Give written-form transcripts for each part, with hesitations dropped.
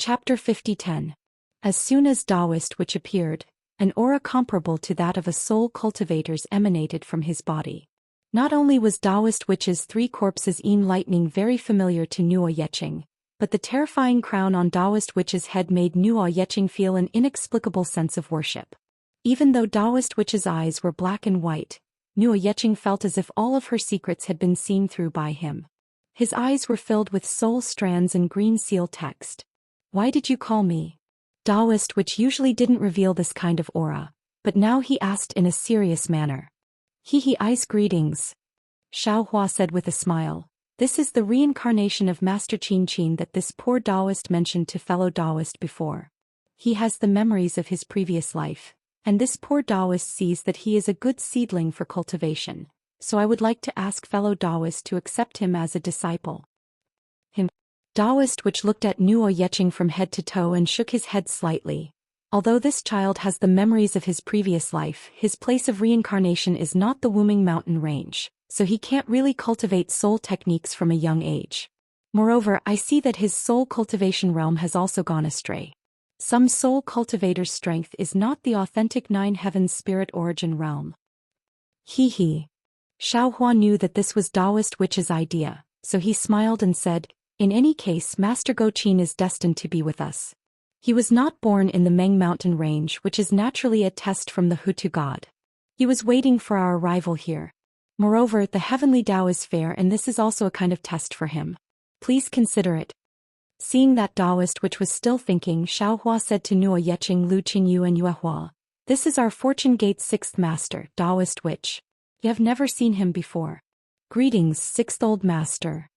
Chapter 50-10. As soon as Taoist Witch appeared, an aura comparable to that of a soul cultivator's emanated from his body. Not only was Taoist Witch's three corpses in lightning very familiar to Nuo Yeching, but the terrifying crown on Taoist Witch's head made Nuo Yeching feel an inexplicable sense of worship. Even though Taoist Witch's eyes were black and white, Nuo Yeching felt as if all of her secrets had been seen through by him. His eyes were filled with soul strands and green seal text. "Why did you call me?" Taoist Witch usually didn't reveal this kind of aura, but now he asked in a serious manner. Ice greetings. Xiao Hua said with a smile. This is the reincarnation of Master Qin Qin that this poor Taoist mentioned to fellow Taoist before. He has the memories of his previous life, and this poor Taoist sees that he is a good seedling for cultivation, so I would like to ask fellow Taoist to accept him as a disciple. Taoist Witch looked at Nuo Yeching from head to toe and shook his head slightly. Although this child has the memories of his previous life, his place of reincarnation is not the Wuming Mountain range, so he can't really cultivate soul techniques from a young age. Moreover, I see that his soul cultivation realm has also gone astray. Some soul cultivator's strength is not the authentic Nine Heavens spirit origin realm. Xiao Hua knew that this was Taoist Witch's idea, so he smiled and said, "In any case, Master Go Qin is destined to be with us. He was not born in the Meng Mountain range, which is naturally a test from the Hutu god. He was waiting for our arrival here. Moreover, the heavenly Tao is fair and this is also a kind of test for him. Please consider it." Seeing that Taoist Witch was still thinking, Xiao Hua said to Nuo Yeching, Lu Qingyu and Yue Hua, "This is our Fortune Gate's sixth master, Taoist Witch. You have never seen him before. Greetings, sixth old master."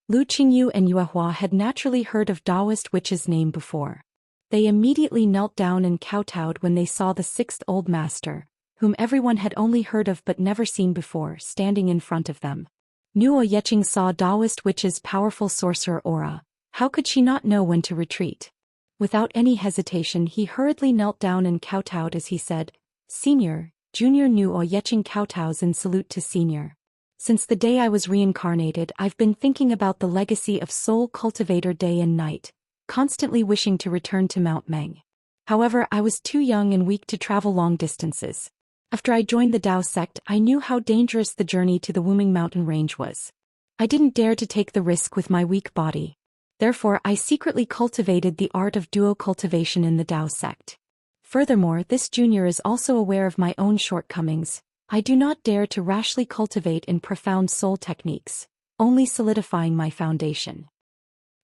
Lu Qingyu and Yue Hua had naturally heard of Taoist Witch's name before. They immediately knelt down and kowtowed when they saw the sixth old master, whom everyone had only heard of but never seen before, standing in front of them. Nuo Yeching saw Taoist Witch's powerful sorcerer aura. How could she not know when to retreat? Without any hesitation he hurriedly knelt down and kowtowed as he said, "Senior, Junior Nuo Yeching kowtows in salute to Senior. Since the day I was reincarnated, I've been thinking about the legacy of Soul Cultivator day and night, constantly wishing to return to Mount Meng. However, I was too young and weak to travel long distances. After I joined the Tao sect, I knew how dangerous the journey to the Wuming Mountain range was. I didn't dare to take the risk with my weak body. Therefore, I secretly cultivated the art of duo cultivation in the Tao sect. Furthermore, this junior is also aware of my own shortcomings. I do not dare to rashly cultivate in profound soul techniques, only solidifying my foundation.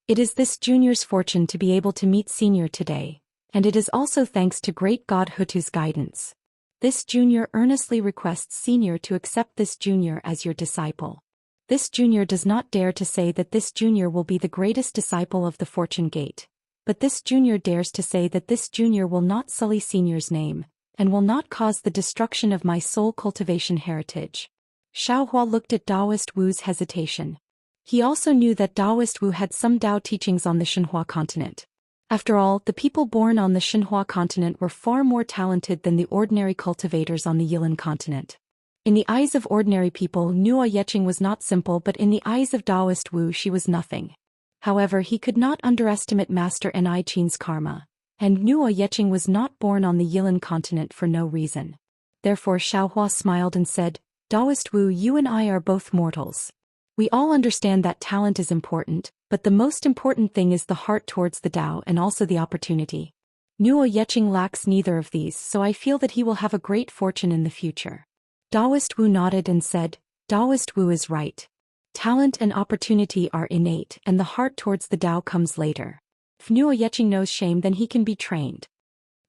It is this junior's fortune to be able to meet Senior today, and it is also thanks to great God Hutu's guidance. This junior earnestly requests Senior to accept this junior as your disciple. This junior does not dare to say that this junior will be the greatest disciple of the Fortune Gate, but this junior dares to say that this junior will not sully Senior's name, and will not cause the destruction of my soul cultivation heritage." Xiao Hua looked at Taoist Wu's hesitation. He also knew that Taoist Wu had some Tao teachings on the Xinhua continent. After all, the people born on the Xinhua continent were far more talented than the ordinary cultivators on the Yilan continent. In the eyes of ordinary people, Nuo Yeching was not simple, but in the eyes of Taoist Wu she was nothing. However, he could not underestimate Master Ni Qin's karma, and Nuo Yeching was not born on the Yilan continent for no reason. Therefore Xiao Hua smiled and said, "Taoist Wu, you and I are both mortals. We all understand that talent is important, but the most important thing is the heart towards the Tao and also the opportunity. Nuo Yeching lacks neither of these, so I feel that he will have a great fortune in the future." Taoist Wu nodded and said, "Taoist Wu is right. Talent and opportunity are innate and the heart towards the Tao comes later. If Nuo Yeching knows shame, then he can be trained."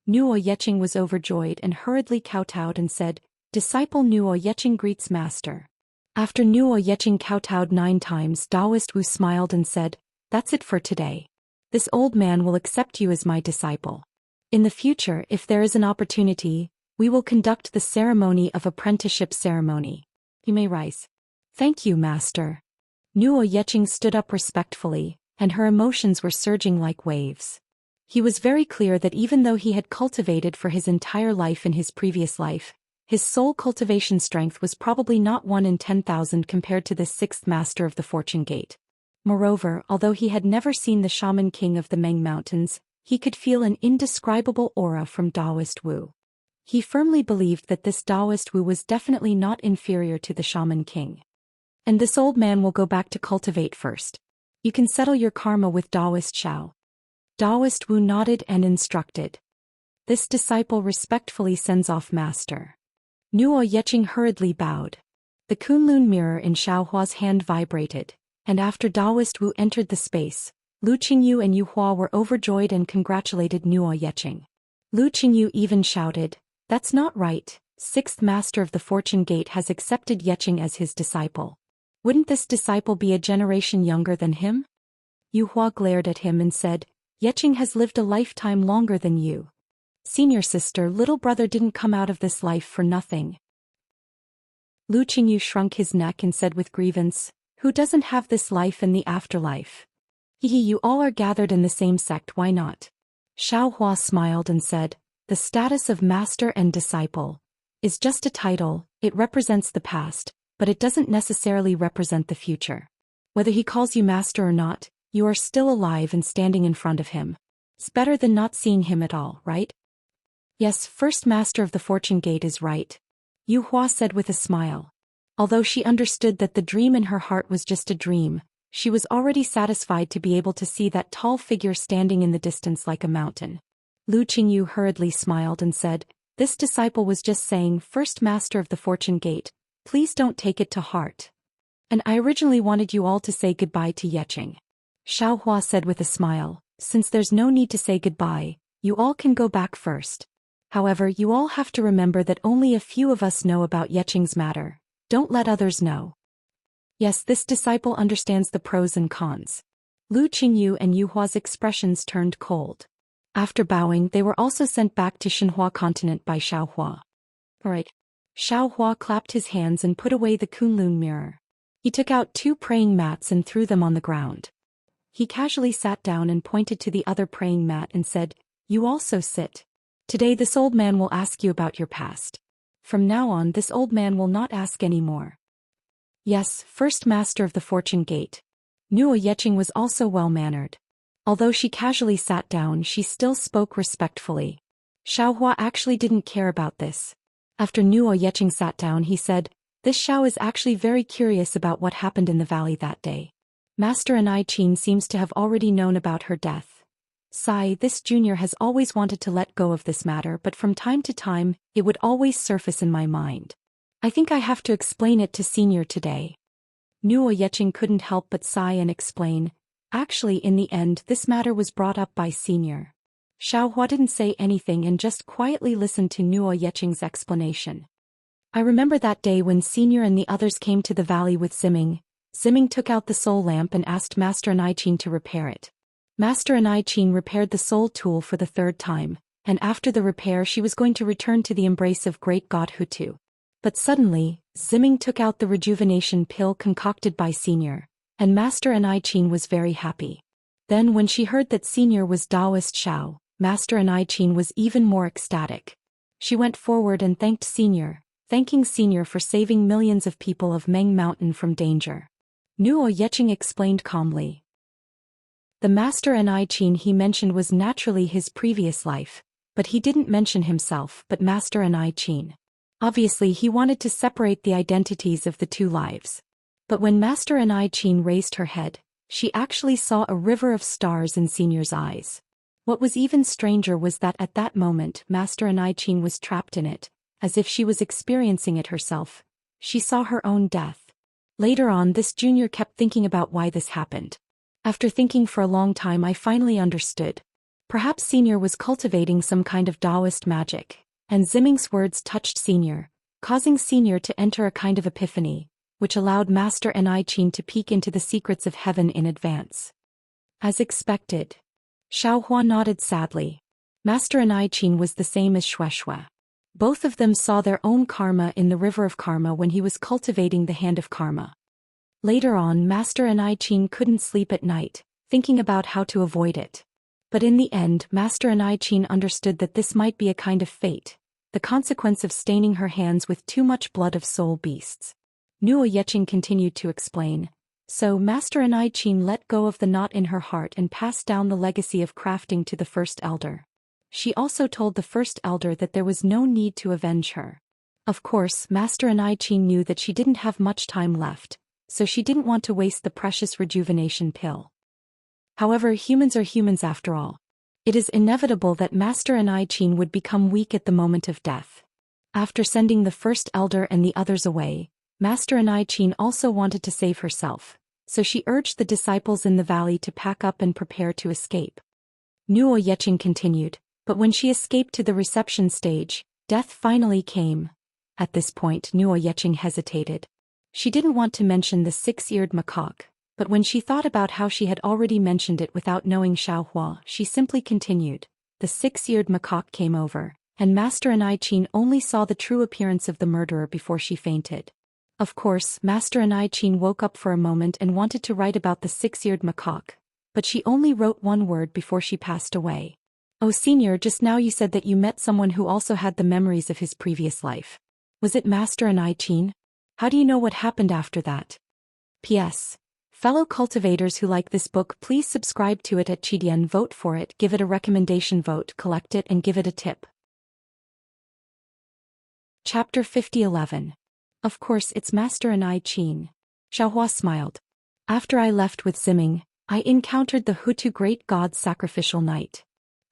Nuo Yeching was overjoyed and hurriedly kowtowed and said, "Disciple Nuo Yeching greets Master." After Nuo Yeching kowtowed 9 times, Taoist Wu smiled and said, "That's it for today. This old man will accept you as my disciple. In the future, if there is an opportunity, we will conduct the ceremony of apprenticeship ceremony. You may rise." "Thank you, Master." Nuo Yeching stood up respectfully, and her emotions were surging like waves. He was very clear that even though he had cultivated for his entire life in his previous life, his soul cultivation strength was probably not 1 in 10,000 compared to this sixth master of the Fortune Gate. Moreover, although he had never seen the shaman king of the Meng Mountains, he could feel an indescribable aura from Taoist Wu. He firmly believed that this Taoist Wu was definitely not inferior to the shaman king. And this old man will go back to cultivate first. You can settle your karma with Taoist Shao. Taoist Wu nodded and instructed. This disciple respectfully sends off master. Nuo Yeching hurriedly bowed. The Kunlun mirror in Xiaohua's hand vibrated, and after Taoist Wu entered the space, Lu Qingyu and Yu Hua were overjoyed and congratulated Nuo Yeching. Lu Qingyu even shouted, "That's not right, sixth master of the Fortune Gate has accepted Yeching as his disciple. Wouldn't this disciple be a generation younger than him?" Yu Hua glared at him and said, "Yeching has lived a lifetime longer than you. Senior sister, little brother didn't come out of this life for nothing." Lu Qingyu shrunk his neck and said with grievance, "Who doesn't have this life and the afterlife? Hehe, you all are gathered in the same sect, why not?" Xiaohua smiled and said, "The status of master and disciple is just a title, it represents the past, but it doesn't necessarily represent the future. Whether he calls you master or not, you are still alive and standing in front of him. It's better than not seeing him at all, right?" "Yes, first master of the Fortune Gate is right," Yu Hua said with a smile. Although she understood that the dream in her heart was just a dream, she was already satisfied to be able to see that tall figure standing in the distance like a mountain. Lu Qingyu hurriedly smiled and said, "This disciple was just saying, first master of the Fortune Gate, please don't take it to heart. And I originally wanted you all to say goodbye to Yeching." Xiaohua said with a smile, "Since there's no need to say goodbye, you all can go back first. However, you all have to remember that only a few of us know about Yeching's matter. Don't let others know." Yes, this disciple understands the pros and cons. Lu Qingyu and Yu Hua's expressions turned cold. After bowing, they were also sent back to Xinhua continent by Xiaohua. Alright. Xiaohua clapped his hands and put away the Kunlun mirror. He took out 2 praying mats and threw them on the ground. He casually sat down and pointed to the other praying mat and said, "You also sit. Today this old man will ask you about your past. From now on this old man will not ask any more." Yes, first master of the Fortune Gate. Nuo Yeching was also well-mannered. Although she casually sat down, she still spoke respectfully. Xiaohua actually didn't care about this. After Nuo Yeching sat down, he said, "This Xiao is actually very curious about what happened in the valley that day. Master Enrich seems to have already known about her death. Sai, this junior has always wanted to let go of this matter, but from time to time, it would always surface in my mind. I think I have to explain it to senior today." Nuo Yeching couldn't help but sigh and explain, "Actually, in the end, this matter was brought up by senior." Xiaohua didn't say anything and just quietly listened to Nuo Yeching's explanation. "I remember that day when senior and the others came to the valley with Ziming. Ziming took out the soul lamp and asked Master Enrich to repair it. Master Enrich repaired the soul tool for the 3rd time, and after the repair she was going to return to the embrace of great god Hutu. But suddenly, Ziming took out the rejuvenation pill concocted by senior, and Master Enrich was very happy. Then when she heard that senior was Taoist Shao, Master Enrich was even more ecstatic. She went forward and thanked senior, thanking senior for saving millions of people of Meng Mountain from danger." Nuo Yeching explained calmly. The Master Enrich he mentioned was naturally his previous life, but he didn't mention himself but Master Enrich. Obviously he wanted to separate the identities of the 2 lives. But when Master Enrich raised her head, she actually saw a river of stars in senior's eyes. What was even stranger was that at that moment Master Enrich was trapped in it, as if she was experiencing it herself. She saw her own death. Later on, this junior kept thinking about why this happened. After thinking for a long time, I finally understood. Perhaps senior was cultivating some kind of Taoist magic, and Ziming's words touched senior, causing senior to enter a kind of epiphany, which allowed Master Enrich to peek into the secrets of heaven in advance. As expected. Xiaohua nodded sadly. Master Enrich was the same as Shueshue. Both of them saw their own karma in the river of karma when he was cultivating the hand of karma. Later on, Master Enrich couldn't sleep at night, thinking about how to avoid it. But in the end, Master Enrich understood that this might be a kind of fate, the consequence of staining her hands with too much blood of soul beasts. Nuo Yeching continued to explain, So Master Enrich let go of the knot in her heart and passed down the legacy of crafting to the first elder. She also told the first elder that there was no need to avenge her. Of course, Master Enrich knew that she didn't have much time left, so she didn't want to waste the precious rejuvenation pill. However, humans are humans after all. It is inevitable that Master Enrich would become weak at the moment of death. After sending the first elder and the others away, Master Enrich also wanted to save herself, so she urged the disciples in the valley to pack up and prepare to escape. Nuo Yeching continued, but when she escaped to the reception stage, death finally came. At this point Nuo Yeching hesitated. She didn't want to mention the six-eared macaque, but when she thought about how she had already mentioned it without knowing Xiaohua, she simply continued. The six-eared macaque came over, and Master Enrich only saw the true appearance of the murderer before she fainted. Of course, Master Enrich woke up for a moment and wanted to write about the six-eared macaque, but she only wrote one word before she passed away. Oh Senior, just now you said that you met someone who also had the memories of his previous life. Was it Master Enrich? How do you know what happened after that? P.S. Fellow cultivators who like this book, please subscribe to it at Chidian, vote for it, give it a recommendation vote, collect it and give it a tip. Chapter 5011. Of course it's Master Enrich. Xiaohua smiled. After I left with Ziming, I encountered the Hutu great god's sacrificial night.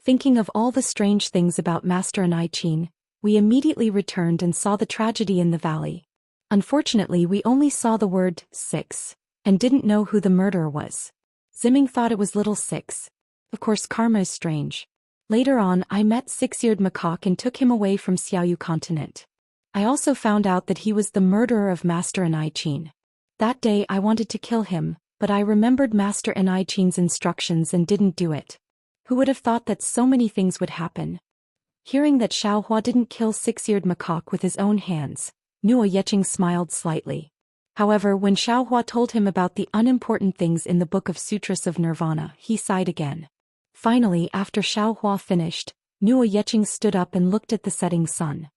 Thinking of all the strange things about Master Enrich, we immediately returned and saw the tragedy in the valley. Unfortunately we only saw the word, 6, and didn't know who the murderer was. Ziming thought it was little 6. Of course karma is strange. Later on I met six-eared macaque and took him away from Xiaoyu continent. I also found out that he was the murderer of Master Enrich. That day I wanted to kill him, but I remembered Master Enrich's instructions and didn't do it. Who would have thought that so many things would happen? Hearing that Xiaohua didn't kill six-eared macaque with his own hands, Nuo Yeching smiled slightly. However, when Xiaohua told him about the unimportant things in the Book of Sutras of Nirvana, he sighed again. Finally, after Xiaohua finished, Nuo Yeching stood up and looked at the setting sun.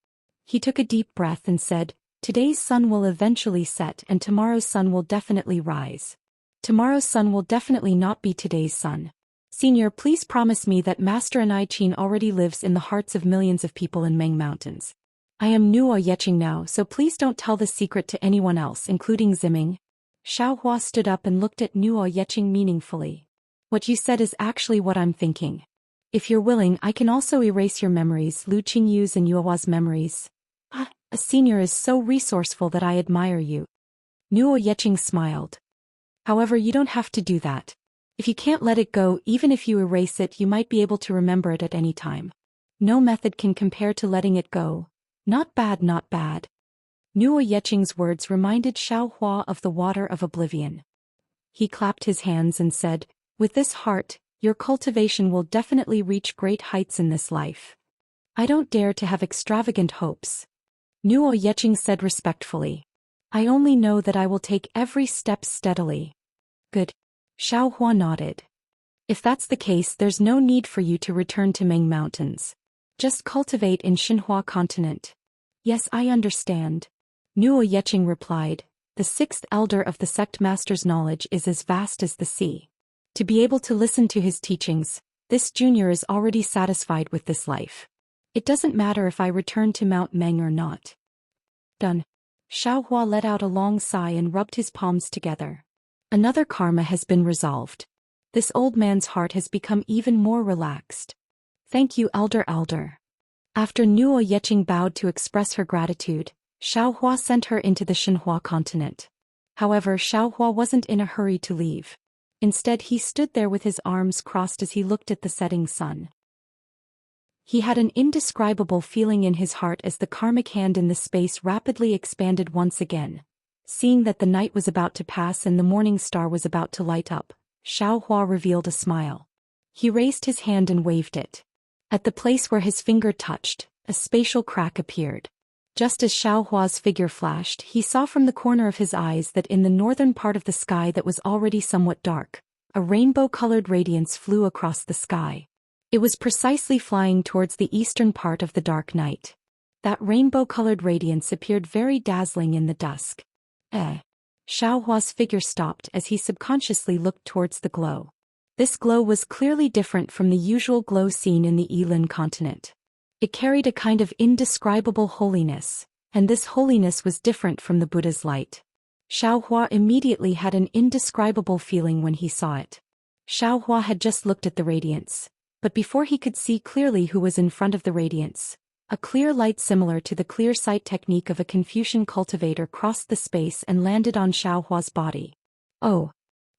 He took a deep breath and said, "Today's sun will eventually set and tomorrow's sun will definitely rise. Tomorrow's sun will definitely not be today's sun. Senior, please promise me that Master Enrich already lives in the hearts of millions of people in Meng Mountains. I am Nuo Yeching now, so please don't tell the secret to anyone else, including Ziming." Xiaohua stood up and looked at Nuo Yeching meaningfully. "What you said is actually what I'm thinking. If you're willing, I can also erase your memories, Lu Qingyu's and Yuehua's memories. A senior is so resourceful that I admire you." Nuo Yeching smiled. "However, you don't have to do that. If you can't let it go, even if you erase it, you might be able to remember it at any time. No method can compare to letting it go. Not bad, not bad." Nuo Yeching's words reminded Xiaohua of the water of oblivion. He clapped his hands and said, "With this heart, your cultivation will definitely reach great heights in this life. I don't dare to have extravagant hopes." Nuo Yeching said respectfully, "I only know that I will take every step steadily." "Good." Xiaohua nodded. "If that's the case, there's no need for you to return to Meng Mountains. Just cultivate in Xinhua continent." "Yes, I understand." Nuo Yeching replied, "The sixth elder of the sect master's knowledge is as vast as the sea. To be able to listen to his teachings, this junior is already satisfied with this life. It doesn't matter if I return to Mount Meng or not." "Done." Xiaohua let out a long sigh and rubbed his palms together. Another karma has been resolved. This old man's heart has become even more relaxed. "Thank you, elder." After Nuo Yeching bowed to express her gratitude, Xiaohua sent her into the Xinhua continent. However, Xiaohua wasn't in a hurry to leave. Instead, he stood there with his arms crossed as he looked at the setting sun. He had an indescribable feeling in his heart as the karmic hand in the space rapidly expanded once again. Seeing that the night was about to pass and the morning star was about to light up, Xiaohua revealed a smile. He raised his hand and waved it. At the place where his finger touched, a spatial crack appeared. Just as Xiaohua's figure flashed, he saw from the corner of his eyes that in the northern part of the sky that was already somewhat dark, a rainbow-colored radiance flew across the sky. It was precisely flying towards the eastern part of the dark night. That rainbow-colored radiance appeared very dazzling in the dusk. Xiaohua's figure stopped as he subconsciously looked towards the glow. This glow was clearly different from the usual glow seen in the Yilin continent. It carried a kind of indescribable holiness, and this holiness was different from the Buddha's light. Xiaohua immediately had an indescribable feeling when he saw it. Xiaohua had just looked at the radiance, but before he could see clearly who was in front of the radiance, a clear light similar to the clear sight technique of a Confucian cultivator crossed the space and landed on Xiaohua's body. Oh!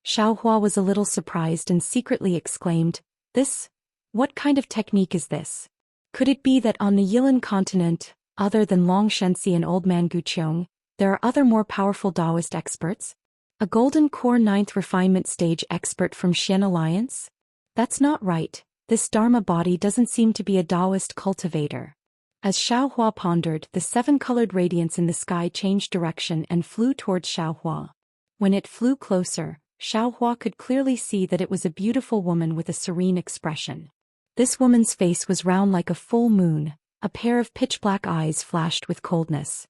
Xiaohua was a little surprised and secretly exclaimed, "This? What kind of technique is this? Could it be that on the Yilin continent, other than Long Shenxi and Old Man Guqiong, there are other more powerful Taoist experts? A Golden Core 9th Refinement Stage expert from Xian Alliance? That's not right, this Dharma body doesn't seem to be a Taoist cultivator." As Xiaohua pondered, the seven-colored radiance in the sky changed direction and flew towards Xiaohua. When it flew closer, Xiaohua could clearly see that it was a beautiful woman with a serene expression. This woman's face was round like a full moon, a pair of pitch-black eyes flashed with coldness.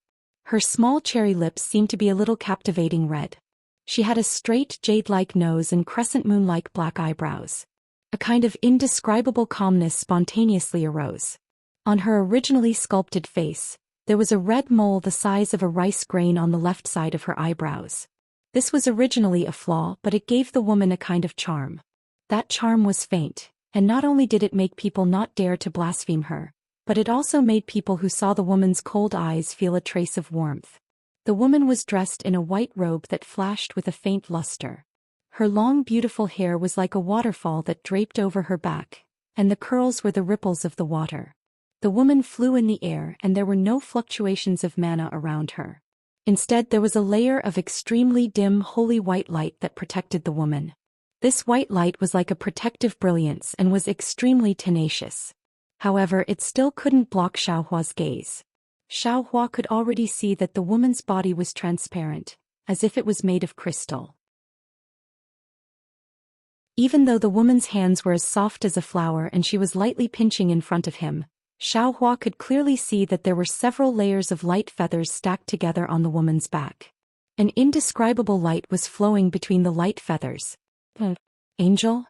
Her small cherry lips seemed to be a little captivating red. She had a straight jade-like nose and crescent moon-like black eyebrows. A kind of indescribable calmness spontaneously arose. On her originally sculpted face, there was a red mole the size of a rice grain on the left side of her eyebrows. This was originally a flaw, but it gave the woman a kind of charm. That charm was faint, and not only did it make people not dare to blaspheme her, but it also made people who saw the woman's cold eyes feel a trace of warmth. The woman was dressed in a white robe that flashed with a faint luster. Her long beautiful hair was like a waterfall that draped over her back, and the curls were the ripples of the water. The woman flew in the air and there were no fluctuations of mana around her. Instead there was a layer of extremely dim holy white light that protected the woman. This white light was like a protective brilliance and was extremely tenacious. However, it still couldn't block Xiaohua's gaze. Xiaohua could already see that the woman's body was transparent, as if it was made of crystal. Even though the woman's hands were as soft as a flower and she was lightly pinching in front of him, Xiaohua could clearly see that there were several layers of light feathers stacked together on the woman's back. An indescribable light was flowing between the light feathers. Angel?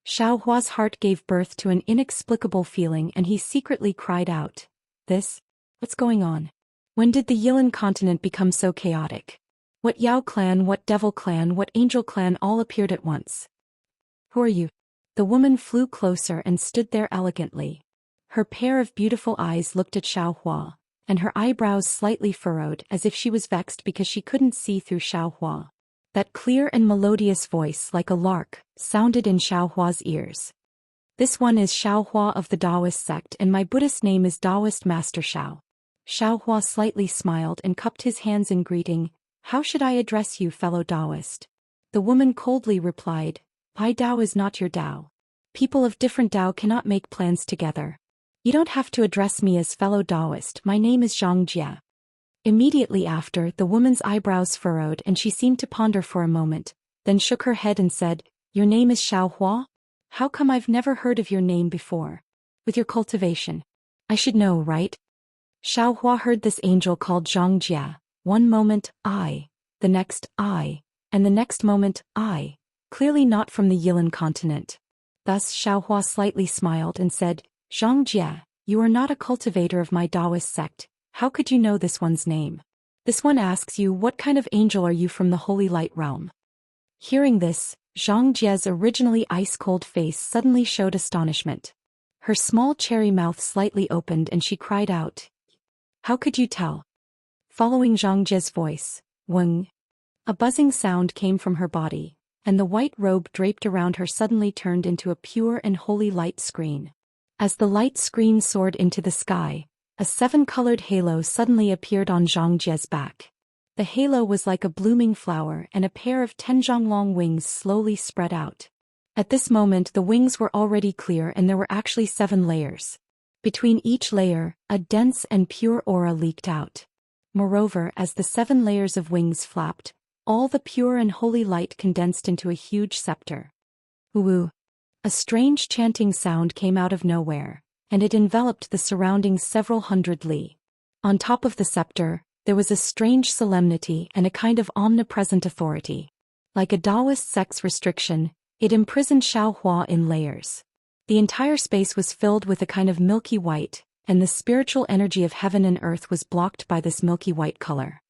Xiaohua's heart gave birth to an inexplicable feeling and he secretly cried out, What's going on? When did the Yilin continent become so chaotic? What Yao clan, what Devil clan, what Angel clan all appeared at once. Who are you? The woman flew closer and stood there elegantly. Her pair of beautiful eyes looked at Xiaohua, and her eyebrows slightly furrowed as if she was vexed because she couldn't see through Xiaohua. That clear and melodious voice, like a lark, sounded in Xiaohua's ears. This one is Xiaohua of the Taoist sect and my Buddhist name is Taoist Master Xiao. Xiaohua slightly smiled and cupped his hands in greeting. How should I address you, fellow Taoist? The woman coldly replied, My Tao is not your Tao. People of different Tao cannot make plans together. You don't have to address me as fellow Taoist, my name is Zhang Jie. Immediately after, the woman's eyebrows furrowed and she seemed to ponder for a moment, then shook her head and said, Your name is Xiaohua? How come I've never heard of your name before? With your cultivation. I should know, right? Xiaohua heard this angel called Zhang Jie. One moment, I. The next, I. And the next moment, I. Clearly not from the Yilin continent. Thus Xiaohua slightly smiled and said, Zhang Jie, you are not a cultivator of my Taoist sect. How could you know this one's name? This one asks you, what kind of angel are you from the Holy Light realm? Hearing this, Zhang Jie's originally ice-cold face suddenly showed astonishment. Her small cherry mouth slightly opened and she cried out, How could you tell? Following Zhang Jie's voice, Weng. A buzzing sound came from her body, and the white robe draped around her suddenly turned into a pure and holy light screen. As the light screen soared into the sky, a seven-colored halo suddenly appeared on Zhang Jie's back. The halo was like a blooming flower and a pair of 10-zhang-long wings slowly spread out. At this moment the wings were already clear and there were actually 7 layers. Between each layer, a dense and pure aura leaked out. Moreover, as the 7 layers of wings flapped, all the pure and holy light condensed into a huge scepter. Woo! A strange chanting sound came out of nowhere, and it enveloped the surroundings several hundred li. On top of the scepter, There was a strange solemnity and a kind of omnipresent authority. Like a Taoist sex restriction, it imprisoned Xiaohua in layers. The entire space was filled with a kind of milky white, and the spiritual energy of heaven and earth was blocked by this milky white color.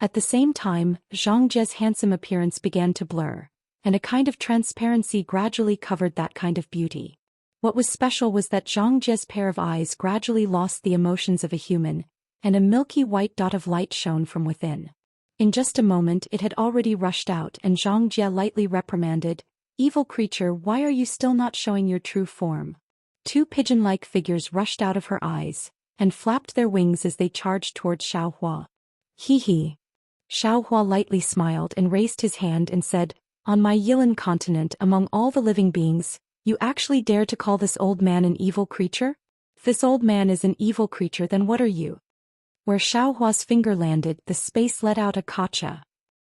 At the same time, Zhang Jie's handsome appearance began to blur, and a kind of transparency gradually covered that kind of beauty. What was special was that Zhang Jie's pair of eyes gradually lost the emotions of a human, and a milky white dot of light shone from within. In just a moment it had already rushed out, and Zhang Jie lightly reprimanded, "Evil creature, why are you still not showing your true form?" Two pigeon-like figures rushed out of her eyes, and flapped their wings as they charged towards Xiaohua. Hee. Xiaohua lightly smiled and raised his hand and said, "On my Yilan continent, among all the living beings, you actually dare to call this old man an evil creature? If this old man is an evil creature, then what are you?" Where Xiaohua's finger landed, the space let out a kacha.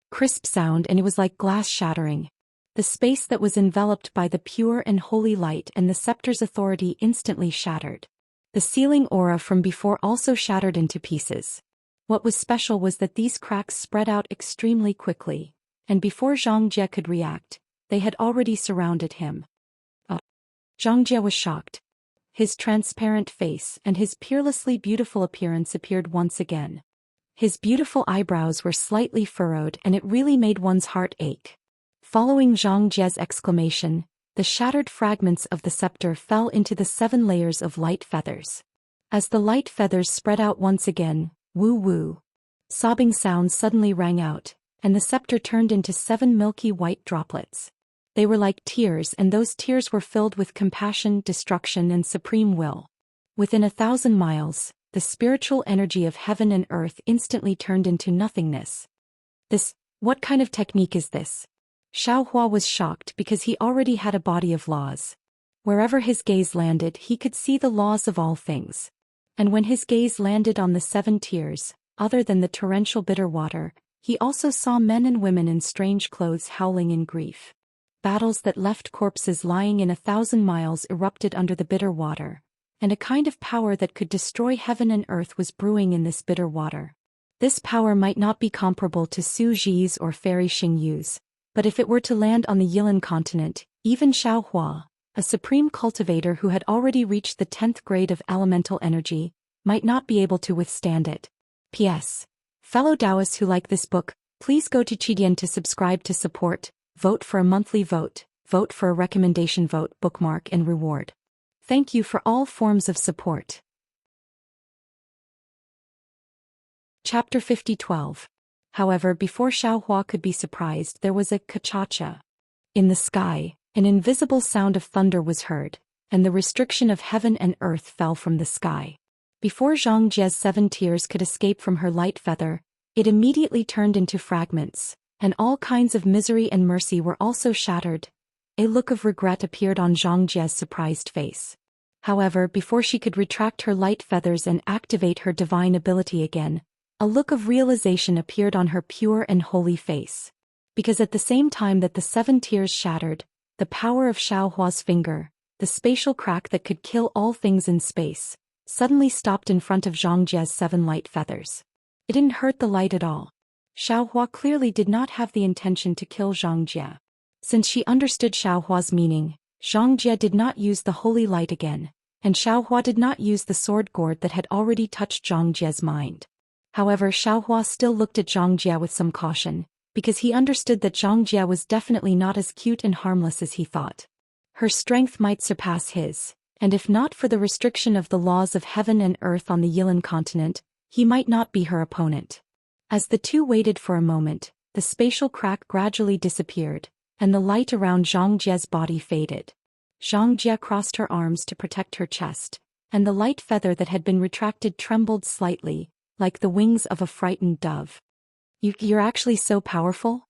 Crisp sound, and it was like glass shattering. The space that was enveloped by the pure and holy light and the scepter's authority instantly shattered. The sealing aura from before also shattered into pieces. What was special was that these cracks spread out extremely quickly, and before Zhang Jie could react, they had already surrounded him. Zhang Jie was shocked. His transparent face and his peerlessly beautiful appearance appeared once again. His beautiful eyebrows were slightly furrowed, and it really made one's heart ache. Following Zhang Jie's exclamation, the shattered fragments of the scepter fell into the 7 layers of light feathers. As the light feathers spread out once again, woo-woo, sobbing sounds suddenly rang out, and the scepter turned into 7 milky white droplets. They were like tears, and those tears were filled with compassion, destruction, and supreme will. Within 1,000 miles, the spiritual energy of heaven and earth instantly turned into nothingness. What kind of technique is this? Xiaohua was shocked because he already had a body of laws. Wherever his gaze landed, he could see the laws of all things. And when his gaze landed on the 7 tears, other than the torrential bitter water, he also saw men and women in strange clothes howling in grief. Battles that left corpses lying in 1,000 miles erupted under the bitter water, and a kind of power that could destroy heaven and earth was brewing in this bitter water. This power might not be comparable to Su Ji's or Fairy Xingyu's, but if it were to land on the Yilan continent, even Xiaohua, a supreme cultivator who had already reached the 10th grade of elemental energy, might not be able to withstand it. P.S. Fellow Taoists who like this book, please go to Qidian to subscribe to support, vote for a monthly vote for a recommendation vote, bookmark and reward. Thank you for all forms of support. Chapter 50:12. However, before Xiaohua could be surprised, there was a ka-cha-cha. In the sky, an invisible sound of thunder was heard, and the restriction of heaven and earth fell from the sky. Before Zhang Jie's 7 tears could escape from her light feather, it immediately turned into fragments, and all kinds of misery and mercy were also shattered. A look of regret appeared on Zhang Jie's surprised face. However, before she could retract her light feathers and activate her divine ability again, a look of realization appeared on her pure and holy face. Because at the same time that the 7 tears shattered, the power of Xiaohua's finger, the spatial crack that could kill all things in space, suddenly stopped in front of Zhang Jie's 7 light feathers. It didn't hurt the light at all. Xiaohua clearly did not have the intention to kill Zhang Jie. Since she understood Xiaohua's meaning, Zhang Jie did not use the holy light again, and Xiaohua did not use the sword gourd that had already touched Zhang Jie's mind. However, Xiaohua still looked at Zhang Jie with some caution, because he understood that Zhang Jie was definitely not as cute and harmless as he thought. Her strength might surpass his, and if not for the restriction of the laws of heaven and earth on the Yilan continent, he might not be her opponent. As the two waited for a moment, the spatial crack gradually disappeared, and the light around Zhang Jie's body faded. Zhang Jie crossed her arms to protect her chest, and the light feather that had been retracted trembled slightly, like the wings of a frightened dove. You're actually so powerful?"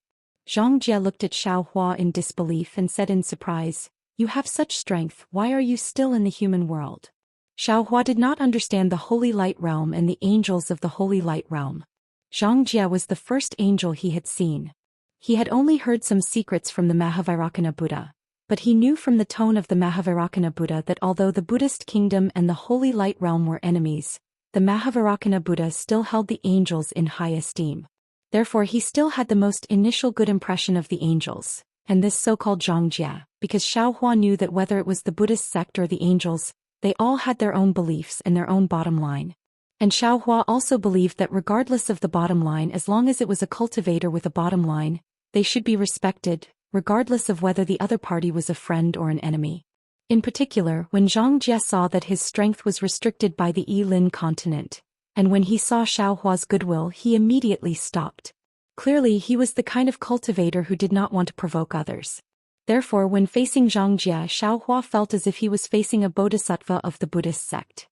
Zhang Jie looked at Xiaohua in disbelief and said in surprise, "You have such strength, why are you still in the human world?" Xiaohua did not understand the Holy Light Realm and the angels of the Holy Light Realm. Zhang Jie was the first angel he had seen. He had only heard some secrets from the Mahavairakana Buddha, but he knew from the tone of the Mahavairakana Buddha that although the Buddhist kingdom and the Holy Light Realm were enemies, the Mahavajrana Buddha still held the angels in high esteem. Therefore he still had the most initial good impression of the angels, and this so-called Zhongjia, because Xiaohua knew that whether it was the Buddhist sect or the angels, they all had their own beliefs and their own bottom line. And Xiaohua also believed that regardless of the bottom line, as long as it was a cultivator with a bottom line, they should be respected, regardless of whether the other party was a friend or an enemy. In particular, when Zhang Jie saw that his strength was restricted by the Yilin continent, and when he saw Xiaohua's goodwill, he immediately stopped. Clearly he was the kind of cultivator who did not want to provoke others. Therefore when facing Zhang Jie, Xiaohua felt as if he was facing a bodhisattva of the Buddhist sect.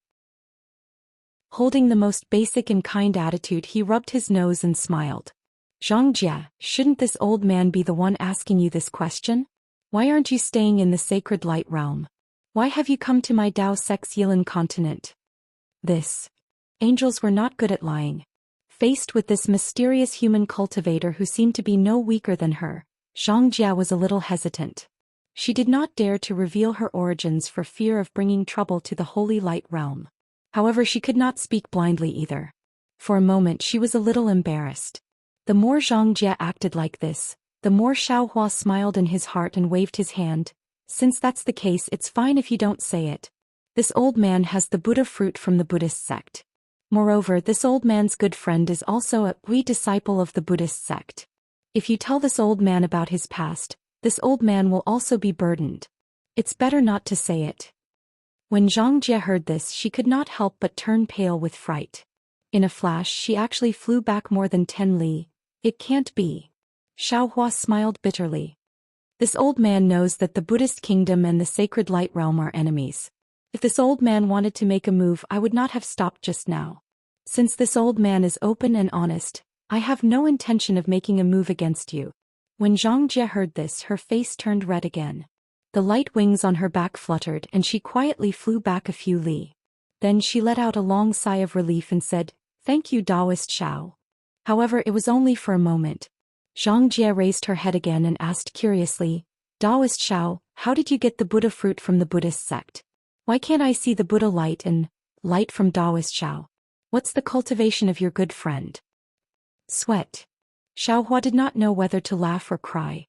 Holding the most basic and kind attitude, he rubbed his nose and smiled. Zhang Jie, shouldn't this old man be the one asking you this question? Why aren't you staying in the sacred light realm? Why have you come to my Dao sect's Yilin continent? Angels were not good at lying. Faced with this mysterious human cultivator who seemed to be no weaker than her, Zhang Jie was a little hesitant. She did not dare to reveal her origins for fear of bringing trouble to the holy light realm. However, she could not speak blindly either. For a moment she was a little embarrassed. The more Zhang Jie acted like this, the more Xiaohua smiled in his heart and waved his hand. Since that's the case, it's fine if you don't say it. This old man has the Buddha fruit from the Buddhist sect. Moreover, this old man's good friend is also a disciple of the Buddhist sect. If you tell this old man about his past, this old man will also be burdened. It's better not to say it. When Zhang Jie heard this, she could not help but turn pale with fright. In a flash she actually flew back more than 10 li. It can't be. Xiaohua smiled bitterly. This old man knows that the Buddhist kingdom and the sacred light realm are enemies. If this old man wanted to make a move, I would not have stopped just now. Since this old man is open and honest, I have no intention of making a move against you. When Zhang Jie heard this, her face turned red again. The light wings on her back fluttered and she quietly flew back a few li. Then she let out a long sigh of relief and said, "Thank you, Taoist Xiao." However, it was only for a moment. Zhang Jie raised her head again and asked curiously, "Taoist Xiao, how did you get the Buddha fruit from the Buddhist sect? Why can't I see the Buddha light and light from Taoist Xiao? What's the cultivation of your good friend?" Sweat. Xiaohua did not know whether to laugh or cry.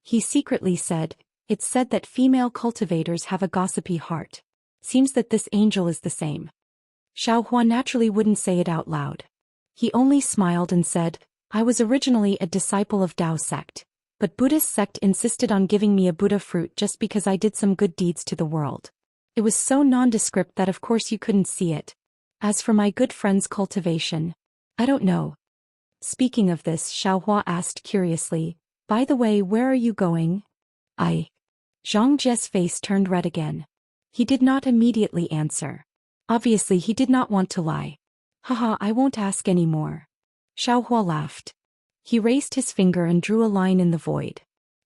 He secretly said, "It's said that female cultivators have a gossipy heart. Seems that this angel is the same." Xiaohua naturally wouldn't say it out loud. He only smiled and said, "I was originally a disciple of Dao sect, but Buddhist sect insisted on giving me a Buddha fruit just because I did some good deeds to the world. It was so nondescript that of course you couldn't see it. As for my good friend's cultivation, I don't know." Speaking of this, Xiaohua asked curiously, "By the way, where are you going?" Zhang Jie's face turned red again. He did not immediately answer. Obviously he did not want to lie. "Haha, I won't ask any more." Xiaohua laughed. He raised his finger and drew a line in the void.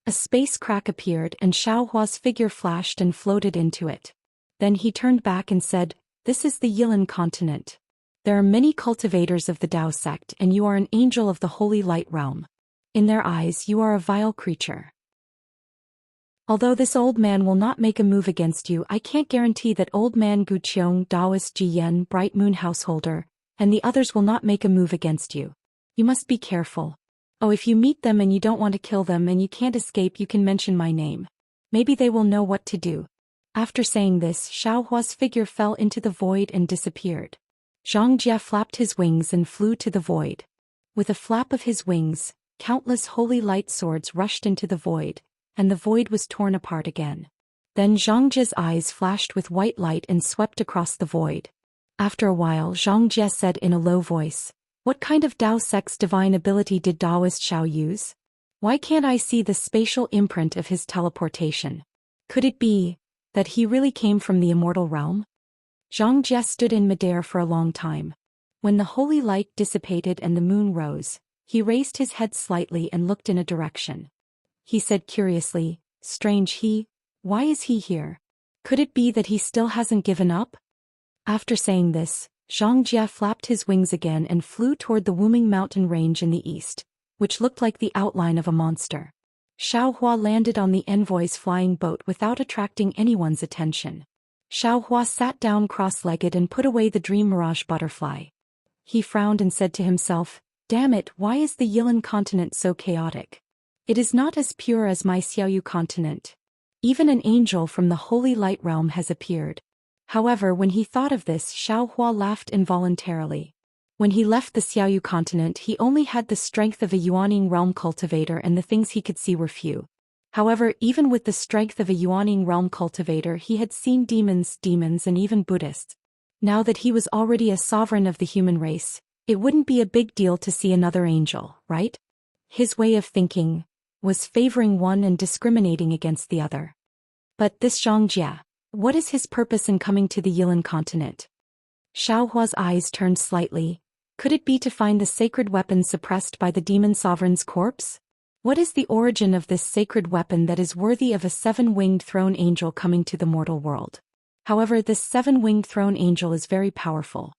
A space crack appeared and Xiaohua's figure flashed and floated into it. Then he turned back and said, "This is the Yilin continent. There are many cultivators of the Dao sect and you are an angel of the holy light realm. In their eyes you are a vile creature. Although this old man will not make a move against you, I can't guarantee that old man Gu Qiong, Taoist Ji Yen, Bright Moon householder, and the others will not make a move against you. You must be careful. Oh, if you meet them and you don't want to kill them and you can't escape, you can mention my name. Maybe they will know what to do." After saying this, Xiaohua's figure fell into the void and disappeared. Zhang Jie flapped his wings and flew to the void. With a flap of his wings, countless holy light swords rushed into the void, and the void was torn apart again. Then Zhang Jie's eyes flashed with white light and swept across the void. After a while, Zhang Jie said in a low voice, "What kind of Dao sect's divine ability did Taoist Xiao use? Why can't I see the spatial imprint of his teleportation? Could it be that he really came from the immortal realm?" Zhang Jie stood in midair for a long time. When the holy light dissipated and the moon rose, he raised his head slightly and looked in a direction. He said curiously, "Strange, why is he here? Could it be that he still hasn't given up?" After saying this, Zhang Jie flapped his wings again and flew toward the Wuming mountain range in the east, which looked like the outline of a monster. Xiaohua landed on the envoy's flying boat without attracting anyone's attention. Xiaohua sat down cross-legged and put away the dream mirage butterfly. He frowned and said to himself, "Damn it, why is the Yilan continent so chaotic? It is not as pure as my Xiaoyu continent. Even an angel from the holy light realm has appeared." However, when he thought of this, Xiaohua laughed involuntarily. When he left the Xiaoyu continent, he only had the strength of a Yuaning realm cultivator, and the things he could see were few. However, even with the strength of a Yuaning realm cultivator, he had seen demons, and even Buddhists. Now that he was already a sovereign of the human race, it wouldn't be a big deal to see another angel, right? His way of thinking was favoring one and discriminating against the other. But this Zhang Jia, what is his purpose in coming to the Yilan continent? Xiaohua's eyes turned slightly. Could it be to find the sacred weapon suppressed by the demon sovereign's corpse? What is the origin of this sacred weapon that is worthy of a seven-winged throne angel coming to the mortal world? However, this seven-winged throne angel is very powerful.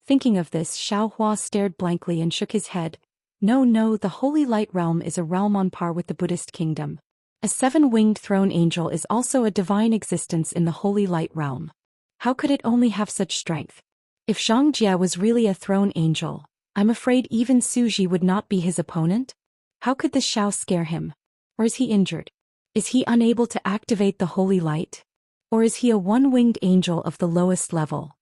Thinking of this, Xiaohua stared blankly and shook his head. No, the Holy Light Realm is a realm on par with the Buddhist kingdom. A seven-winged throne angel is also a divine existence in the Holy Light Realm. How could it only have such strength? If Zhang Jia was really a throne angel, I'm afraid even Suji would not be his opponent? How could the Xiao scare him? Or is he injured? Is he unable to activate the holy light? Or is he a one-winged angel of the lowest level?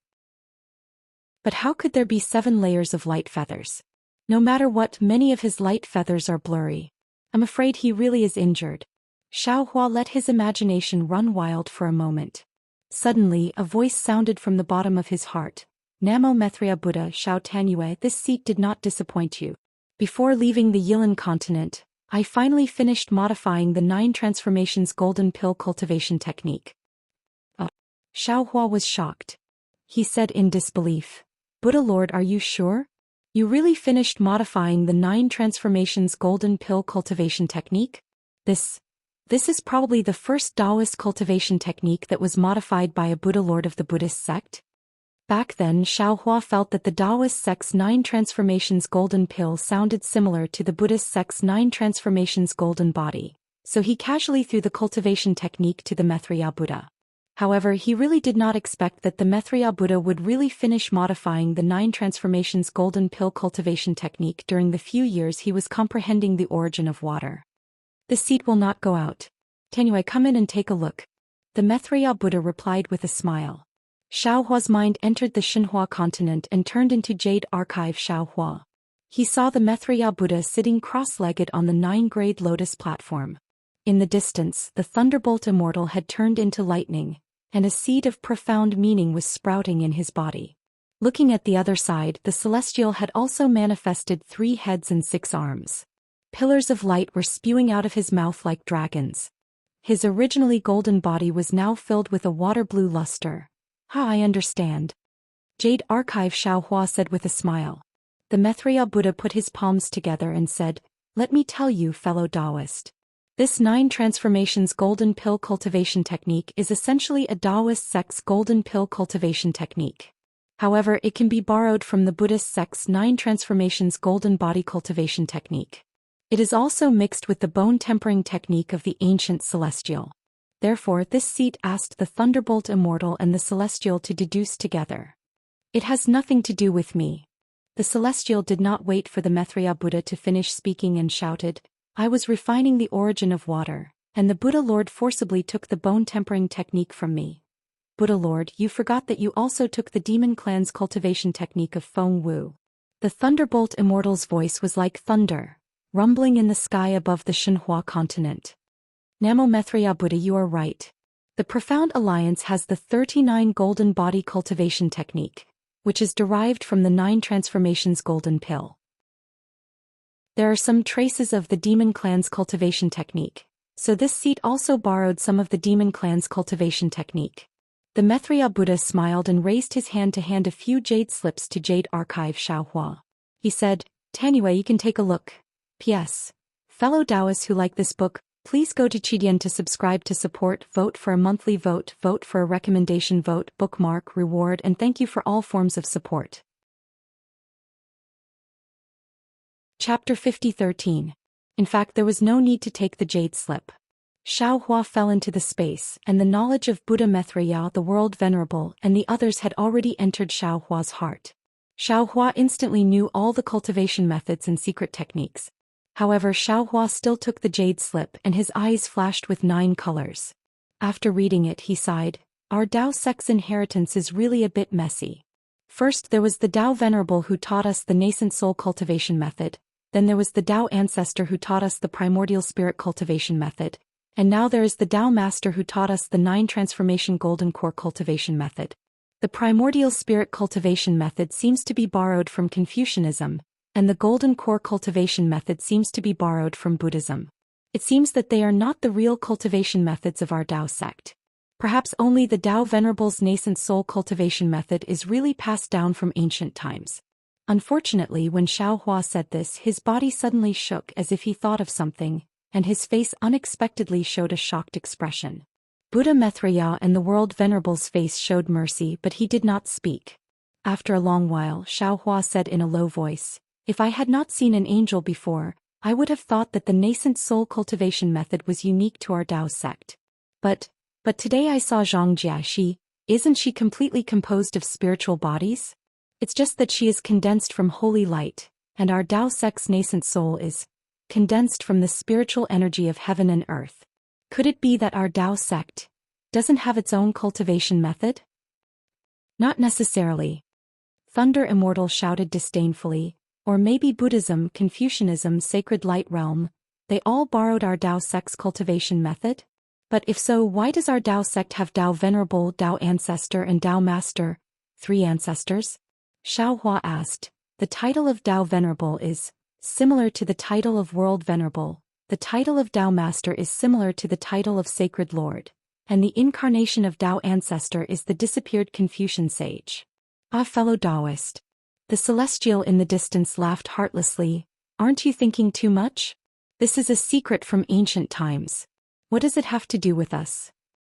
But how could there be 7 layers of light feathers? No matter what, many of his light feathers are blurry. I'm afraid he really is injured. Xiaohua let his imagination run wild for a moment. Suddenly, a voice sounded from the bottom of his heart. Namo Methria Buddha Xiao Tanyue, this seat did not disappoint you. Before leaving the Yilan continent, I finally finished modifying the 9 transformations golden pill cultivation technique. Xiaohua was shocked. He said in disbelief, "Buddha Lord, are you sure? You really finished modifying the 9 transformations golden pill cultivation technique? This is probably the first Taoist cultivation technique that was modified by a Buddha Lord of the Buddhist sect?" Back then, Xiaohua felt that the Taoist sect's 9 transformations golden pill sounded similar to the Buddhist sect's 9 transformations golden body, so he casually threw the cultivation technique to the Methria Buddha. However, he really did not expect that the Methria Buddha would really finish modifying the 9 transformations golden pill cultivation technique during the few years he was comprehending the origin of water. "The seat will not go out. Can I come in and take a look?" The Methria Buddha replied with a smile. Xiaohua's mind entered the Xinhua continent and turned into Jade Archive Xiaohua. He saw the Methria Buddha sitting cross-legged on the 9-grade lotus platform. In the distance, the thunderbolt immortal had turned into lightning, and a seed of profound meaning was sprouting in his body. Looking at the other side, the celestial had also manifested 3 heads and 6 arms. Pillars of light were spewing out of his mouth like dragons. His originally golden body was now filled with a water-blue luster. I understand. Jade Archive Xiaohua said with a smile. The Methria Buddha put his palms together and said, "Let me tell you, fellow Taoist. This 9 transformations golden pill cultivation technique is essentially a Taoist sect's golden pill cultivation technique. However, it can be borrowed from the Buddhist sect's 9 transformations golden body cultivation technique. It is also mixed with the bone tempering technique of the ancient celestial. Therefore, this seat asked the Thunderbolt Immortal and the Celestial to deduce together. It has nothing to do with me." The Celestial did not wait for the Methria Buddha to finish speaking and shouted, "I was refining the origin of water, and the Buddha Lord forcibly took the bone tempering technique from me. Buddha Lord, you forgot that you also took the demon clan's cultivation technique of Feng Wu." The Thunderbolt Immortal's voice was like thunder, rumbling in the sky above the Xinhua continent. "Namo Methria Buddha, you are right. The Profound Alliance has the 39 golden body cultivation technique, which is derived from the 9 transformations golden pill. There are some traces of the demon clan's cultivation technique, so this seat also borrowed some of the demon clan's cultivation technique." The Methria Buddha smiled and raised his hand to hand a few jade slips to Jade Archive Xiaohua. He said, "Tanyue, you can take a look. P.S. Fellow Taoists who like this book, please go to Qidian to subscribe to support, vote for a monthly vote, vote for a recommendation vote, bookmark, reward, and thank you for all forms of support." Chapter 50:13. In fact, there was no need to take the jade slip. Xiao Hua fell into the space, and the knowledge of Buddha Maitreya the World Venerable and the others had already entered Xiao Hua's heart. Xiao Hua instantly knew all the cultivation methods and secret techniques. However, Xiao Hua still took the jade slip and his eyes flashed with 9 colors. After reading it, he sighed, "Our Tao sect's inheritance is really a bit messy. First there was the Tao Venerable who taught us the nascent soul cultivation method, then there was the Tao Ancestor who taught us the primordial spirit cultivation method, and now there is the Tao Master who taught us the 9 transformation golden core cultivation method. The primordial spirit cultivation method seems to be borrowed from Confucianism, and the golden core cultivation method seems to be borrowed from Buddhism. It seems that they are not the real cultivation methods of our Tao sect. Perhaps only the Tao Venerable's nascent soul cultivation method is really passed down from ancient times." Unfortunately, when Xiao Hua said this, his body suddenly shook as if he thought of something, and his face unexpectedly showed a shocked expression. Buddha Maitreya and the World Venerable's face showed mercy, but he did not speak. After a long while, Xiao Hua said in a low voice, "If I had not seen an angel before, I would have thought that the nascent soul cultivation method was unique to our Tao sect. But today I saw Zhang Jia. Isn't she completely composed of spiritual bodies? It's just that she is condensed from holy light, and our Tao sect's nascent soul is condensed from the spiritual energy of heaven and earth. Could it be that our Tao sect doesn't have its own cultivation method?" "Not necessarily," Thunder Immortal shouted disdainfully. "Or maybe Buddhism, Confucianism, Sacred Light Realm, they all borrowed our Tao sect's cultivation method? But if so, why does our Tao sect have Tao Venerable, Tao Ancestor and Tao Master, 3 ancestors?" Xiao Hua asked. "The title of Tao Venerable is similar to the title of World Venerable, the title of Tao Master is similar to the title of Sacred Lord, and the incarnation of Tao Ancestor is the disappeared Confucian sage." "Ah, fellow Taoist." The celestial in the distance laughed heartlessly. "Aren't you thinking too much? This is a secret from ancient times. What does it have to do with us?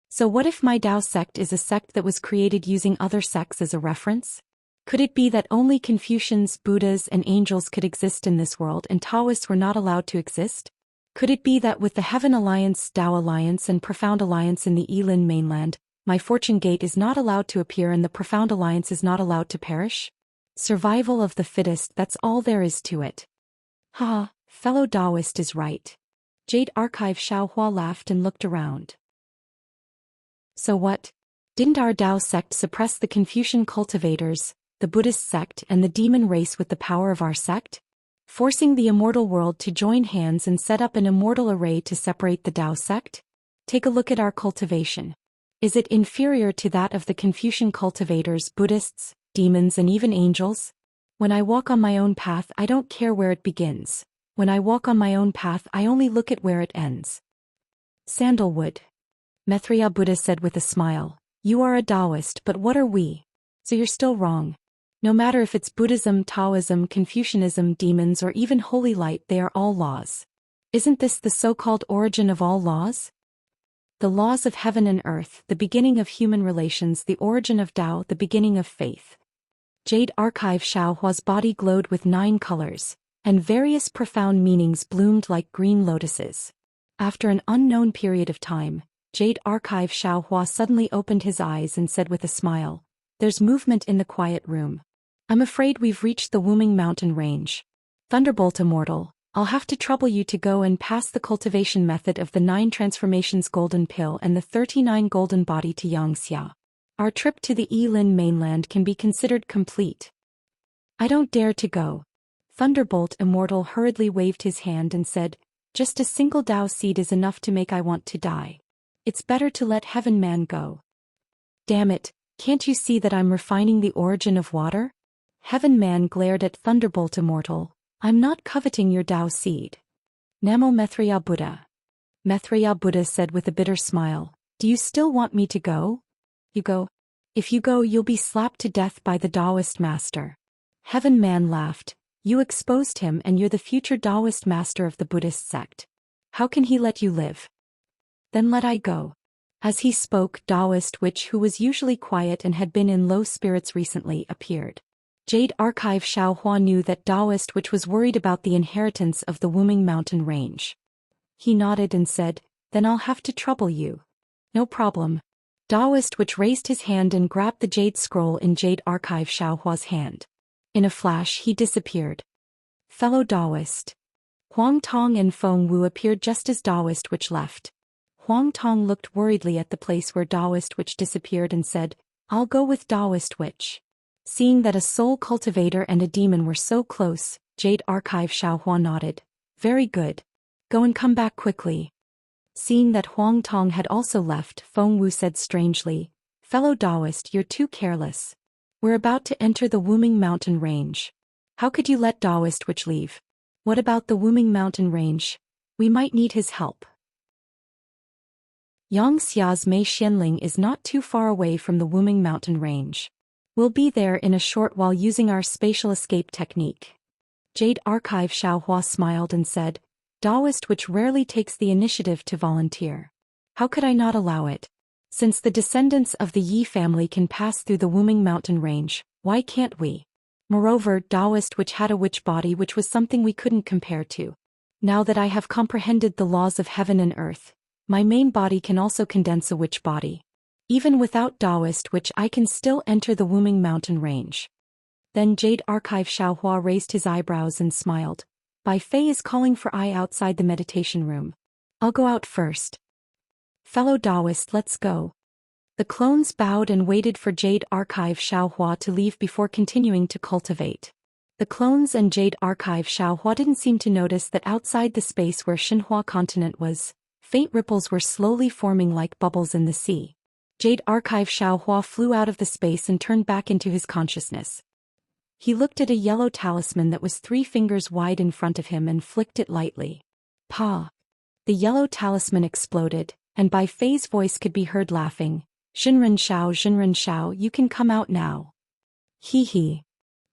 So what if my Tao sect is a sect that was created using other sects as a reference? Could it be that only Confucians, Buddhas and angels could exist in this world and Taoists were not allowed to exist? Could it be that with the Heaven Alliance, Tao Alliance and Profound Alliance in the Yilin mainland, my fortune gate is not allowed to appear and the Profound Alliance is not allowed to perish? Survival of the fittest, that's all there is to it." "Ha, fellow Taoist is right." Jade Archive Xiao Hua laughed and looked around. "So what? Didn't our Tao sect suppress the Confucian cultivators, the Buddhist sect and the demon race with the power of our sect? Forcing the immortal world to join hands and set up an immortal array to separate the Tao sect? Take a look at our cultivation. Is it inferior to that of the Confucian cultivators, Buddhists, demons and even angels? When I walk on my own path, I don't care where it begins. When I walk on my own path, I only look at where it ends." "Sandalwood," Maitreya Buddha said with a smile. "You are a Taoist, but what are we? So you're still wrong. No matter if it's Buddhism, Taoism, Confucianism, demons or even holy light, they are all laws. Isn't this the so-called origin of all laws? The laws of heaven and earth, the beginning of human relations, the origin of Tao, the beginning of faith." Jade Archive Xiao Hua's body glowed with 9 colors, and various profound meanings bloomed like green lotuses. After an unknown period of time, Jade Archive Xiao Hua suddenly opened his eyes and said with a smile, "There's movement in the quiet room. I'm afraid we've reached the Wuming Mountain range. Thunderbolt Immortal, I'll have to trouble you to go and pass the cultivation method of the 9 transformations golden pill and the 39 golden body to Yangxia. Our trip to the Yilin mainland can be considered complete." "I don't dare to go." Thunderbolt Immortal hurriedly waved his hand and said, "Just a single Tao seed is enough to make I want to die. It's better to let Heaven Man go." "Damn it, can't you see that I'm refining the origin of water?" Heaven Man glared at Thunderbolt Immortal. "I'm not coveting your Tao seed." "Namo Maitreya Buddha." Maitreya Buddha said with a bitter smile, "Do you still want me to go? You go. If you go, you'll be slapped to death by the Taoist master." Heaven Man laughed. "You exposed him and you're the future Taoist master of the Buddhist sect. How can he let you live? Then let I go." As he spoke, Taoist Witch, who was usually quiet and had been in low spirits recently, appeared. Jade Archive Xiao Hua knew that Taoist Witch was worried about the inheritance of the Wuming Mountain range. He nodded and said, Then I'll have to trouble you. No problem. Taoist Witch raised his hand and grabbed the jade scroll in Jade Archive Xiaohua's hand. In a flash he disappeared. Fellow Taoist. Huang Tong and Feng Wu appeared just as Taoist Witch left. Huang Tong looked worriedly at the place where Taoist Witch disappeared and said, "I'll go with Taoist Witch." Seeing that a soul cultivator and a demon were so close, Jade Archive Xiaohua nodded. "Very good. Go and come back quickly." Seeing that Huang Tong had also left, Feng Wu said strangely, "Fellow Taoist, you're too careless. We're about to enter the Wuming Mountain Range. How could you let Taoist Witch leave? What about the Wuming Mountain Range? We might need his help." Yang Xia's Mei Xianling is not too far away from the Wuming Mountain Range. We'll be there in a short while using our spatial escape technique. Jade Archive Xiaohua smiled and said, "Taoist Witch rarely takes the initiative to volunteer. How could I not allow it? Since the descendants of the Yi family can pass through the Wuming Mountain Range, why can't we? Moreover, Taoist Witch had a witch body, which was something we couldn't compare to. Now that I have comprehended the laws of heaven and earth, my main body can also condense a witch body. Even without Taoist Witch I can still enter the Wuming Mountain Range." Then Jade Archive Xiaohua raised his eyebrows and smiled. "Bai Fei is calling for I outside the meditation room. I'll go out first. Fellow Taoist, let's go." The clones bowed and waited for Jade Archive Xiaohua to leave before continuing to cultivate. The clones and Jade Archive Xiaohua didn't seem to notice that outside the space where Xinhua continent was, faint ripples were slowly forming like bubbles in the sea. Jade Archive Xiaohua flew out of the space and turned back into his consciousness. He looked at a yellow talisman that was 3 fingers wide in front of him and flicked it lightly. Pa! The yellow talisman exploded, and Bai Fei's voice could be heard laughing. Jinren Shao, you can come out now." Hee hee.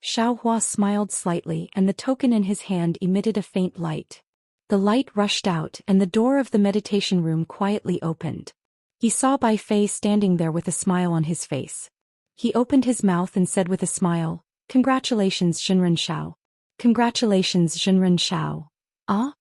Xiaohua smiled slightly and the token in his hand emitted a faint light. The light rushed out and the door of the meditation room quietly opened. He saw Bai Fei standing there with a smile on his face. He opened his mouth and said with a smile, "Congratulations, Jinren Shao." "Congratulations, Jinren Shao." "Ah?"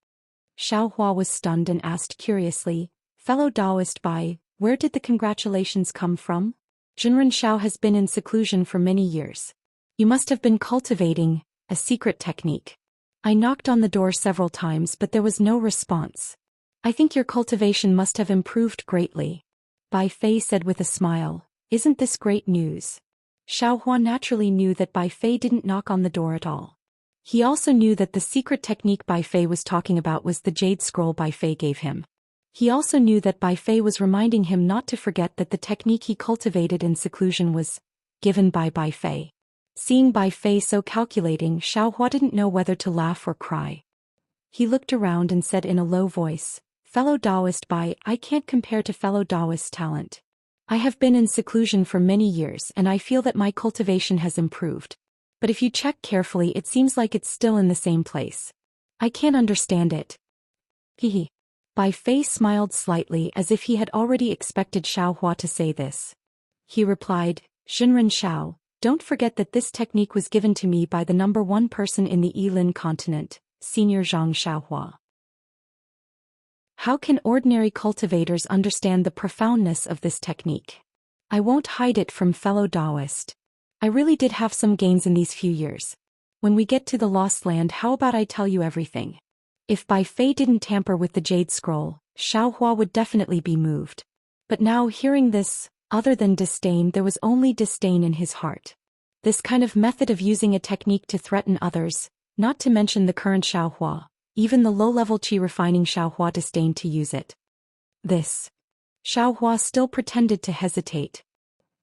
Xiaohua was stunned and asked curiously, "Fellow Taoist Bai, where did the congratulations come from? Jinren Shao has been in seclusion for many years. You must have been cultivating a secret technique. I knocked on the door several times but there was no response. I think your cultivation must have improved greatly." Bai Fei said with a smile, "Isn't this great news?" Xiaohua naturally knew that Bai Fei didn't knock on the door at all. He also knew that the secret technique Bai Fei was talking about was the jade scroll Bai Fei gave him. He also knew that Bai Fei was reminding him not to forget that the technique he cultivated in seclusion was given by Bai Fei. Seeing Bai Fei so calculating, Xiaohua didn't know whether to laugh or cry. He looked around and said in a low voice, "Fellow Taoist Bai, I can't compare to fellow Taoist talent. I have been in seclusion for many years and I feel that my cultivation has improved. But if you check carefully it seems like it's still in the same place. I can't understand it." Hehe. Bai Fei smiled slightly as if he had already expected Xiaohua to say this. He replied, "Jinren Shao, don't forget that this technique was given to me by the number 1 person in the Yilin continent, Senior Zhang Xiaohua. How can ordinary cultivators understand the profoundness of this technique? I won't hide it from fellow Taoist. I really did have some gains in these few years. When we get to the Lost Land, how about I tell you everything?" If Bai Fei didn't tamper with the jade scroll, Xiaohua would definitely be moved. But now hearing this, other than disdain, there was only disdain in his heart. This kind of method of using a technique to threaten others, not to mention the current Xiaohua, even the low-level qi refining Xiaohua disdained to use it. This. Xiaohua still pretended to hesitate.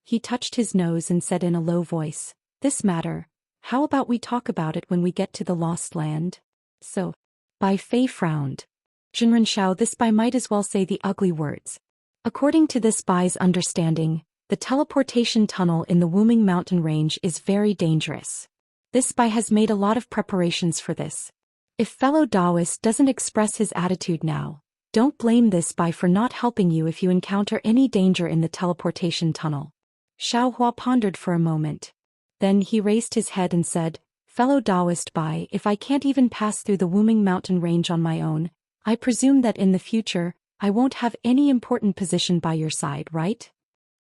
He touched his nose and said in a low voice, "This matter, how about we talk about it when we get to the Lost Land?" So. Bai Fei frowned. "Jinren Shao, this Bai might as well say the ugly words. According to this Bai's understanding, the teleportation tunnel in the Wuming Mountain Range is very dangerous. This Bai has made a lot of preparations for this. If fellow Taoist doesn't express his attitude now, don't blame this Bai for not helping you if you encounter any danger in the teleportation tunnel." Xiaohua pondered for a moment. Then he raised his head and said, "Fellow Taoist Bai, if I can't even pass through the Wuming Mountain Range on my own, I presume that in the future, I won't have any important position by your side, right?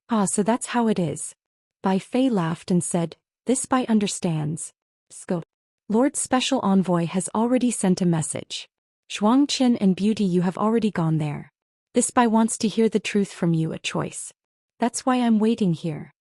Ah, so that's how it is. Bai Fei laughed and said, this Bai understands. Sco. Lord Special Envoy has already sent a message. Zhuangqin and Beauty, you have already gone there. This Bai wants to hear the truth from you, a choice. That's why I'm waiting here.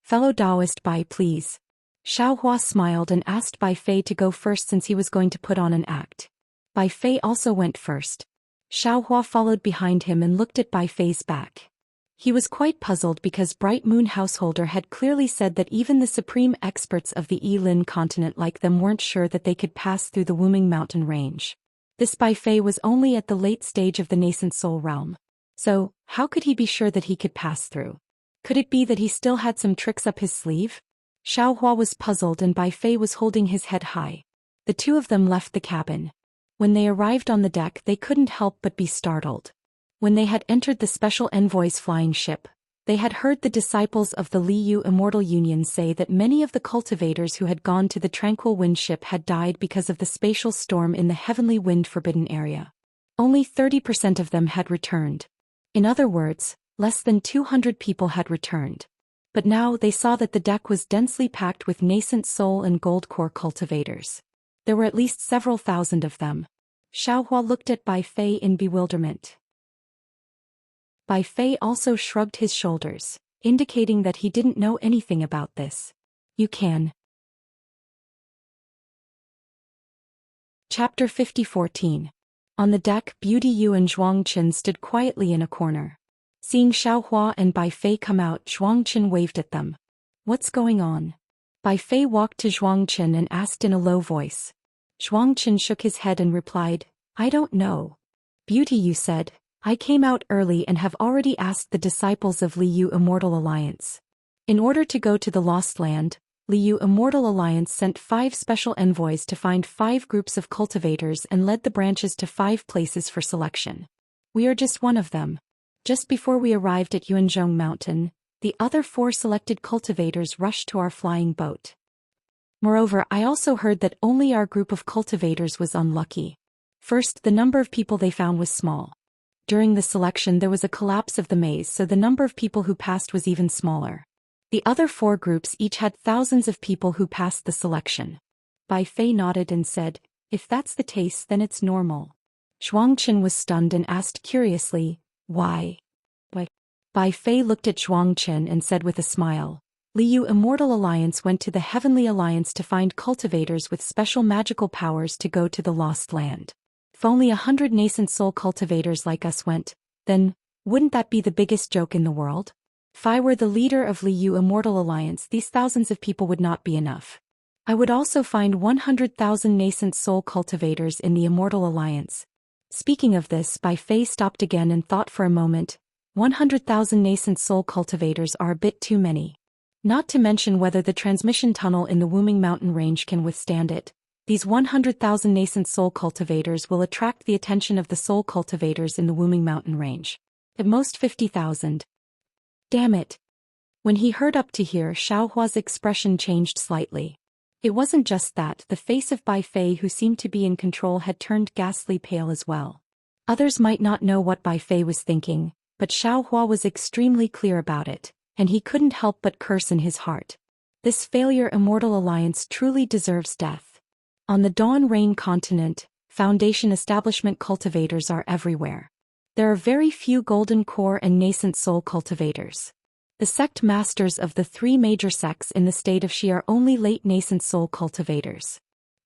Fellow Taoist Bai, please. Xiaohua smiled and asked Bai Fei to go first since he was going to put on an act. Bai Fei also went first. Xiaohua followed behind him and looked at Bai Fei's back. He was quite puzzled because Bright Moon Householder had clearly said that even the supreme experts of the Yilin continent like them weren't sure that they could pass through the Wuming mountain range. This Bai Fei was only at the late stage of the nascent soul realm. So, how could he be sure that he could pass through? Could it be that he still had some tricks up his sleeve? Xiaohua was puzzled and Bai Fei was holding his head high. The two of them left the cabin. When they arrived on the deck, they couldn't help but be startled. When they had entered the Special Envoy's flying ship, they had heard the disciples of the Liu Immortal Union say that many of the cultivators who had gone to the Tranquil Wind ship had died because of the spatial storm in the Heavenly Wind Forbidden area. Only 30% of them had returned. In other words, less than 200 people had returned. But now they saw that the deck was densely packed with nascent soul and gold core cultivators. There were at least several thousand of them. Xiaohua looked at Bai Fei in bewilderment. Bai Fei also shrugged his shoulders, indicating that he didn't know anything about this. You can. Chapter 50-14. On the deck, Beauty Yu and Zhuangqin stood quietly in a corner. Seeing Xiaohua and Bai Fei come out, Zhuangqin waved at them. What's going on? Bai Fei walked to Zhuangqin and asked in a low voice. Zhuangqin shook his head and replied, I don't know. Beauty Yu said, I came out early and have already asked the disciples of Liu Immortal Alliance. In order to go to the Lost Land, Liu Immortal Alliance sent 5 special envoys to find 5 groups of cultivators and led the branches to 5 places for selection. We are just one of them. Just before we arrived at Yuanzhong Mountain, the other 4 selected cultivators rushed to our flying boat. Moreover, I also heard that only our group of cultivators was unlucky. First, the number of people they found was small. During the selection there was a collapse of the maze, so the number of people who passed was even smaller. The other 4 groups each had thousands of people who passed the selection. Bai Fei nodded and said, if that's the case then it's normal. Zhuangqin was stunned and asked curiously, why? Bai Fei looked at Zhuangqin and said with a smile, Liu Immortal Alliance went to the Heavenly Alliance to find cultivators with special magical powers to go to the Lost Land. If only 100 nascent soul cultivators like us went, then, wouldn't that be the biggest joke in the world? If I were the leader of Liu Immortal Alliance, these thousands of people would not be enough. I would also find 100,000 nascent soul cultivators in the Immortal Alliance. Speaking of this, Bai Fei stopped again and thought for a moment. 100,000 nascent soul cultivators are a bit too many. Not to mention whether the transmission tunnel in the Wuming mountain range can withstand it. These 100,000 nascent soul cultivators will attract the attention of the soul cultivators in the Wuming mountain range. At most 50,000. Damn it. When he heard up to here, Xiaohua's expression changed slightly. It wasn't just that, the face of Bai Fei, who seemed to be in control, had turned ghastly pale as well. Others might not know what Bai Fei was thinking, but Xiaohua was extremely clear about it, and he couldn't help but curse in his heart. This failure Immortal Alliance truly deserves death. On the Dawn Rain continent, Foundation establishment cultivators are everywhere. There are very few golden core and nascent soul cultivators. The sect masters of the 3 major sects in the state of Xi are only late nascent soul cultivators.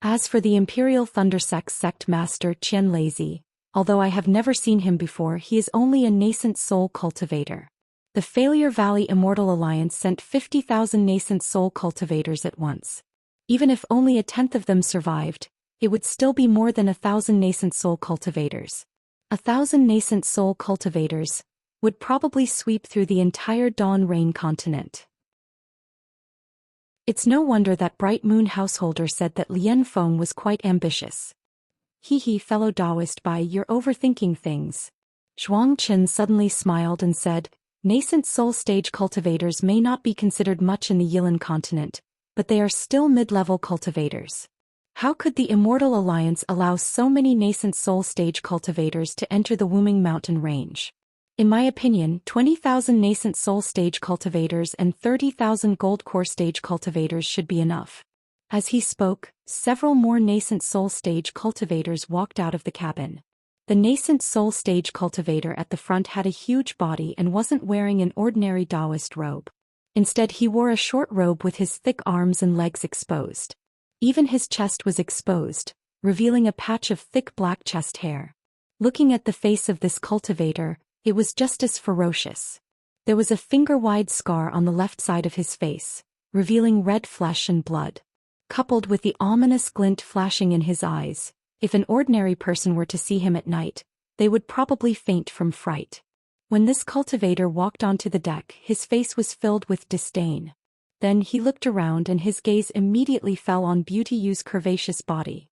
As for the Imperial Thunder Sect's sect master Qian Lazy, although I have never seen him before, he is only a nascent soul cultivator. The Failure Valley Immortal Alliance sent 50,000 nascent soul cultivators at once. Even if only a tenth of them survived, it would still be more than 1,000 nascent soul cultivators. 1,000 nascent soul cultivators would probably sweep through the entire Dawn Rain continent. It's no wonder that Bright Moon Householder said that Lian Feng was quite ambitious. Hee fellow Taoist Bai, you're overthinking things. Zhuangqin suddenly smiled and said, nascent soul stage cultivators may not be considered much in the Yilin continent, but they are still mid-level cultivators. How could the Immortal Alliance allow so many nascent soul stage cultivators to enter the Wuming Mountain range? In my opinion, 20,000 nascent soul stage cultivators and 30,000 gold core stage cultivators should be enough. As he spoke, several more nascent soul stage cultivators walked out of the cabin. The nascent soul stage cultivator at the front had a huge body and wasn't wearing an ordinary Taoist robe. Instead, he wore a short robe with his thick arms and legs exposed. Even his chest was exposed, revealing a patch of thick black chest hair. Looking at the face of this cultivator, it was just as ferocious. There was a finger-wide scar on the left side of his face, revealing red flesh and blood. Coupled with the ominous glint flashing in his eyes, if an ordinary person were to see him at night, they would probably faint from fright. When this cultivator walked onto the deck, his face was filled with disdain. Then he looked around and his gaze immediately fell on Beauty Yu's curvaceous body.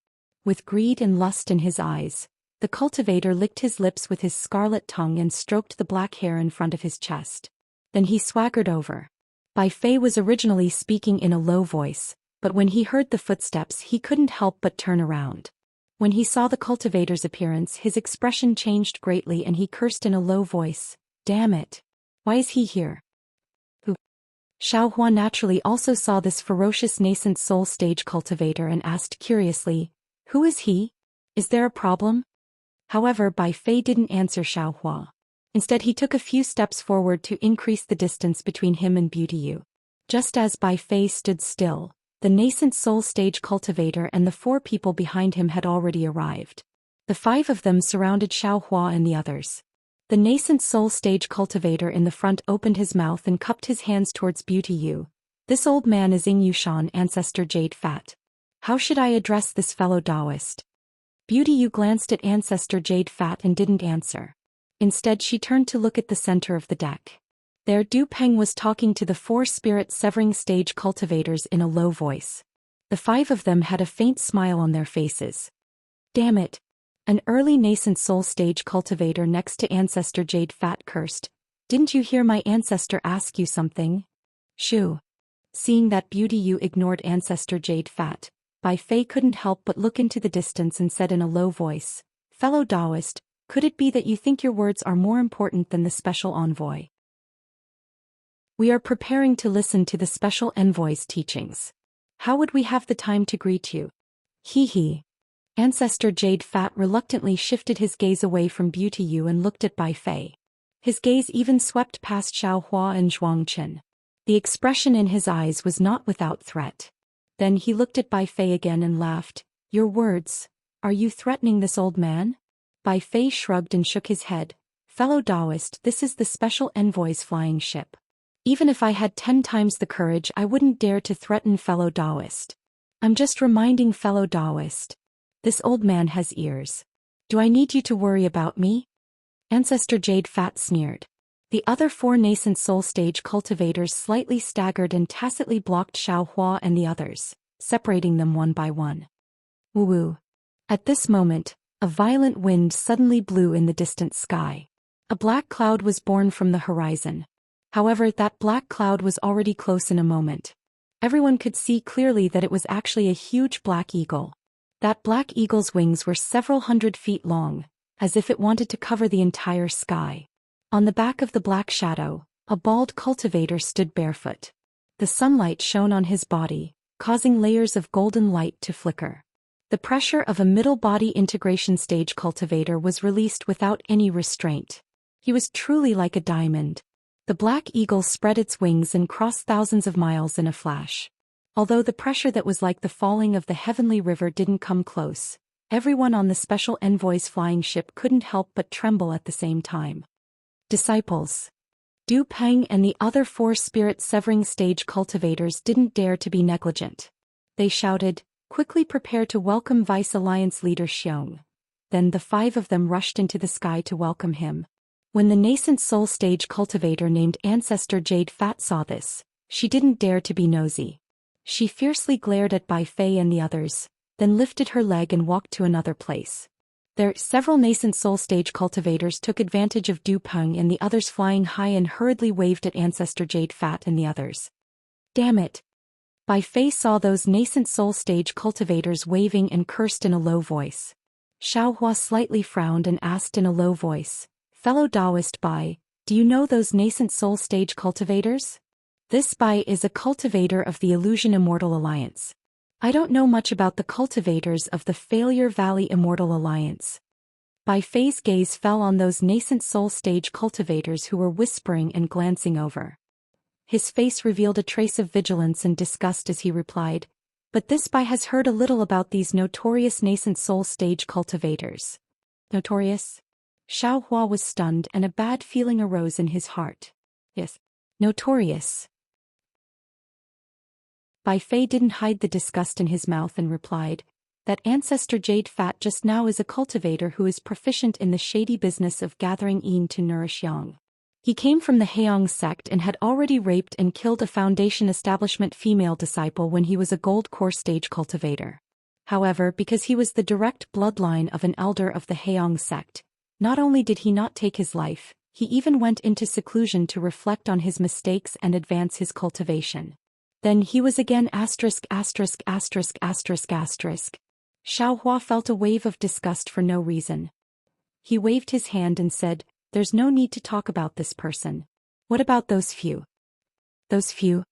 With greed and lust in his eyes, the cultivator licked his lips with his scarlet tongue and stroked the black hair in front of his chest. Then he swaggered over. Bai Fei was originally speaking in a low voice, but when he heard the footsteps he couldn't help but turn around. When he saw the cultivator's appearance, his expression changed greatly and he cursed in a low voice, "Damn it! Why is he here?" Xiao Hua naturally also saw this ferocious nascent soul stage cultivator and asked curiously, "Who is he? Is there a problem?" However, Bai Fei didn't answer Xiao Hua. Instead, he took a few steps forward to increase the distance between him and Beauty Yu. Just as Bai Fei stood still, the nascent soul stage cultivator and the 4 people behind him had already arrived. The 5 of them surrounded Xiao Hua and the others. The nascent soul stage cultivator in the front opened his mouth and cupped his hands towards Beauty Yu. "This old man is Ing Yushan, ancestor Jade Fat. How should I address this fellow Taoist?" Beauty Yu glanced at ancestor Jade Fat and didn't answer. Instead, she turned to look at the center of the deck. There Du Peng was talking to the 4 spirit severing stage cultivators in a low voice. The 5 of them had a faint smile on their faces. "Damn it!" An early nascent soul stage cultivator next to ancestor Jade Fat cursed. "Didn't you hear my ancestor ask you something?" "Shoo." Seeing that Beauty Yu ignored ancestor Jade Fat, Bai Fei couldn't help but look into the distance and said in a low voice, "Fellow Taoist, could it be that you think your words are more important than the special envoy?" "We are preparing to listen to the special envoy's teachings. How would we have the time to greet you?" "Hee hee." Ancestor Jade Fat reluctantly shifted his gaze away from Beauty Yu and looked at Bai Fei. His gaze even swept past Xiao Hua and Zhuang Qin. The expression in his eyes was not without threat. Then he looked at Bai Fei again and laughed. "Your words, are you threatening this old man?" Bai Fei shrugged and shook his head. "Fellow Taoist, this is the special envoy's flying ship. Even if I had 10 times the courage, I wouldn't dare to threaten fellow Taoist. I'm just reminding fellow Taoist. This old man has ears. Do I need you to worry about me?" Ancestor Jade Fat sneered. The other 4 nascent soul stage cultivators slightly staggered and tacitly blocked Xiao Hua and the others, separating them one by one. Woo-woo. At this moment, a violent wind suddenly blew in the distant sky. A black cloud was born from the horizon. However, that black cloud was already close in a moment. Everyone could see clearly that it was actually a huge black eagle. That black eagle's wings were several hundred feet long, as if it wanted to cover the entire sky. On the back of the black shadow, a bald cultivator stood barefoot. The sunlight shone on his body, causing layers of golden light to flicker. The pressure of a middle body integration stage cultivator was released without any restraint. He was truly like a diamond. The black eagle spread its wings and crossed thousands of miles in a flash. Although the pressure that was like the falling of the heavenly river didn't come close, everyone on the special envoy's flying ship couldn't help but tremble at the same time. Disciples. Du Peng and the other 4 spirit severing stage cultivators didn't dare to be negligent. They shouted, "Quickly prepare to welcome Vice Alliance leader Xiong." Then the 5 of them rushed into the sky to welcome him. When the nascent soul stage cultivator named Ancestor Jade Fat saw this, she didn't dare to be nosy. She fiercely glared at Bai Fei and the others, then lifted her leg and walked to another place. There, several nascent soul stage cultivators took advantage of Du Peng and the others flying high and hurriedly waved at Ancestor Jade Fat and the others. "Damn it! Bai Fei saw those nascent soul stage cultivators waving and cursed in a low voice. Xiaohua slightly frowned and asked in a low voice, "Fellow Taoist Bai, do you know those nascent soul stage cultivators?" This Bai is a cultivator of the Illusion Immortal Alliance. I don't know much about the cultivators of the Failure Valley Immortal Alliance. Bai Fei's gaze fell on those nascent soul stage cultivators who were whispering and glancing over. His face revealed a trace of vigilance and disgust as he replied, "But this Bai has heard a little about these notorious nascent soul stage cultivators." Notorious? Xiao Hua was stunned and a bad feeling arose in his heart. Yes. Notorious. Bai Fei didn't hide the disgust in his mouth and replied, "That ancestor Jade Fat just now is a cultivator who is proficient in the shady business of gathering yin to nourish yang. He came from the Heong sect and had already raped and killed a Foundation establishment female disciple when he was a gold core stage cultivator. However, because he was the direct bloodline of an elder of the Heong sect, not only did he not take his life, he even went into seclusion to reflect on his mistakes and advance his cultivation. Then he was again **********. Xiao Hua felt a wave of disgust for no reason. He waved his hand and said, "There's no need to talk about this person. What about those few?" "Those few?"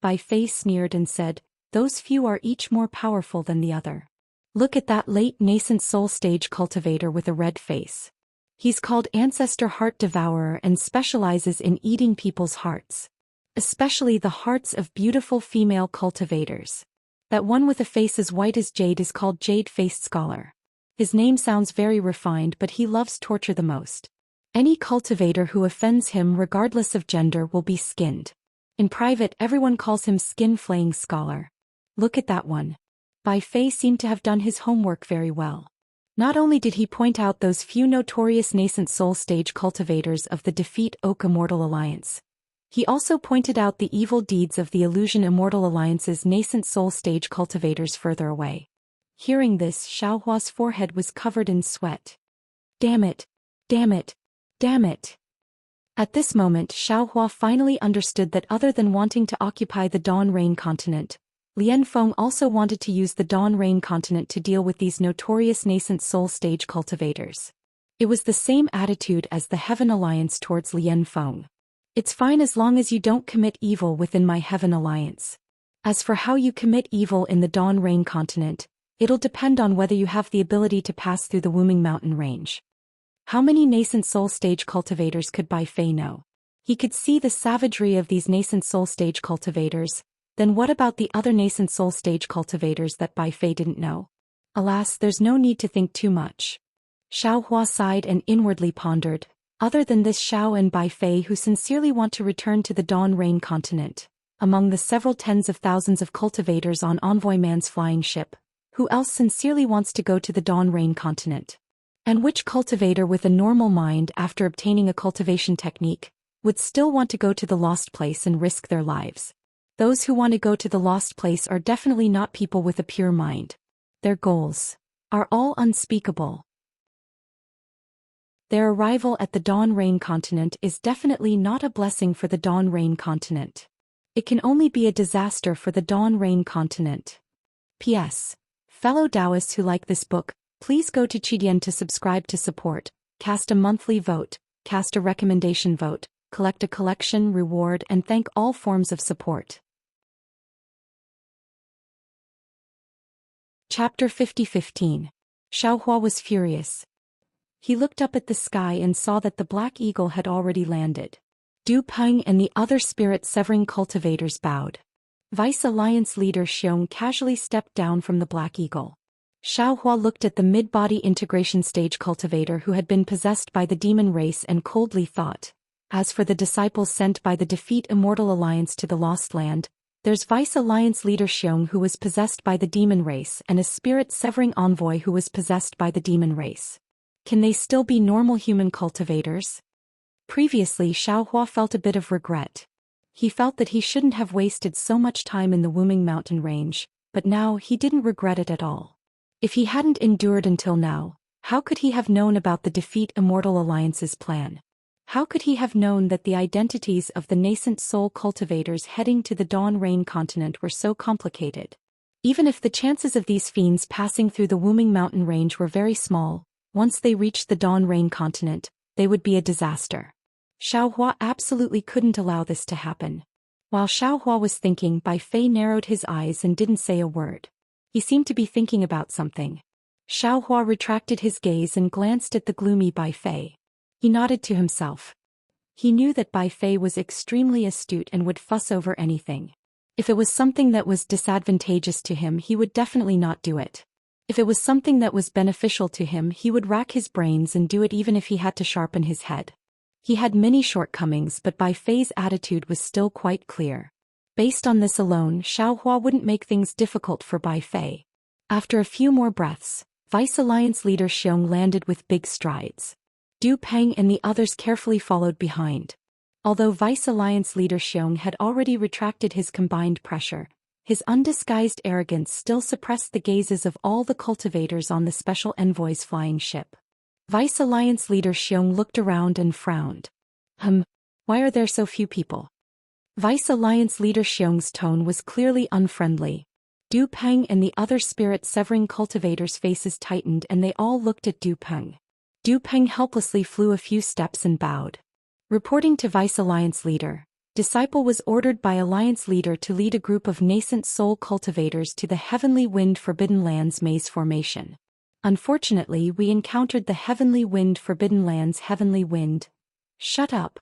Bai Fei sneered and said, "Those few are each more powerful than the other. Look at that late nascent soul stage cultivator with a red face. He's called Ancestor Heart Devourer and specializes in eating people's hearts. Especially the hearts of beautiful female cultivators. That one with a face as white as jade is called Jade-Faced Scholar. His name sounds very refined, but he loves torture the most. Any cultivator who offends him regardless of gender will be skinned. In private everyone calls him Skin-Flaying Scholar. Look at that one." Bai Fei seemed to have done his homework very well. Not only did he point out those few notorious nascent soul stage cultivators of the Defeat Oak Immortal Alliance, he also pointed out the evil deeds of the Illusion Immortal Alliance's nascent soul stage cultivators further away. Hearing this, Xiaohua's forehead was covered in sweat. Damn it! Damn it! Damn it! At this moment Xiaohua finally understood that other than wanting to occupy the Dawn Rain continent, Lian Feng also wanted to use the Dawn Rain continent to deal with these notorious nascent soul stage cultivators. It was the same attitude as the Heaven Alliance towards Lian Feng. "It's fine as long as you don't commit evil within my Heaven Alliance. As for how you commit evil in the Dawn Rain continent, it'll depend on whether you have the ability to pass through the Wuming Mountain range." How many nascent soul stage cultivators could Bai Fei know? He could see the savagery of these nascent soul stage cultivators. Then what about the other nascent soul stage cultivators that Bai Fei didn't know? Alas, there's no need to think too much. Xiao Hua sighed and inwardly pondered. Other than this Xiao and Bai Fei who sincerely want to return to the Dawn Rain continent, among the several tens of thousands of cultivators on Envoy Man's flying ship, who else sincerely wants to go to the Dawn Rain continent? And which cultivator with a normal mind after obtaining a cultivation technique would still want to go to the lost place and risk their lives? Those who want to go to the lost place are definitely not people with a pure mind. Their goals are all unspeakable. Their arrival at the Dawn Rain continent is definitely not a blessing for the Dawn Rain continent. It can only be a disaster for the Dawn Rain continent. P.S. Fellow Taoists who like this book, please go to Qidian to subscribe to support, cast a monthly vote, cast a recommendation vote, collect a collection reward and thank all forms of support. Chapter 50-15. Xiaohua was furious. He looked up at the sky and saw that the Black Eagle had already landed. Du Peng and the other spirit-severing cultivators bowed. Vice Alliance leader Xiong casually stepped down from the Black Eagle. Xiaohua looked at the mid-body integration stage cultivator who had been possessed by the demon race and coldly thought, as for the disciples sent by the Defeat Immortal Alliance to the Lost Land, there's Vice Alliance leader Xiong who was possessed by the demon race and a spirit-severing envoy who was possessed by the demon race. Can they still be normal human cultivators? Previously Xiaohua felt a bit of regret. He felt that he shouldn't have wasted so much time in the Wuming Mountain range, but now he didn't regret it at all. If he hadn't endured until now, how could he have known about the Defeat Immortal Alliance's plan? How could he have known that the identities of the nascent soul cultivators heading to the Dawn Rain continent were so complicated? Even if the chances of these fiends passing through the Wuming mountain range were very small, once they reached the Dawn Rain continent, they would be a disaster. Xiaohua absolutely couldn't allow this to happen. While Xiaohua was thinking, Bai Fei narrowed his eyes and didn't say a word. He seemed to be thinking about something. Xiaohua retracted his gaze and glanced at the gloomy Bai Fei. He nodded to himself. He knew that Bai Fei was extremely astute and would fuss over anything. If it was something that was disadvantageous to him, he would definitely not do it. If it was something that was beneficial to him, he would rack his brains and do it even if he had to sharpen his head. He had many shortcomings, but Bai Fei's attitude was still quite clear. Based on this alone, Xiaohua wouldn't make things difficult for Bai Fei. After a few more breaths, Vice Alliance leader Xiong landed with big strides. Du Peng and the others carefully followed behind. Although Vice Alliance leader Xiong had already retracted his combined pressure, his undisguised arrogance still suppressed the gazes of all the cultivators on the Special Envoy's flying ship. Vice Alliance leader Xiong looked around and frowned. Why are there so few people? Vice Alliance leader Xiong's tone was clearly unfriendly. Du Peng and the other spirit-severing cultivators' faces tightened and they all looked at Du Peng. Du Peng helplessly flew a few steps and bowed. Reporting to Vice Alliance leader, Disciple was ordered by Alliance leader to lead a group of nascent soul cultivators to the Heavenly Wind Forbidden Lands maze formation. Unfortunately, we encountered the Heavenly Wind Forbidden Lands Heavenly Wind. Shut up.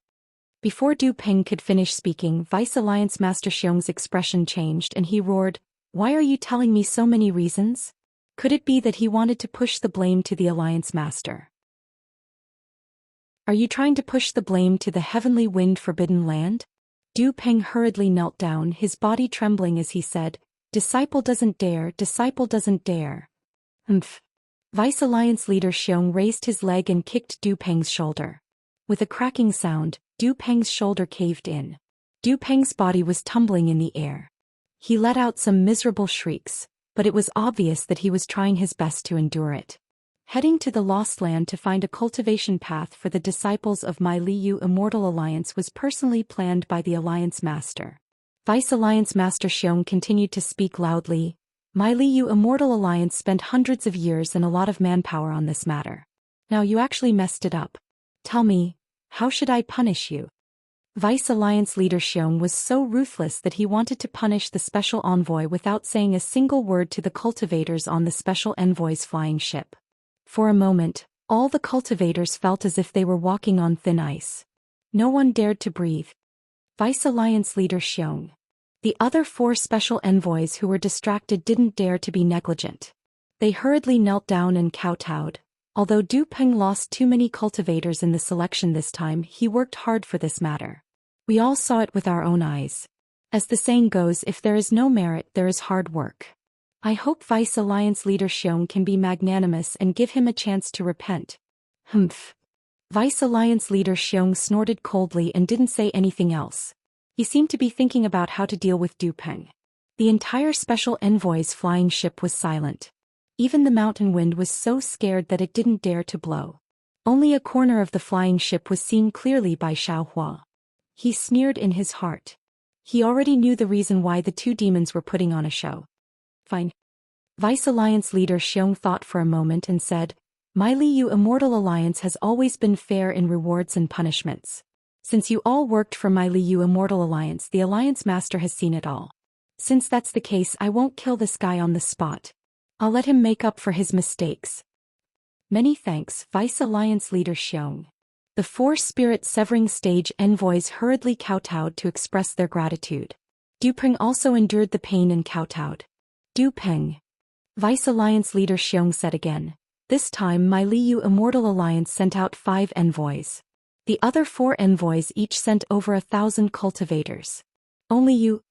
Before Du Peng could finish speaking, Vice Alliance Master Xiong's expression changed and he roared, "Why are you telling me so many reasons?" Could it be that he wanted to push the blame to the Alliance Master? Are you trying to push the blame to the Heavenly Wind Forbidden Land? Du Peng hurriedly knelt down, his body trembling as he said, "Disciple doesn't dare, Disciple doesn't dare." Vice Alliance leader Xiong raised his leg and kicked Du Peng's shoulder. With a cracking sound, Du Peng's shoulder caved in. Du Peng's body was tumbling in the air. He let out some miserable shrieks, but it was obvious that he was trying his best to endure it. Heading to the Lost Land to find a cultivation path for the disciples of My Liu Immortal Alliance was personally planned by the Alliance Master. Vice Alliance Master Xiong continued to speak loudly. My Liu Immortal Alliance spent hundreds of years and a lot of manpower on this matter. Now you actually messed it up. Tell me, how should I punish you? Vice Alliance leader Xiong was so ruthless that he wanted to punish the Special Envoy without saying a single word to the cultivators on the Special Envoy's flying ship. For a moment, all the cultivators felt as if they were walking on thin ice. No one dared to breathe. Vice Alliance leader Xiong. The other 4 special envoys who were distracted didn't dare to be negligent. They hurriedly knelt down and kowtowed. Although Du Peng lost too many cultivators in the selection this time, he worked hard for this matter. We all saw it with our own eyes. As the saying goes, if there is no merit, there is hard work. I hope Vice Alliance leader Xiong can be magnanimous and give him a chance to repent. Vice Alliance leader Xiong snorted coldly and didn't say anything else. He seemed to be thinking about how to deal with Du Peng. The entire Special Envoy's flying ship was silent. Even the mountain wind was so scared that it didn't dare to blow. Only a corner of the flying ship was seen clearly by Xiaohua. He sneered in his heart. He already knew the reason why the 2 demons were putting on a show. Fine. Vice Alliance leader Xiong thought for a moment and said, My Liu Immortal Alliance has always been fair in rewards and punishments. Since you all worked for My Liu Immortal Alliance, the Alliance Master has seen it all. Since that's the case, I won't kill this guy on the spot. I'll let him make up for his mistakes. Many thanks, Vice Alliance leader Xiong. The 4 spirit-severing stage envoys hurriedly kowtowed to express their gratitude. Du Peng also endured the pain and kowtowed. Du Peng. Vice Alliance leader Xiong said again. This time My Liu Immortal Alliance sent out 5 envoys. The other 4 envoys each sent over 1,000 cultivators. Only you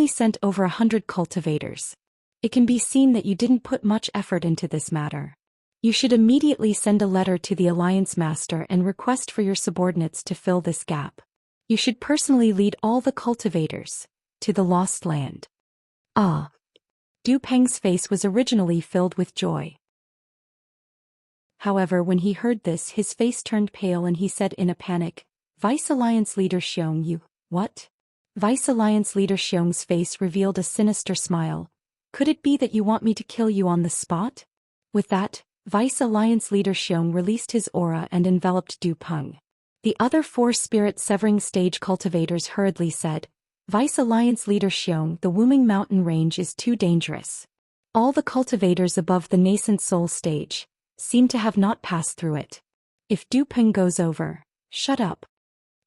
sent over 100 cultivators. It can be seen that you didn't put much effort into this matter. You should immediately send a letter to the Alliance Master and request for your subordinates to fill this gap. You should personally lead all the cultivators to the Lost Land. Ah. Du Peng's face was originally filled with joy. However, when he heard this, his face turned pale and he said in a panic, Vice Alliance Leader Xiong, you, what? Vice Alliance Leader Xiong's face revealed a sinister smile. Could it be that you want me to kill you on the spot? With that, Vice Alliance Leader Xiong released his aura and enveloped Du Peng. The other 4 spirit-severing stage cultivators hurriedly said, Vice Alliance Leader Xiong, the Wuming Mountain Range is too dangerous. All the cultivators above the nascent soul stage seem to have not passed through it. If Du Peng goes over, shut up.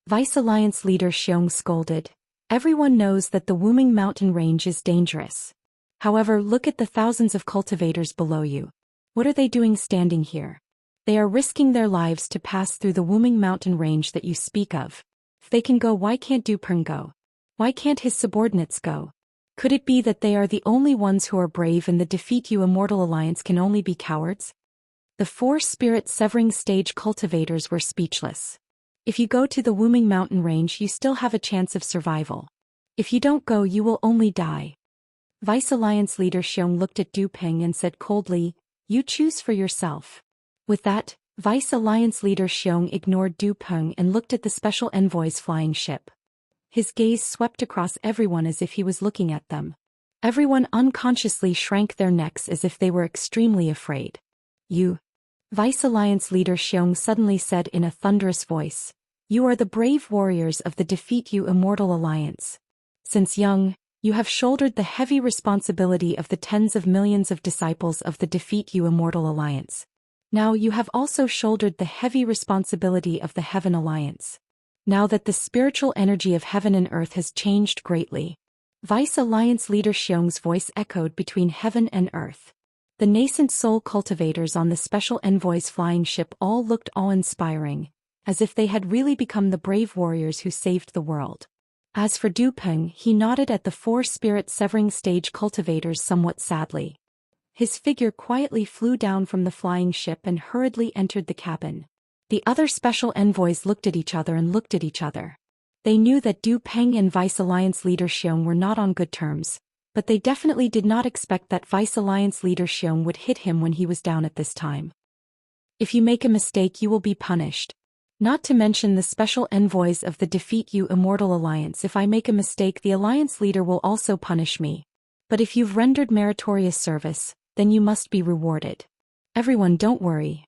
Vice Alliance Leader Xiong scolded. Everyone knows that the Wuming Mountain Range is dangerous. However, look at the thousands of cultivators below you. What are they doing standing here? They are risking their lives to pass through the Wuming Mountain Range that you speak of. If they can go, why can't Du Peng go? Why can't his subordinates go? Could it be that they are the only ones who are brave and the Defeat You Immortal Alliance can only be cowards? The 4 spirit-severing stage cultivators were speechless. If you go to the Wuming Mountain Range, you still have a chance of survival. If you don't go, you will only die. Vice Alliance Leader Xiong looked at Du Peng and said coldly, you choose for yourself. With that, Vice Alliance Leader Xiong ignored Du Peng and looked at the Special Envoy's flying ship. His gaze swept across everyone as if he was looking at them. Everyone unconsciously shrank their necks as if they were extremely afraid. You. Vice Alliance Leader Xiong suddenly said in a thunderous voice, you are the brave warriors of the Defeat You Immortal Alliance. Since young, you have shouldered the heavy responsibility of the tens of millions of disciples of the Defeat You Immortal Alliance. Now you have also shouldered the heavy responsibility of the Heaven Alliance. Now that the spiritual energy of heaven and earth has changed greatly. Vice Alliance Leader Xiong's voice echoed between heaven and earth. The nascent soul cultivators on the Special Envoy's flying ship all looked awe-inspiring, as if they had really become the brave warriors who saved the world. As for Du Peng, he nodded at the 4 spirit-severing stage cultivators somewhat sadly. His figure quietly flew down from the flying ship and hurriedly entered the cabin. The other Special Envoys looked at each other and looked at each other. They knew that Du Peng and Vice Alliance Leader Xiong were not on good terms, but they definitely did not expect that Vice Alliance Leader Xiong would hit him when he was down at this time. If you make a mistake, you will be punished. Not to mention the Special Envoys of the Defeat You Immortal Alliance. If I make a mistake, the Alliance Leader will also punish me. But if you've rendered meritorious service, then you must be rewarded. Everyone, don't worry.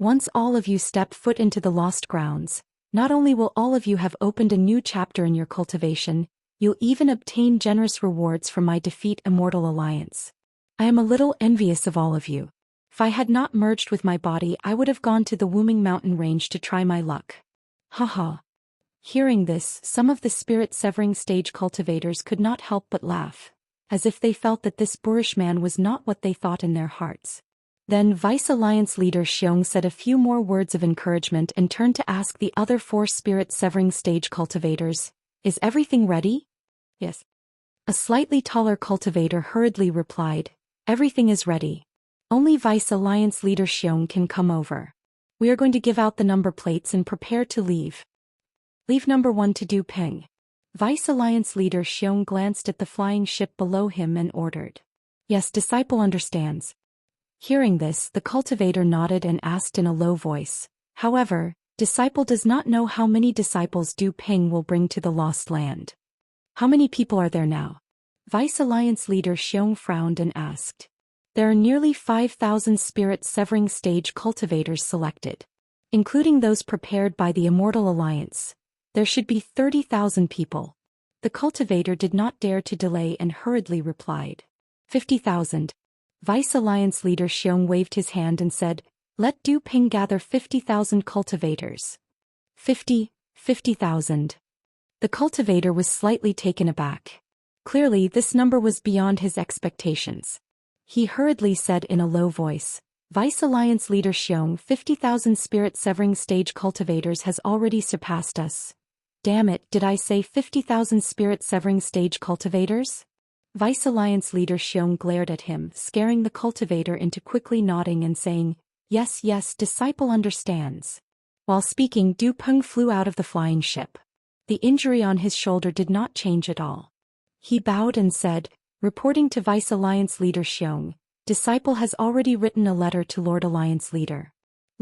Once all of you step foot into the lost grounds, not only will all of you have opened a new chapter in your cultivation, you'll even obtain generous rewards from my Defeat Immortal Alliance. I am a little envious of all of you. If I had not merged with my body, I would have gone to the Wuming Mountain Range to try my luck. Haha. Hearing this, some of the spirit-severing stage cultivators could not help but laugh, as if they felt that this boorish man was not what they thought in their hearts. Then Vice Alliance Leader Xiong said a few more words of encouragement and turned to ask the other 4 spirit-severing stage cultivators, is everything ready? Yes. A slightly taller cultivator hurriedly replied, everything is ready. Only Vice Alliance Leader Xiong can come over. We are going to give out the number plates and prepare to leave. Leave number 1 to Du Peng. Vice Alliance Leader Xiong glanced at the flying ship below him and ordered. Yes, disciple understands. Hearing this, the cultivator nodded and asked in a low voice, however, disciple does not know how many disciples Du Peng will bring to the lost land. How many people are there now? Vice Alliance Leader Xiong frowned and asked. There are nearly 5,000 spirit-severing stage cultivators selected. Including those prepared by the Immortal Alliance, there should be 30,000 people. The cultivator did not dare to delay and hurriedly replied. 50,000. Vice Alliance Leader Xiong waved his hand and said, let Du Peng gather 50,000 cultivators. 50,000. The cultivator was slightly taken aback. Clearly, this number was beyond his expectations. He hurriedly said in a low voice, Vice Alliance Leader Xiong, 50,000 spirit-severing stage cultivators has already surpassed us. Damn it, did I say 50,000 spirit-severing stage cultivators? Vice Alliance Leader Xiong glared at him, scaring the cultivator into quickly nodding and saying, yes, disciple understands. While speaking, Du Peng flew out of the flying ship. The injury on his shoulder did not change at all. He bowed and said, reporting to Vice Alliance Leader Xiong, disciple has already written a letter to Lord Alliance Leader.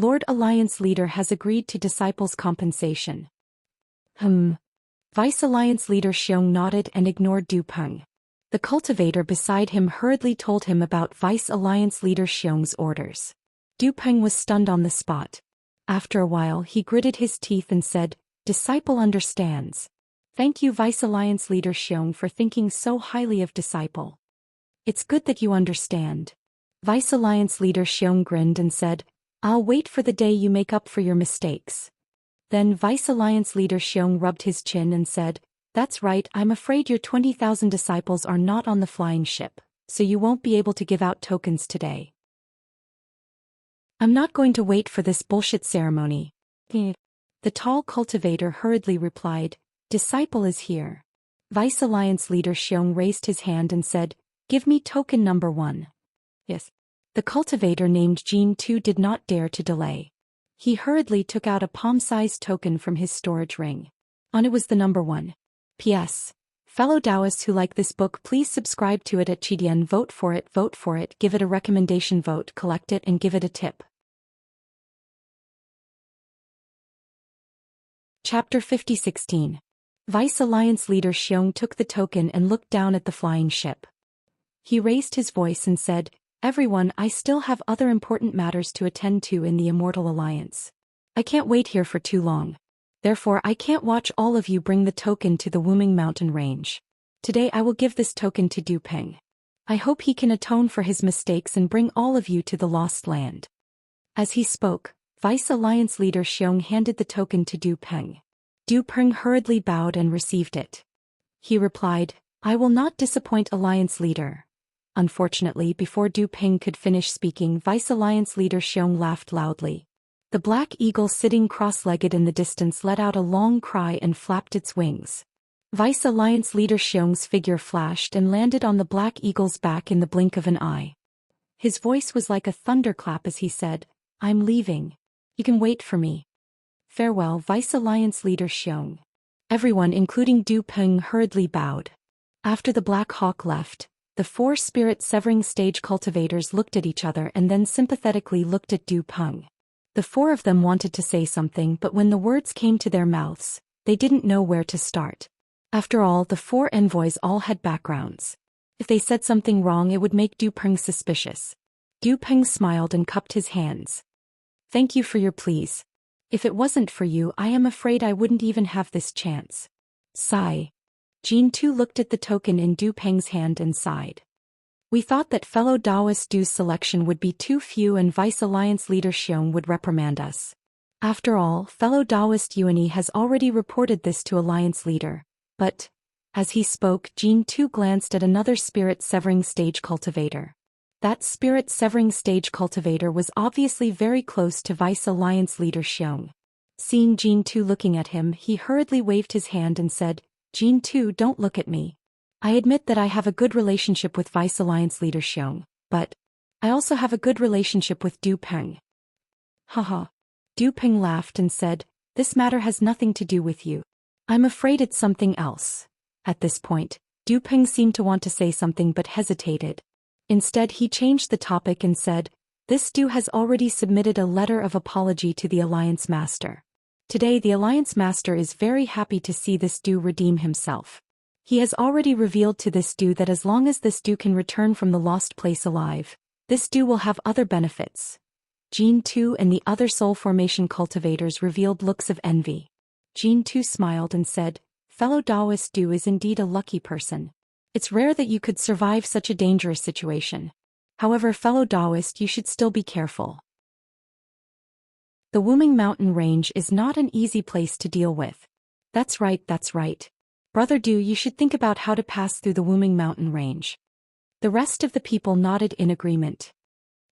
Lord Alliance Leader has agreed to disciples' compensation. Vice Alliance Leader Xiong nodded and ignored Du Peng. The cultivator beside him hurriedly told him about Vice Alliance Leader Xiong's orders. Du Peng was stunned on the spot. After a while he gritted his teeth and said, "Disciple understands. Thank you Vice Alliance Leader Xiong for thinking so highly of Disciple. It's good that you understand." Vice Alliance Leader Xiong grinned and said, "I'll wait for the day you make up for your mistakes." Then Vice Alliance Leader Xiong rubbed his chin and said, "That's right, I'm afraid your 20,000 disciples are not on the flying ship, so you won't be able to give out tokens today." "I'm not going to wait for this bullshit ceremony." The tall cultivator hurriedly replied, "Disciple is here." Vice Alliance Leader Xiong raised his hand and said, "Give me token number 1. Yes. The cultivator named Jean 2 did not dare to delay. He hurriedly took out a palm-sized token from his storage ring. On it was the number 1. P.S. Fellow Taoists who like this book, please subscribe to it at Chidian. Vote for it, give it a recommendation vote, collect it and give it a tip. Chapter 50:16. Vice Alliance Leader Xiong took the token and looked down at the flying ship. He raised his voice and said, "Everyone, I still have other important matters to attend to in the Immortal Alliance. I can't wait here for too long. Therefore I can't watch all of you bring the token to the Wuming Mountain Range. Today I will give this token to Du Peng. I hope he can atone for his mistakes and bring all of you to the Lost Land." As he spoke, Vice Alliance Leader Xiong handed the token to Du Peng. Du Peng hurriedly bowed and received it. He replied, "I will not disappoint Alliance Leader." Unfortunately, before Du Peng could finish speaking, Vice Alliance Leader Xiong laughed loudly. The black eagle sitting cross-legged in the distance let out a long cry and flapped its wings. Vice Alliance Leader Xiong's figure flashed and landed on the black eagle's back in the blink of an eye. His voice was like a thunderclap as he said, "I'm leaving. You can wait for me. Farewell, Vice Alliance Leader Xiong." Everyone, including Du Peng, hurriedly bowed. After the Black Hawk left, the 4 spirit-severing stage cultivators looked at each other and then sympathetically looked at Du Peng. The 4 of them wanted to say something, but when the words came to their mouths, they didn't know where to start. After all, the 4 envoys all had backgrounds. If they said something wrong, it would make Du Peng suspicious. Du Peng smiled and cupped his hands. "Thank you for your pleas. If it wasn't for you, I am afraid I wouldn't even have this chance." Sigh. Jean 2 looked at the token in Du Peng's hand and sighed. "We thought that fellow Taoist Du's selection would be too few and Vice Alliance Leader Xiong would reprimand us. After all, fellow Taoist Yuani has already reported this to Alliance Leader, but..." As he spoke, Jean 2 glanced at another spirit-severing stage cultivator. That spirit-severing stage cultivator was obviously very close to Vice Alliance Leader Xiong. Seeing Jean 2 looking at him, he hurriedly waved his hand and said, "Jean 2, don't look at me. I admit that I have a good relationship with Vice Alliance Leader Xiong, but I also have a good relationship with Du Peng." Haha. Du Peng laughed and said, "This matter has nothing to do with you. I'm afraid it's something else." At this point, Du Peng seemed to want to say something but hesitated. Instead, he changed the topic and said, "This Du has already submitted a letter of apology to the Alliance Master. Today the Alliance Master is very happy to see this Du redeem himself. He has already revealed to this Du that as long as this Du can return from the lost place alive, this Du will have other benefits." Jean 2 and the other soul formation cultivators revealed looks of envy. Jean 2 smiled and said, "Fellow Taoist Du is indeed a lucky person. It's rare that you could survive such a dangerous situation. However, fellow Taoist, you should still be careful. The Wuming Mountain Range is not an easy place to deal with." That's right. Brother Du, you should think about how to pass through the Wuming Mountain Range." The rest of the people nodded in agreement.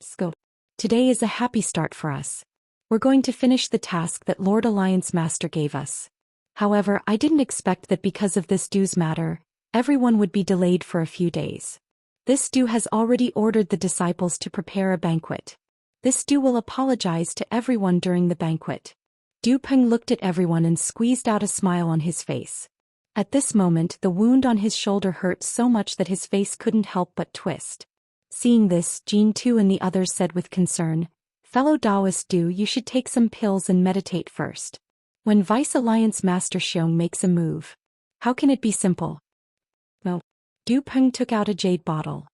"Scope. Today is a happy start for us. We're going to finish the task that Lord Alliance Master gave us. However, I didn't expect that because of this Du's matter, everyone would be delayed for a few days. This Du has already ordered the disciples to prepare a banquet. This Du will apologize to everyone during the banquet." Du Peng looked at everyone and squeezed out a smile on his face. At this moment, the wound on his shoulder hurt so much that his face couldn't help but twist. Seeing this, Jean 2 and the others said with concern, Fellow Taoist Du, you should take some pills and meditate first. When Vice Alliance Master Xiong makes a move, how can it be simple? No. Du Peng took out a jade bottle.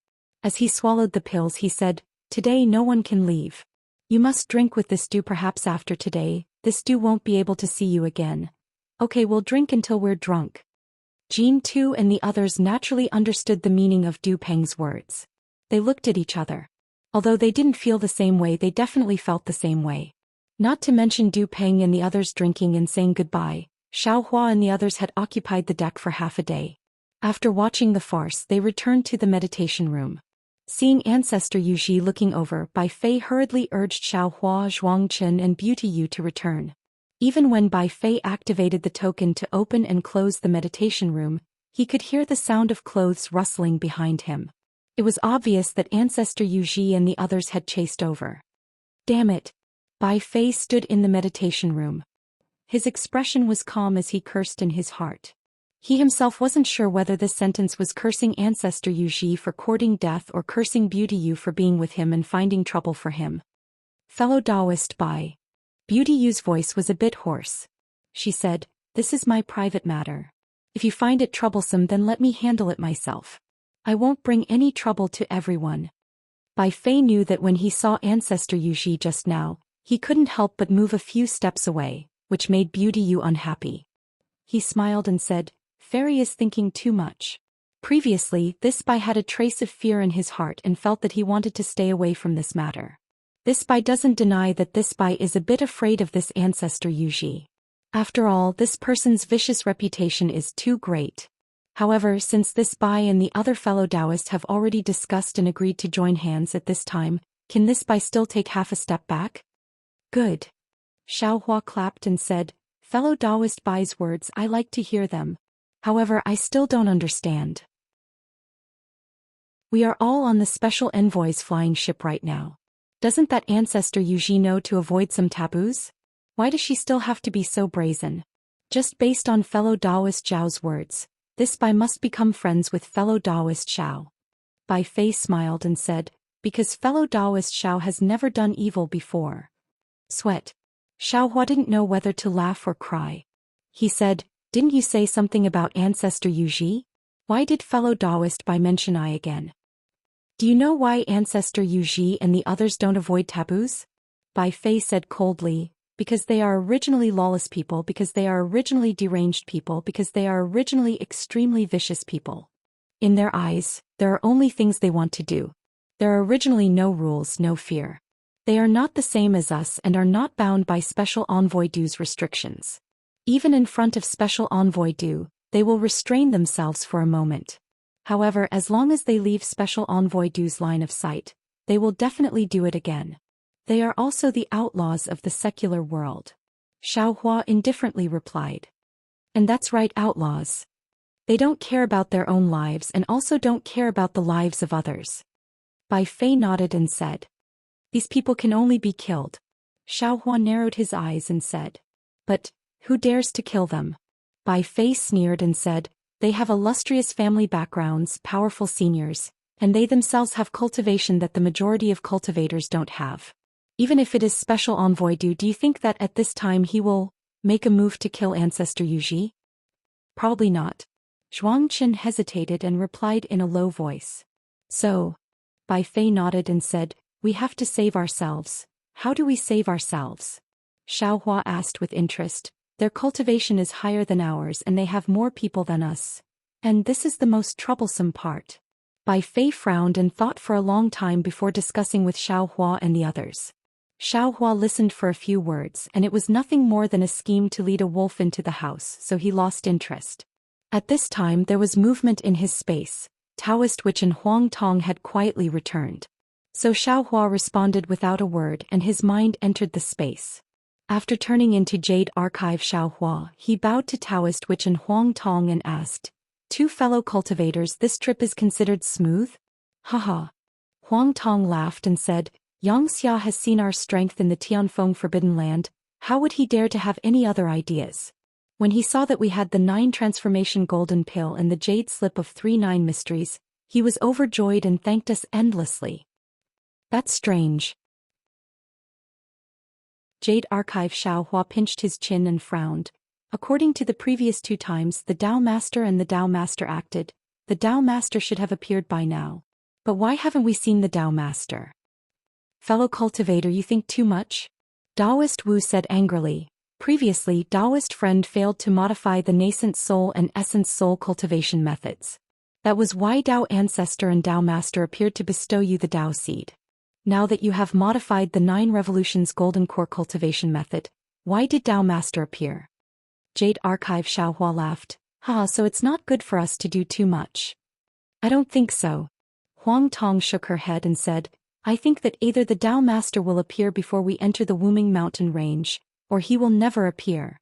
As he swallowed the pills he said, today no one can leave. You must drink with this Du. Perhaps after today, this Du won't be able to see you again. Okay, we'll drink until we're drunk. Jean Tu and the others naturally understood the meaning of Du Peng's words. They looked at each other. Although they didn't feel the same way, they definitely felt the same way. Not to mention Du Peng and the others drinking and saying goodbye, Xiao Hua and the others had occupied the deck for half a day. After watching the farce, they returned to the meditation room. Seeing Ancestor Yu Ji looking over, Bai Fei hurriedly urged Xiao Hua, Zhuang Chen and Beauty Yu to return. Even when Bai Fei activated the token to open and close the meditation room, he could hear the sound of clothes rustling behind him. It was obvious that Ancestor Yu Ji and the others had chased over. Damn it! Bai Fei stood in the meditation room. His expression was calm as he cursed in his heart. He himself wasn't sure whether this sentence was cursing Ancestor Yu Ji for courting death or cursing Beauty Yu for being with him and finding trouble for him. Fellow Taoist Bai. Beauty Yu's voice was a bit hoarse. She said, this is my private matter. If you find it troublesome, then let me handle it myself. I won't bring any trouble to everyone. Bai Fei knew that when he saw Ancestor Yu Ji just now, he couldn't help but move a few steps away, which made Beauty Yu unhappy. He smiled and said, Fairy is thinking too much. Previously, this Bai had a trace of fear in his heart and felt that he wanted to stay away from this matter. This Bai doesn't deny that this Bai is a bit afraid of this Ancestor Yu Ji. After all, this person's vicious reputation is too great. However, since this Bai and the other fellow Taoists have already discussed and agreed to join hands at this time, can this Bai still take half a step back? Good. Xiao Hua clapped and said, fellow Taoist Bai's words, I like to hear them. However, I still don't understand. We are all on the special envoy's flying ship right now. Doesn't that Ancestor Yu Ji know to avoid some taboos? Why does she still have to be so brazen? Just based on fellow Taoist Zhao's words, this Bai must become friends with fellow Taoist Xiao. Bai Fei smiled and said, because fellow Taoist Xiao has never done evil before. Sweat. Xiao Hua didn't know whether to laugh or cry. He said, didn't you say something about Ancestor Yu Ji? Why did fellow Taoist Bai mention I again? Do you know why Ancestor Yu Ji and the others don't avoid taboos? Bai Fei said coldly, because they are originally lawless people, because they are originally deranged people, because they are originally extremely vicious people. In their eyes, there are only things they want to do. There are originally no rules, no fear. They are not the same as us and are not bound by Special Envoy Du's restrictions. Even in front of Special Envoy Du, they will restrain themselves for a moment. However, as long as they leave Special Envoy Du's line of sight, they will definitely do it again. They are also the outlaws of the secular world. Xiao Hua indifferently replied. And that's right, outlaws. They don't care about their own lives and also don't care about the lives of others. Bai Fei nodded and said, these people can only be killed. Xiao Hua narrowed his eyes and said, but who dares to kill them? Bai Fei sneered and said, they have illustrious family backgrounds, powerful seniors, and they themselves have cultivation that the majority of cultivators don't have. Even if it is Special Envoy Du, do you think that at this time he will make a move to kill Ancestor Yu Ji? Probably not. Zhuang Chen hesitated and replied in a low voice. So, Bai Fei nodded and said, we have to save ourselves. How do we save ourselves? Xiao Hua asked with interest. Their cultivation is higher than ours and they have more people than us. And this is the most troublesome part. Bai Fei frowned and thought for a long time before discussing with Xiao Hua and the others. Xiao Hua listened for a few words and it was nothing more than a scheme to lead a wolf into the house, so he lost interest. At this time there was movement in his space. Taoist Witch and Huang Tong had quietly returned. So Xiao Hua responded without a word and his mind entered the space. After turning into Jade Archive Xiao Hua, he bowed to Taoist Witch and Huang Tong and asked, two fellow cultivators, this trip is considered smooth? Haha. Huang Tong laughed and said, Yang Xia has seen our strength in the Tianfeng Forbidden Land, how would he dare to have any other ideas? When he saw that we had the 9 transformation golden pill and the jade slip of 9 mysteries, he was overjoyed and thanked us endlessly. That's strange. Jade Archive Xiaohua pinched his chin and frowned. According to the previous 2 times the Tao Master and the Tao Master acted, the Tao Master should have appeared by now. But why haven't we seen the Tao Master? Fellow cultivator, you think too much? Taoist Wu said angrily. Previously, Taoist friend failed to modify the nascent soul and essence soul cultivation methods. That was why Tao Ancestor and Tao Master appeared to bestow you the Tao seed. Now that you have modified the 9 Revolutions Golden Core cultivation method, why did Tao Master appear? Jade Archive Xiaohua laughed. So it's not good for us to do too much. I don't think so. Huang Tong shook her head and said, I think that either the Tao Master will appear before we enter the Wuming Mountain range, or he will never appear.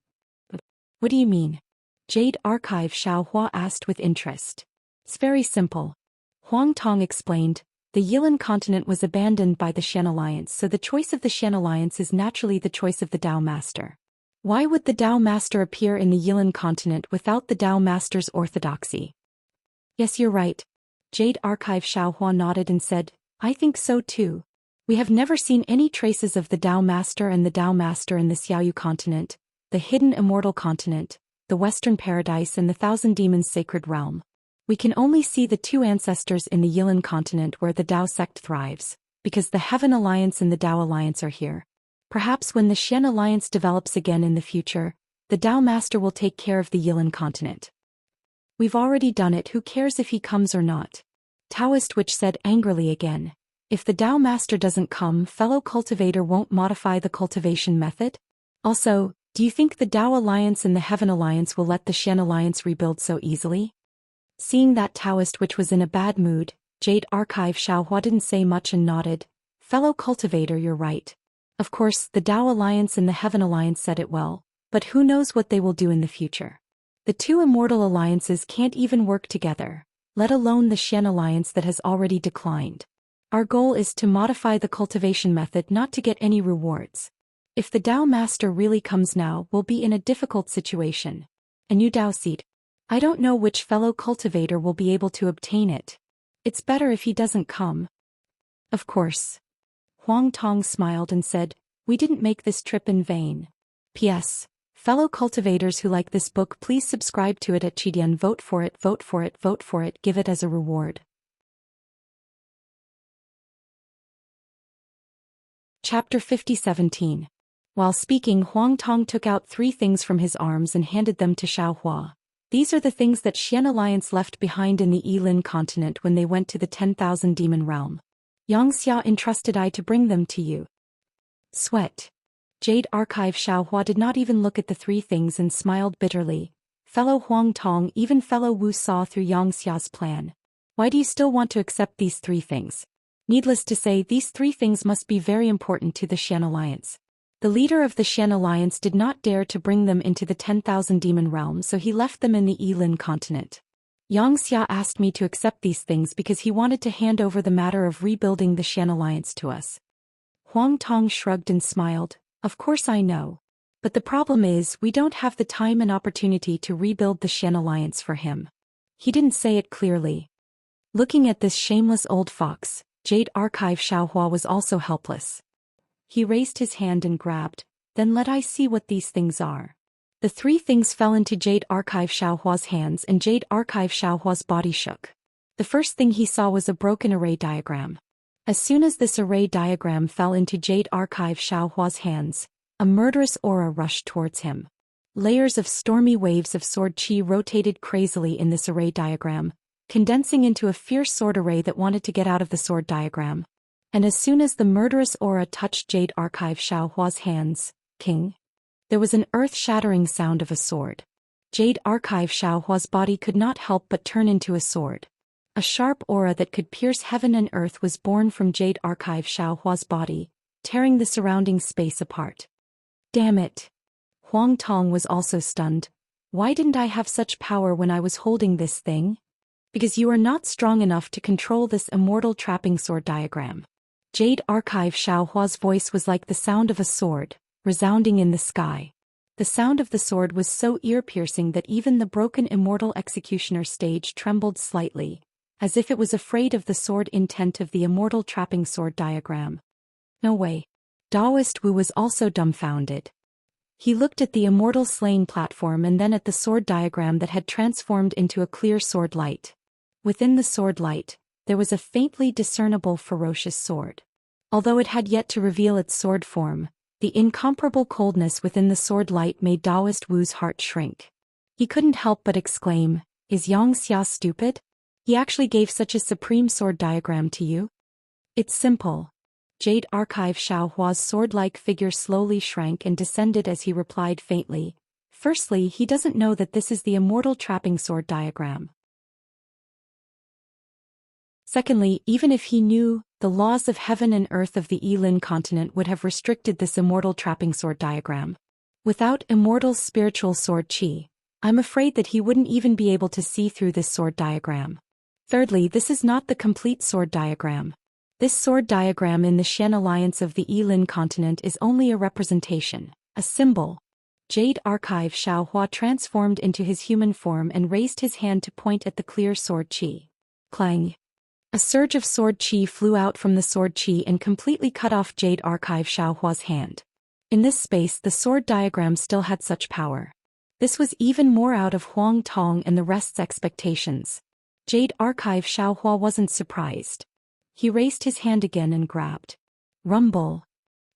What do you mean? Jade Archive Xiaohua asked with interest. It's very simple. Huang Tong explained, the Yilan continent was abandoned by the Shen Alliance, so the choice of the Shen Alliance is naturally the choice of the Tao Master. Why would the Tao Master appear in the Yilan continent without the Tao Master's orthodoxy? Yes, you're right. Jade Archive Xiaohua nodded and said, I think so too. We have never seen any traces of the Tao Master and the Tao Master in the Xiaoyu continent, the hidden immortal continent, the Western Paradise and the Thousand Demons Sacred Realm. We can only see the 2 ancestors in the Yilan continent where the Tao sect thrives, because the Heaven Alliance and the Tao Alliance are here. Perhaps when the Shen Alliance develops again in the future, the Tao Master will take care of the Yilan continent. We've already done it, who cares if he comes or not? Taoist Witch said angrily again. If the Tao Master doesn't come, fellow cultivator won't modify the cultivation method? Also, do you think the Tao Alliance and the Heaven Alliance will let the Shen Alliance rebuild so easily? Seeing that Taoist Witch was in a bad mood, Jade Archive Xiaohua didn't say much and nodded. Fellow cultivator, you're right. Of course, the Tao Alliance and the Heaven Alliance said it well, but who knows what they will do in the future. The 2 immortal alliances can't even work together, let alone the Shen Alliance that has already declined. Our goal is to modify the cultivation method, not to get any rewards. If the Tao Master really comes now, we'll be in a difficult situation. A new Tao seed. I don't know which fellow cultivator will be able to obtain it. It's better if he doesn't come. Of course. Huang Tong smiled and said, we didn't make this trip in vain. P.S. Fellow cultivators who like this book, please subscribe to it at Chidian. Vote for it, vote for it, vote for it, give it as a reward. Chapter 50-17. While speaking, Huang Tong took out 3 things from his arms and handed them to Xiaohua. These are the things that Shen Alliance left behind in the Yilan continent when they went to the 10,000 Demon Realm. Yangxia entrusted I to bring them to you. Sweat. Jade Archive Xiaohua did not even look at the 3 things and smiled bitterly. Fellow Huang Tong, even fellow Wu saw through Yangxia's plan. Why do you still want to accept these 3 things? Needless to say, these 3 things must be very important to the Shen Alliance. The leader of the Shen Alliance did not dare to bring them into the 10,000 Demon Realm, so he left them in the Yilan continent. Yangxia asked me to accept these things because he wanted to hand over the matter of rebuilding the Shen Alliance to us. Huang Tong shrugged and smiled. Of course I know. But the problem is, we don't have the time and opportunity to rebuild the Shen Alliance for him. He didn't say it clearly. Looking at this shameless old fox, Jade Archive Xiaohua was also helpless. He raised his hand and grabbed, then let I see what these things are. The 3 things fell into Jade Archive Xiaohua's hands and Jade Archive Xiaohua's body shook. The first thing he saw was a broken array diagram. As soon as this array diagram fell into Jade Archive Xiaohua's hands, a murderous aura rushed towards him. Layers of stormy waves of sword chi rotated crazily in this array diagram, condensing into a fierce sword array that wanted to get out of the sword diagram. And as soon as the murderous aura touched Jade Archive Xiaohua's hands, King, there was an earth-shattering sound of a sword. Jade Archive Xiaohua's body could not help but turn into a sword. A sharp aura that could pierce heaven and earth was born from Jade Archive Xiaohua's body, tearing the surrounding space apart. Damn it! Huang Tong was also stunned. Why didn't I have such power when I was holding this thing? Because you are not strong enough to control this immortal trapping sword diagram. Jade Archive Xiaohua's voice was like the sound of a sword, resounding in the sky. The sound of the sword was so ear-piercing that even the broken immortal executioner stage trembled slightly, as if it was afraid of the sword intent of the immortal trapping sword diagram. No way. Daoist Wu was also dumbfounded. He looked at the immortal slaying platform and then at the sword diagram that had transformed into a clear sword light. Within the sword light, there was a faintly discernible ferocious sword. Although it had yet to reveal its sword form, the incomparable coldness within the sword light made Daoist Wu's heart shrink. He couldn't help but exclaim, "Is Yang Xia stupid? He actually gave such a supreme sword diagram to you?" "It's simple." Jade Archive Xiao Hua's sword-like figure slowly shrank and descended as he replied faintly, "Firstly, he doesn't know that this is the immortal trapping sword diagram. Secondly, even if he knew, the laws of heaven and earth of the Yilin continent would have restricted this immortal trapping sword diagram. Without immortal spiritual sword qi, I'm afraid that he wouldn't even be able to see through this sword diagram. Thirdly, this is not the complete sword diagram. This sword diagram in the Xian alliance of the Yilin continent is only a representation, a symbol." Jade Archive Xiao Hua transformed into his human form and raised his hand to point at the clear sword qi. Clang! A surge of sword qi flew out from the sword qi and completely cut off Jade Archive Xiao Hua's hand. In this space, the sword diagram still had such power. This was even more out of Huang Tong and the rest's expectations. Jade Archive Xiao Hua wasn't surprised. He raised his hand again and grabbed. Rumble.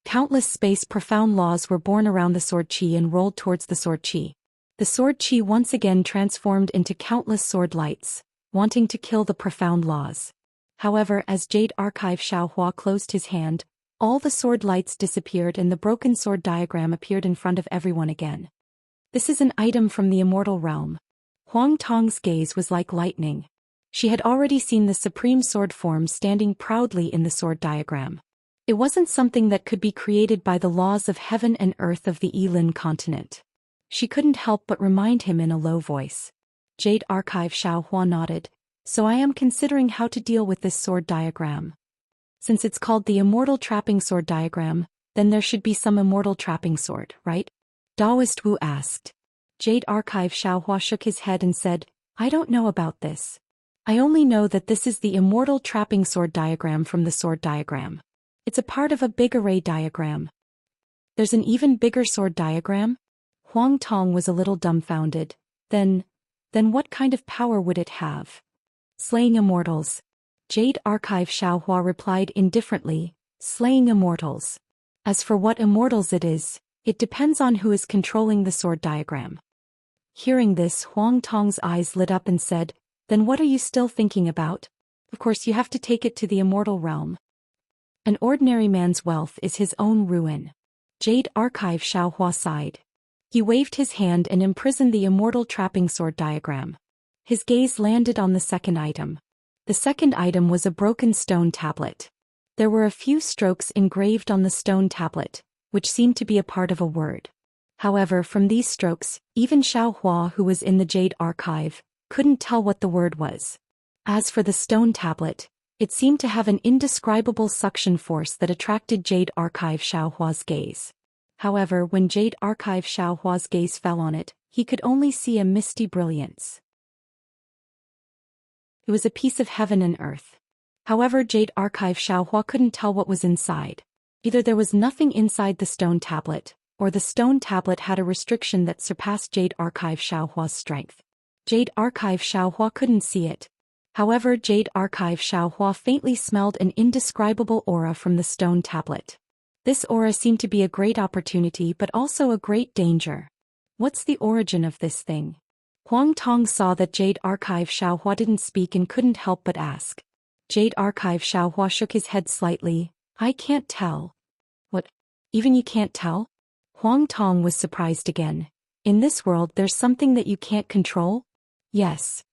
Countless space-profound laws were born around the sword qi and rolled towards the sword qi. The sword qi once again transformed into countless sword lights, wanting to kill the profound laws. However, as Jade Archive Xiao Hua closed his hand, all the sword lights disappeared and the broken sword diagram appeared in front of everyone again. "This is an item from the immortal realm." Huang Tong's gaze was like lightning. She had already seen the supreme sword form standing proudly in the sword diagram. It wasn't something that could be created by the laws of heaven and earth of the Yilin continent. She couldn't help but remind him in a low voice. Jade Archive Xiao Hua nodded. "So I am considering how to deal with this sword diagram. Since it's called the immortal trapping sword diagram, then there should be some immortal trapping sword, right?" Daoist Wu asked. Jade Archive Xiao Hua shook his head and said, "I don't know about this. I only know that this is the immortal trapping sword diagram from the sword diagram. It's a part of a big array diagram." "There's an even bigger sword diagram?" Huang Tong was a little dumbfounded. Then what kind of power would it have?" "Slaying immortals." Jade Archive Xiao Hua replied indifferently, "Slaying immortals. As for what immortals it is, it depends on who is controlling the sword diagram." Hearing this, Huang Tong's eyes lit up and said, "Then what are you still thinking about? Of course you have to take it to the immortal realm. An ordinary man's wealth is his own ruin." Jade Archive Xiao Hua sighed. He waved his hand and imprisoned the immortal trapping sword diagram. His gaze landed on the second item. The second item was a broken stone tablet. There were a few strokes engraved on the stone tablet, which seemed to be a part of a word. However, from these strokes, even Xiao Hua, who was in the Jade Archive, couldn't tell what the word was. As for the stone tablet, it seemed to have an indescribable suction force that attracted Jade Archive Xiao Hua's gaze. However, when Jade Archive Xiao Hua's gaze fell on it, he could only see a misty brilliance. It was a piece of heaven and earth. However, Jade Archive Xiao Hua couldn't tell what was inside. Either there was nothing inside the stone tablet, or the stone tablet had a restriction that surpassed Jade Archive Xiao Hua's strength. Jade Archive Xiao Hua couldn't see it. However, Jade Archive Xiao Hua faintly smelled an indescribable aura from the stone tablet. This aura seemed to be a great opportunity but also a great danger. What's the origin of this thing? Huang Tong saw that Jade Archive Xiao Hua didn't speak and couldn't help but ask. Jade Archive Xiao Hua shook his head slightly. "I can't tell." "What? Even you can't tell?" Huang Tong was surprised again. "In this world there's something that you can't control?" "Yes."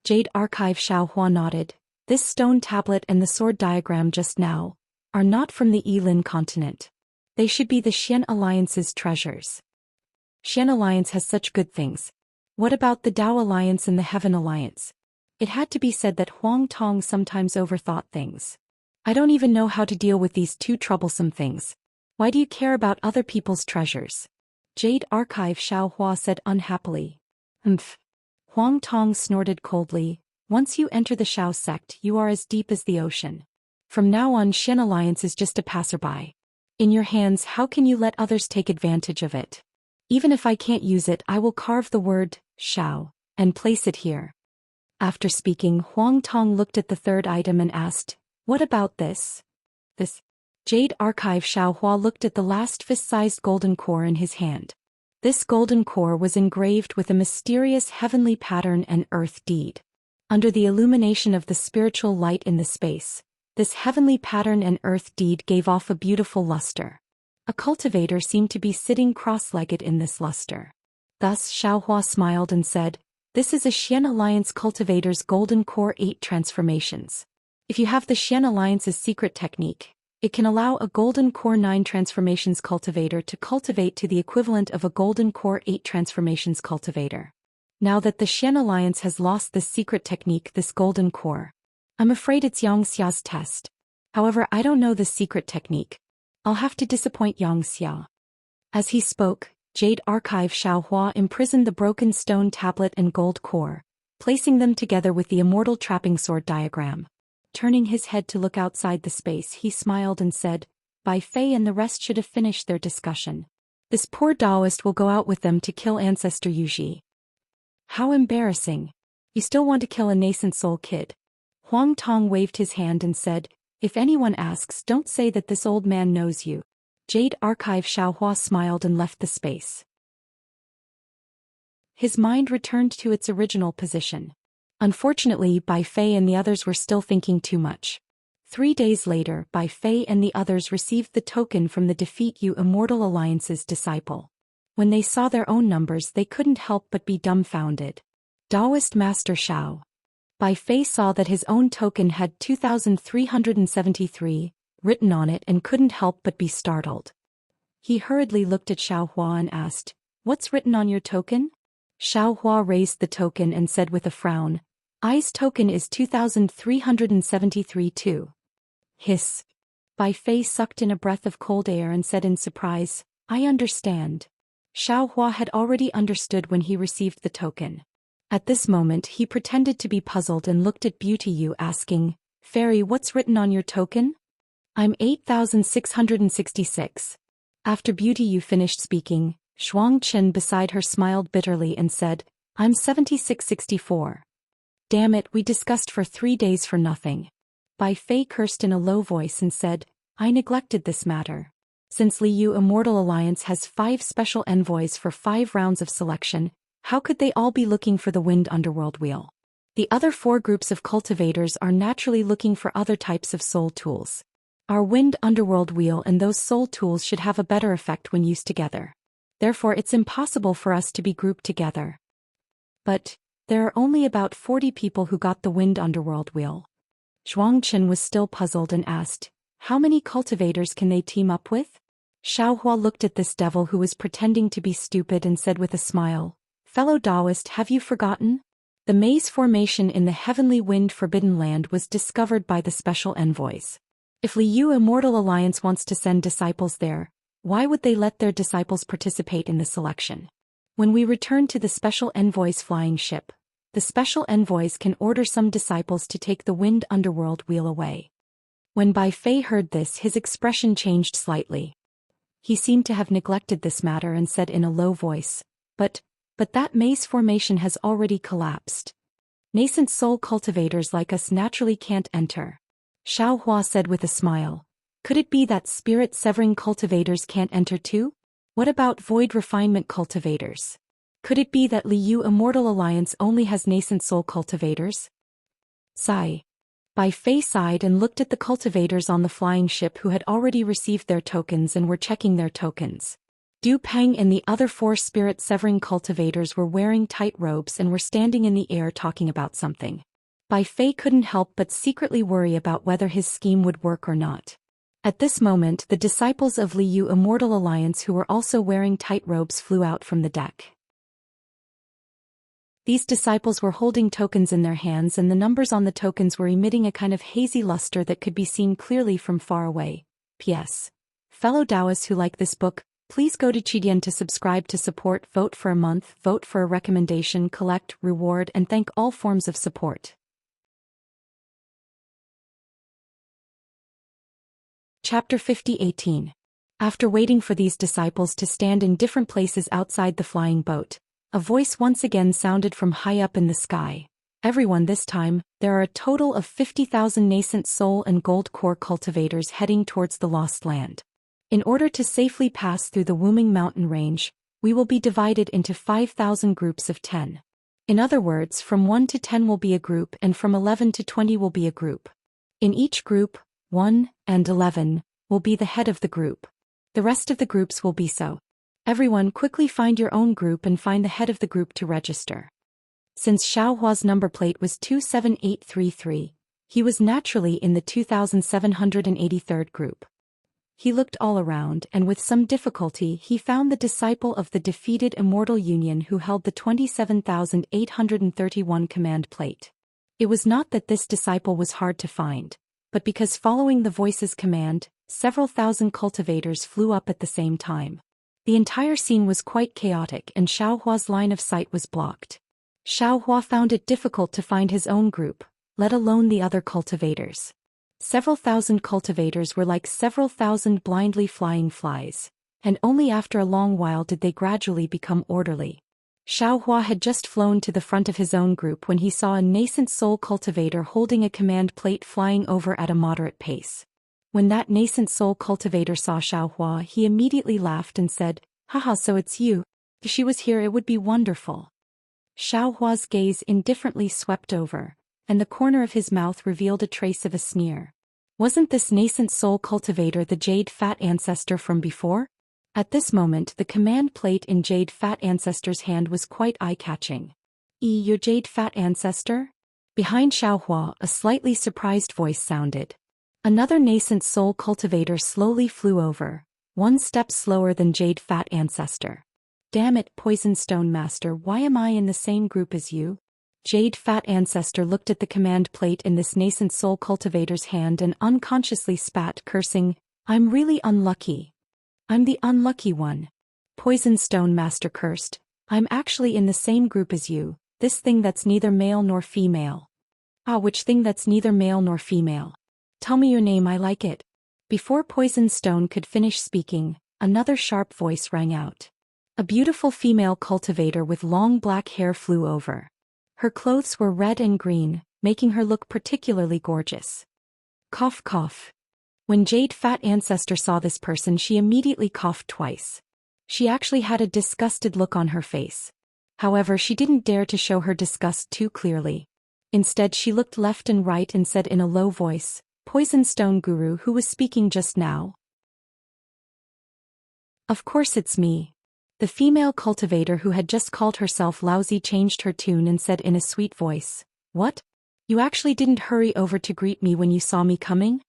Jade Archive Xiao Hua nodded. "This stone tablet and the sword diagram just now are not from the Yilin continent. They should be the Xian Alliance's treasures. Xian Alliance has such good things. What about the Dao Alliance and the Heaven Alliance?" It had to be said that Huang Tong sometimes overthought things. "I don't even know how to deal with these two troublesome things. Why do you care about other people's treasures?" Jade Archive Xiao Hua said unhappily. "Humph." Huang Tong snorted coldly. "Once you enter the Shao sect, you are as deep as the ocean. From now on, Xian Alliance is just a passerby. In your hands, how can you let others take advantage of it? Even if I can't use it, I will carve the word, Shao, and place it here. After speaking, Huang Tong looked at the third item and asked, what about this? This Jade Archive. Xiao Hua looked at the last fist-sized golden core in his hand. This golden core was engraved with a mysterious heavenly pattern and earth deed. Under the illumination of the spiritual light in the space, this heavenly pattern and earth deed gave off a beautiful luster. A cultivator seemed to be sitting cross-legged in this luster. Thus Xiao Hua smiled and said, this is a Xian Alliance cultivator's golden core 8 transformations. If you have the Xian Alliance's secret technique, it can allow a golden core 9 transformations cultivator to cultivate to the equivalent of a golden core 8 transformations cultivator. Now that the Xian Alliance has lost this secret technique, this golden core, I'm afraid it's Yang Xia's test. However, I don't know this secret technique. I'll have to disappoint Yang Xia. As he spoke, Jade Archive Xiao Hua imprisoned the broken stone tablet and gold core, placing them together with the immortal trapping sword diagram. Turning his head to look outside the space, he smiled and said, Bai Fei and the rest should have finished their discussion. This poor Taoist will go out with them to kill Ancestor Yuji. How embarrassing. You still want to kill a nascent soul kid? Huang Tong waved his hand and said, if anyone asks, don't say that this old man knows you. Jade Archive Xiao Hua smiled and left the space. His mind returned to its original position. Unfortunately, Bai Fei and the others were still thinking too much. 3 days later, Bai Fei and the others received the token from the Defeat You Immortal Alliance's disciple. When they saw their own numbers, they couldn't help but be dumbfounded. Taoist Master Shao. Bai Fei saw that his own token had 2,373 written on it and couldn't help but be startled. He hurriedly looked at Xiao Hua and asked, what's written on your token? Xiao Hua raised the token and said with a frown, I's token is 2,373 too. Hiss. Bai Fei sucked in a breath of cold air and said in surprise, I understand. Xiao Hua had already understood when he received the token. At this moment he pretended to be puzzled and looked at Beauty Yu asking, Fairy, what's written on your token? I'm 8,666. After Beauty Yu finished speaking, Shuang Chen beside her smiled bitterly and said, I'm 7664. Damn it, we discussed for 3 days for nothing. Bai Fei cursed in a low voice and said, I neglected this matter. Since Liu Immortal Alliance has 5 special envoys for 5 rounds of selection, how could they all be looking for the Wind Underworld Wheel? The other 4 groups of cultivators are naturally looking for other types of soul tools. Our Wind Underworld Wheel and those soul tools should have a better effect when used together. Therefore it's impossible for us to be grouped together. But there are only about 40 people who got the Wind Underworld Wheel. Zhuang Chen was still puzzled and asked, how many cultivators can they team up with? Xiao Hua looked at this devil who was pretending to be stupid and said with a smile, Fellow Taoist, have you forgotten? The maze formation in the Heavenly Wind Forbidden Land was discovered by the special envoys. If Liu Immortal Alliance wants to send disciples there, why would they let their disciples participate in the selection? When we return to the special envoy's flying ship, the special envoys can order some disciples to take the Wind Underworld Wheel away. When Bai Fei heard this, his expression changed slightly. He seemed to have neglected this matter and said in a low voice, But that maze formation has already collapsed. Nascent soul cultivators like us naturally can't enter. Xiao Hua said with a smile, Could it be that spirit-severing cultivators can't enter too? What about void refinement cultivators? Could it be that Liu Immortal Alliance only has nascent soul cultivators? Sigh. Bai Fei sighed and looked at the cultivators on the flying ship who had already received their tokens and were checking their tokens. Du Peng and the other 4 spirit-severing cultivators were wearing tight robes and were standing in the air talking about something. Bai Fei couldn't help but secretly worry about whether his scheme would work or not. At this moment, the disciples of Liu Immortal Alliance who were also wearing tight robes flew out from the deck. These disciples were holding tokens in their hands and the numbers on the tokens were emitting a kind of hazy luster that could be seen clearly from far away. P.S. Fellow Taoists who like this book, please go to Qidian to subscribe to support, vote for a month, vote for a recommendation, collect, reward, and thank all forms of support. Chapter 50-18. After waiting for these disciples to stand in different places outside the flying boat, a voice once again sounded from high up in the sky. Everyone, this time, there are a total of 50,000 nascent soul and gold core cultivators heading towards the lost land. In order to safely pass through the Wuming mountain range, we will be divided into 5,000 groups of 10. In other words, from 1 to 10 will be a group and from 11 to 20 will be a group. In each group, 1 and 11 will be the head of the group. The rest of the groups will be so. Everyone quickly find your own group and find the head of the group to register. Since Xiaohua's number plate was 27833, he was naturally in the 2783rd group. He looked all around and with some difficulty he found the disciple of the defeated Immortal Union who held the 27,831 command plate. It was not that this disciple was hard to find, but because following the voice's command, several thousand cultivators flew up at the same time. The entire scene was quite chaotic and Xiaohua's line of sight was blocked. Xiaohua found it difficult to find his own group, let alone the other cultivators. Several thousand cultivators were like several thousand blindly flying flies, and only after a long while did they gradually become orderly. Xiaohua had just flown to the front of his own group when he saw a nascent soul cultivator holding a command plate flying over at a moderate pace. When that nascent soul cultivator saw Xiaohua, he immediately laughed and said, "Haha, so it's you. If she was here it would be wonderful." Xiaohua's gaze indifferently swept over, and the corner of his mouth revealed a trace of a sneer. Wasn't this nascent soul cultivator the Jade Fat Ancestor from before? At this moment the command plate in Jade Fat Ancestor's hand was quite eye-catching. Your Jade Fat Ancestor?" Behind Xiaohua a slightly surprised voice sounded. Another nascent soul cultivator slowly flew over, one step slower than Jade Fat Ancestor. "Damn it, Poison Stone Master, why am I in the same group as you?" Jade Fat Ancestor looked at the command plate in this nascent soul cultivator's hand and unconsciously spat, cursing, "I'm really unlucky. I'm the unlucky one." Poison Stone Master cursed, "I'm actually in the same group as you, this thing that's neither male nor female." "Ah, which thing that's neither male nor female? Tell me your name, I like it." Before Poison Stone could finish speaking, another sharp voice rang out. A beautiful female cultivator with long black hair flew over. Her clothes were red and green, making her look particularly gorgeous. Cough cough. When Jade Fat Ancestor saw this person, she immediately coughed twice. She actually had a disgusted look on her face. However, she didn't dare to show her disgust too clearly. Instead, she looked left and right and said in a low voice, "Poison Stone Guru, who was speaking just now?" "Of course it's me." The female cultivator who had just called herself lousy changed her tune and said in a sweet voice, "What? You actually didn't hurry over to greet me when you saw me coming?"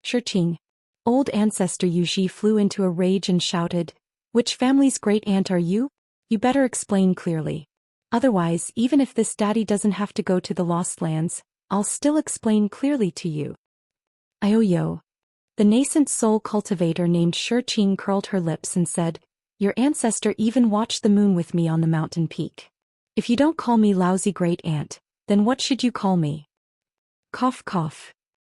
Shirqing. Old Ancestor Yuji flew into a rage and shouted, "Which family's great aunt are you? You better explain clearly. Otherwise, even if this daddy doesn't have to go to the Lost Lands, I'll still explain clearly to you." Ioyo. The nascent soul cultivator named Shirqing curled her lips and said, "Your ancestor even watched the moon with me on the mountain peak. If you don't call me lousy great aunt, then what should you call me?" Cough cough.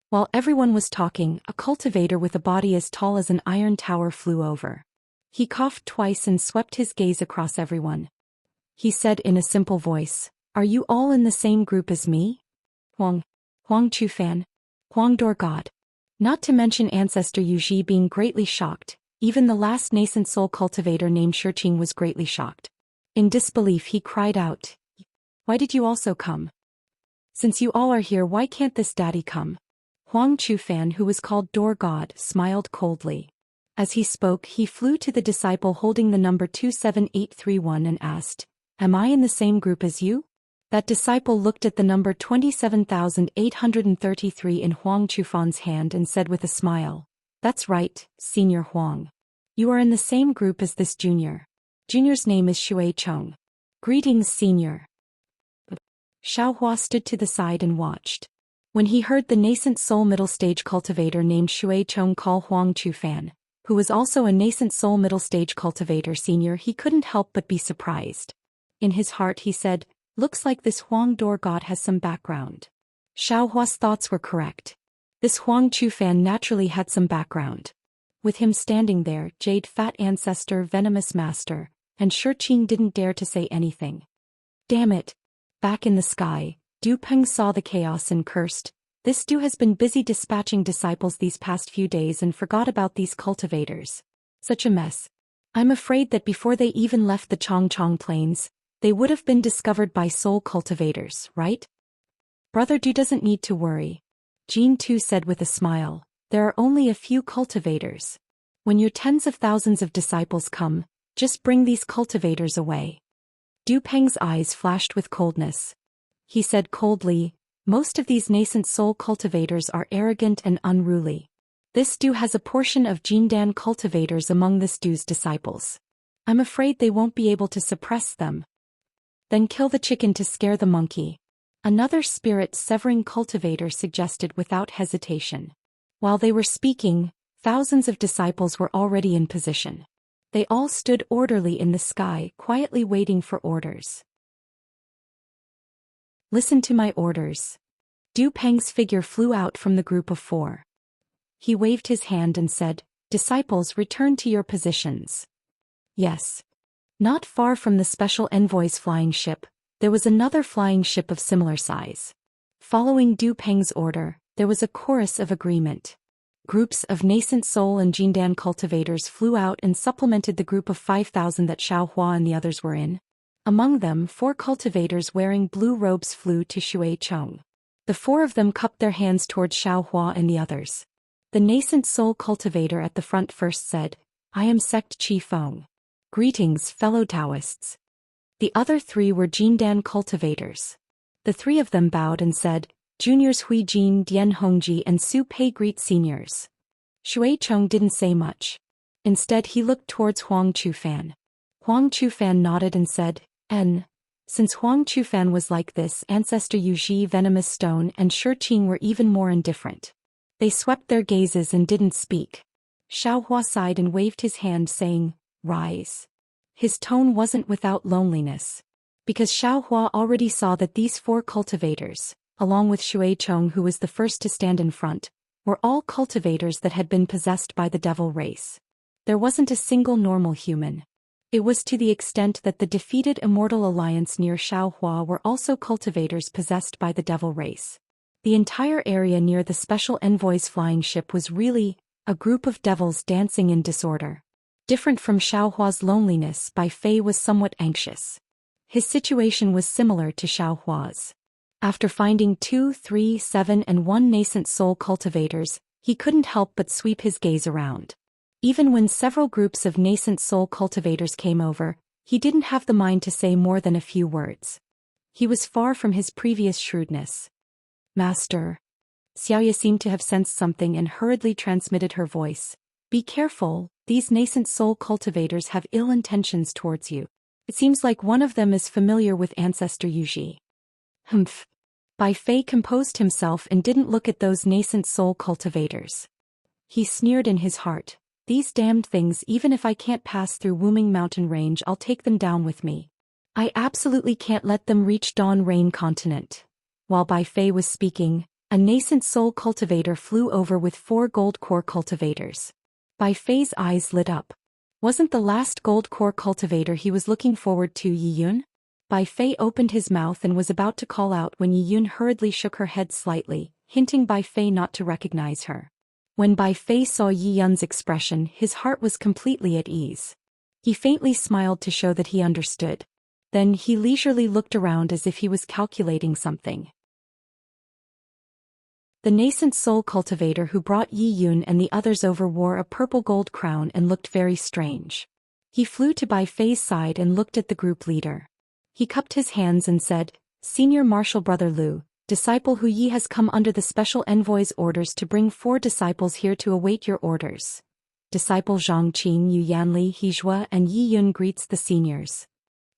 While everyone was talking, a cultivator with a body as tall as an iron tower flew over. He coughed twice and swept his gaze across everyone. He said in a simple voice, "Are you all in the same group as me?" Huang Chufan. Huang Dor God. Not to mention Ancestor Yuji being greatly shocked, even the last nascent soul cultivator named Shirqing was greatly shocked. In disbelief he cried out, "Why did you also come? Since you all are here, why can't this daddy come?" Huang Chufan, who was called Door God, smiled coldly. As he spoke, he flew to the disciple holding the number 27831 and asked, "Am I in the same group as you?" That disciple looked at the number 27,833 in Huang Chufan's hand and said with a smile, "That's right, Senior Huang. You are in the same group as this junior. Junior's name is Shui Chong. Greetings, Senior." Xiaohua stood to the side and watched. When he heard the nascent soul middle stage cultivator named Shui Chong call Huang Chufan, who was also a nascent soul middle stage cultivator senior, he couldn't help but be surprised. In his heart he said, "Looks like this Huang Dor God has some background." Xiaohua's thoughts were correct. This Huang Chufan naturally had some background. With him standing there, Jade Fat Ancestor Venomous Master, and Shurqing didn't dare to say anything. Damn it. Back in the sky, Du Peng saw the chaos and cursed. This Du has been busy dispatching disciples these past few days and forgot about these cultivators. Such a mess. I'm afraid that before they even left the Chongchong Plains, they would have been discovered by soul cultivators, right? Brother Du doesn't need to worry. Jean Tu said with a smile. There are only a few cultivators. When your tens of thousands of disciples come, just bring these cultivators away. Du Peng's eyes flashed with coldness. He said coldly, most of these nascent soul cultivators are arrogant and unruly. This Du has a portion of Jindan cultivators among this Du's disciples. I'm afraid they won't be able to suppress them. Then kill the chicken to scare the monkey. Another spirit-severing cultivator suggested without hesitation. While they were speaking, thousands of disciples were already in position. They all stood orderly in the sky, quietly waiting for orders. Listen to my orders. Du Peng's figure flew out from the group of 4. He waved his hand and said, disciples, return to your positions. Yes. Not far from the special envoy's flying ship, there was another flying ship of similar size. Following Du Peng's order, there was a chorus of agreement. Groups of nascent soul and Jindan cultivators flew out and supplemented the group of 5,000 that Xiao Hua and the others were in. Among them, 4 cultivators wearing blue robes flew to Shui Chong. The 4 of them cupped their hands towards Xiao Hua and the others. The nascent soul cultivator at the front first said, I am Sect Chi Feng. Greetings, fellow Taoists. The other 3 were Jindan cultivators. The 3 of them bowed and said, Juniors Hui Jin, Dian Hongji and Su Pei greet seniors. Shui Chong didn't say much. Instead he looked towards Huang Chufan. Huang Chufan nodded and said, Since Huang Chufan was like this, Ancestor Yuji Venomous Stone and Shurqing were even more indifferent. They swept their gazes and didn't speak. Xiao Hua sighed and waved his hand saying, Rise. His tone wasn't without loneliness. Because Xiao Hua already saw that these 4 cultivators, along with Shui Chong who was the first to stand in front, were all cultivators that had been possessed by the devil race. There wasn't a single normal human. It was to the extent that the defeated Immortal Alliance near Xiao Hua were also cultivators possessed by the devil race. The entire area near the special envoy's flying ship was really a group of devils dancing in disorder. Different from Xiao Hua's loneliness, Bai Fei was somewhat anxious. His situation was similar to Xiao Hua's. After finding 2, 3, 7 and 1 nascent soul cultivators, he couldn't help but sweep his gaze around. Even when several groups of nascent soul cultivators came over, he didn't have the mind to say more than a few words. He was far from his previous shrewdness. Master. Xiaoya seemed to have sensed something and hurriedly transmitted her voice. Be careful, these nascent soul cultivators have ill intentions towards you. It seems like one of them is familiar with Ancestor Yuji. Humph. Bai Fei composed himself and didn't look at those nascent soul cultivators. He sneered in his heart. These damned things, even if I can't pass through Wuming Mountain Range, I'll take them down with me. I absolutely can't let them reach Dawn Rain Continent. While Bai Fei was speaking, a nascent soul cultivator flew over with 4 gold core cultivators. Bai Fei's eyes lit up. Wasn't the last gold core cultivator he was looking forward to Yi Yun? Bai Fei opened his mouth and was about to call out when Yi Yun hurriedly shook her head slightly, hinting Bai Fei not to recognize her. When Bai Fei saw Yi Yun's expression, his heart was completely at ease. He faintly smiled to show that he understood. Then he leisurely looked around as if he was calculating something. The nascent soul cultivator who brought Yi Yun and the others over wore a purple gold crown and looked very strange. He flew to Bai Fei's side and looked at the group leader. He cupped his hands and said, Senior Marshal Brother Lu, disciple Hu Yi has come under the special envoy's orders to bring 4 disciples here to await your orders. Disciple Zhang Qing, Yu Yanli, Hizhua and Yi Yun greets the seniors.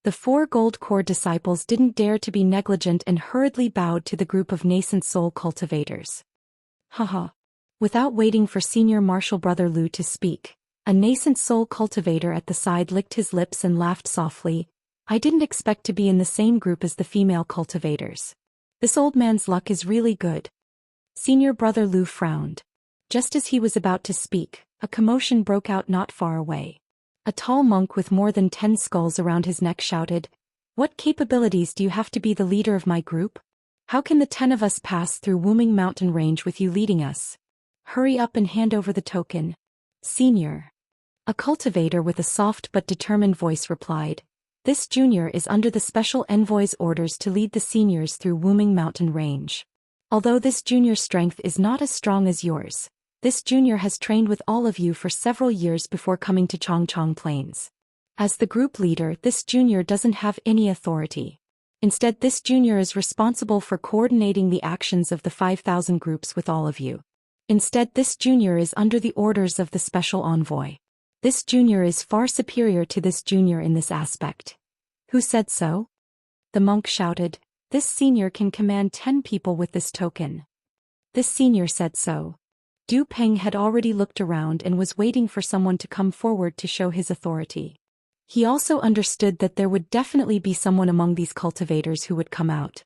The 4 gold core disciples didn't dare to be negligent and hurriedly bowed to the group of nascent soul cultivators. Haha. Without waiting for Senior Marshal Brother Lu to speak, a nascent soul cultivator at the side licked his lips and laughed softly. I didn't expect to be in the same group as the female cultivators. This old man's luck is really good. Senior Brother Lu frowned. Just as he was about to speak, A commotion broke out not far away. A tall monk with more than 10 skulls around his neck shouted, "What capabilities do you have to be the leader of my group? How can the 10 of us pass through Wooming Mountain Range with you leading us? Hurry up and hand over the token." "Senior." A cultivator with a soft but determined voice replied, "This junior is under the special envoy's orders to lead the seniors through Wooming Mountain Range. Although this junior's strength is not as strong as yours, this junior has trained with all of you for several years before coming to Chongchong Plains. As the group leader, this junior doesn't have any authority. Instead, this junior is responsible for coordinating the actions of the 5,000 groups with all of you. Instead, this junior is under the orders of the special envoy. This junior is far superior to this junior in this aspect." "Who said so?" The monk shouted, "This senior can command 10 people with this token." "This senior said so." Du Peng had already looked around and was waiting for someone to come forward to show his authority. He also understood that there would definitely be someone among these cultivators who would come out.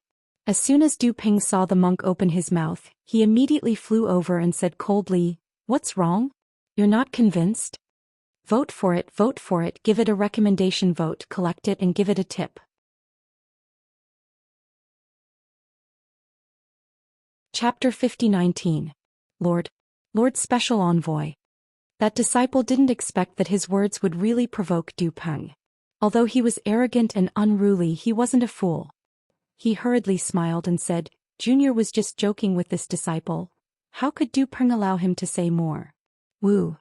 As soon as Du Peng saw the monk open his mouth, he immediately flew over and said coldly, "What's wrong? You're not convinced? Vote for it, give it a recommendation vote, collect it and give it a tip." Chapter 50-19. Lord Special Envoy. That disciple didn't expect that his words would really provoke Du Peng. Although he was arrogant and unruly, he wasn't a fool. He hurriedly smiled and said, "Junior was just joking with this disciple. How could Du Peng allow him to say more?" "Woo."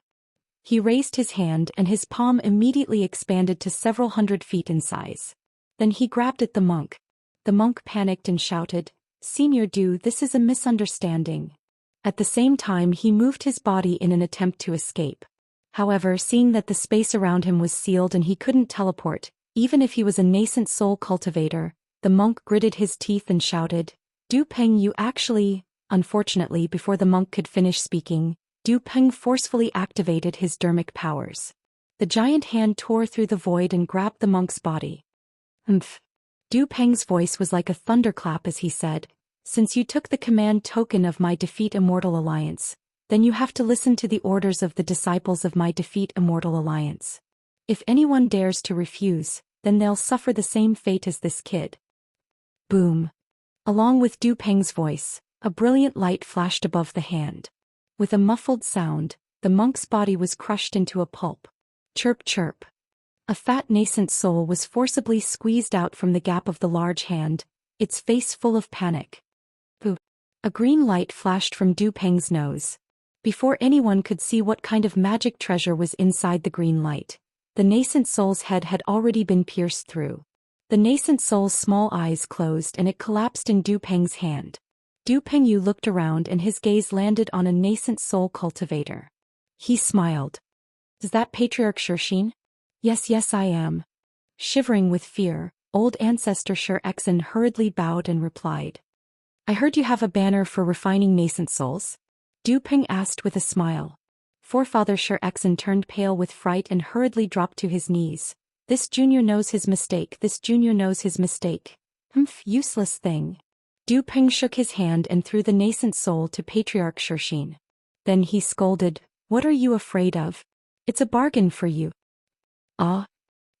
He raised his hand and his palm immediately expanded to several hundred feet in size. Then he grabbed at the monk. The monk panicked and shouted, "Senior Du, this is a misunderstanding." At the same time, he moved his body in an attempt to escape. However, seeing that the space around him was sealed and he couldn't teleport, even if he was a nascent soul cultivator, the monk gritted his teeth and shouted, "Du Peng, you actually..." Unfortunately, before the monk could finish speaking, Du Peng forcefully activated his dermic powers. The giant hand tore through the void and grabbed the monk's body. "Umph." Du Peng's voice was like a thunderclap as he said, "Since you took the command token of my Defeat Immortal Alliance, then you have to listen to the orders of the disciples of my Defeat Immortal Alliance. If anyone dares to refuse, then they'll suffer the same fate as this kid." Boom. Along with Du Peng's voice, a brilliant light flashed above the hand. With a muffled sound, the monk's body was crushed into a pulp. Chirp chirp. A fat nascent soul was forcibly squeezed out from the gap of the large hand, its face full of panic. Boo. A green light flashed from Du Peng's nose. Before anyone could see what kind of magic treasure was inside the green light, the nascent soul's head had already been pierced through. The nascent soul's small eyes closed and it collapsed in Du Peng's hand. Du Pengyu looked around and his gaze landed on a nascent soul cultivator. He smiled. "Is that Patriarch Shirshin?" Yes, I am." Shivering with fear, old ancestor Shur-Exen hurriedly bowed and replied. "I heard you have a banner for refining nascent souls?" Du Peng asked with a smile. Forefather Shur-Exen turned pale with fright and hurriedly dropped to his knees. "This junior knows his mistake, Useless thing." Du Peng shook his hand and threw the nascent soul to Patriarch Shirshin. Then he scolded, "What are you afraid of? It's a bargain for you." "Ah."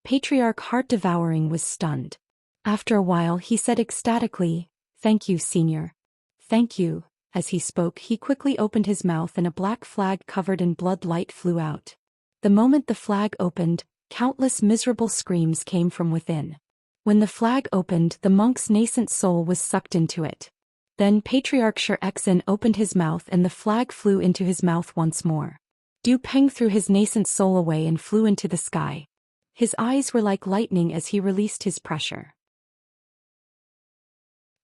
Patriarch Heart Devouring was stunned. After a while he said ecstatically, "Thank you, senior. Thank you." As he spoke, he quickly opened his mouth and a black flag covered in blood light flew out. The moment the flag opened, countless miserable screams came from within. When the flag opened, the monk's nascent soul was sucked into it. Then Patriarch Shur-Exen opened his mouth and the flag flew into his mouth once more. Du Peng threw his nascent soul away and flew into the sky. His eyes were like lightning as he released his pressure.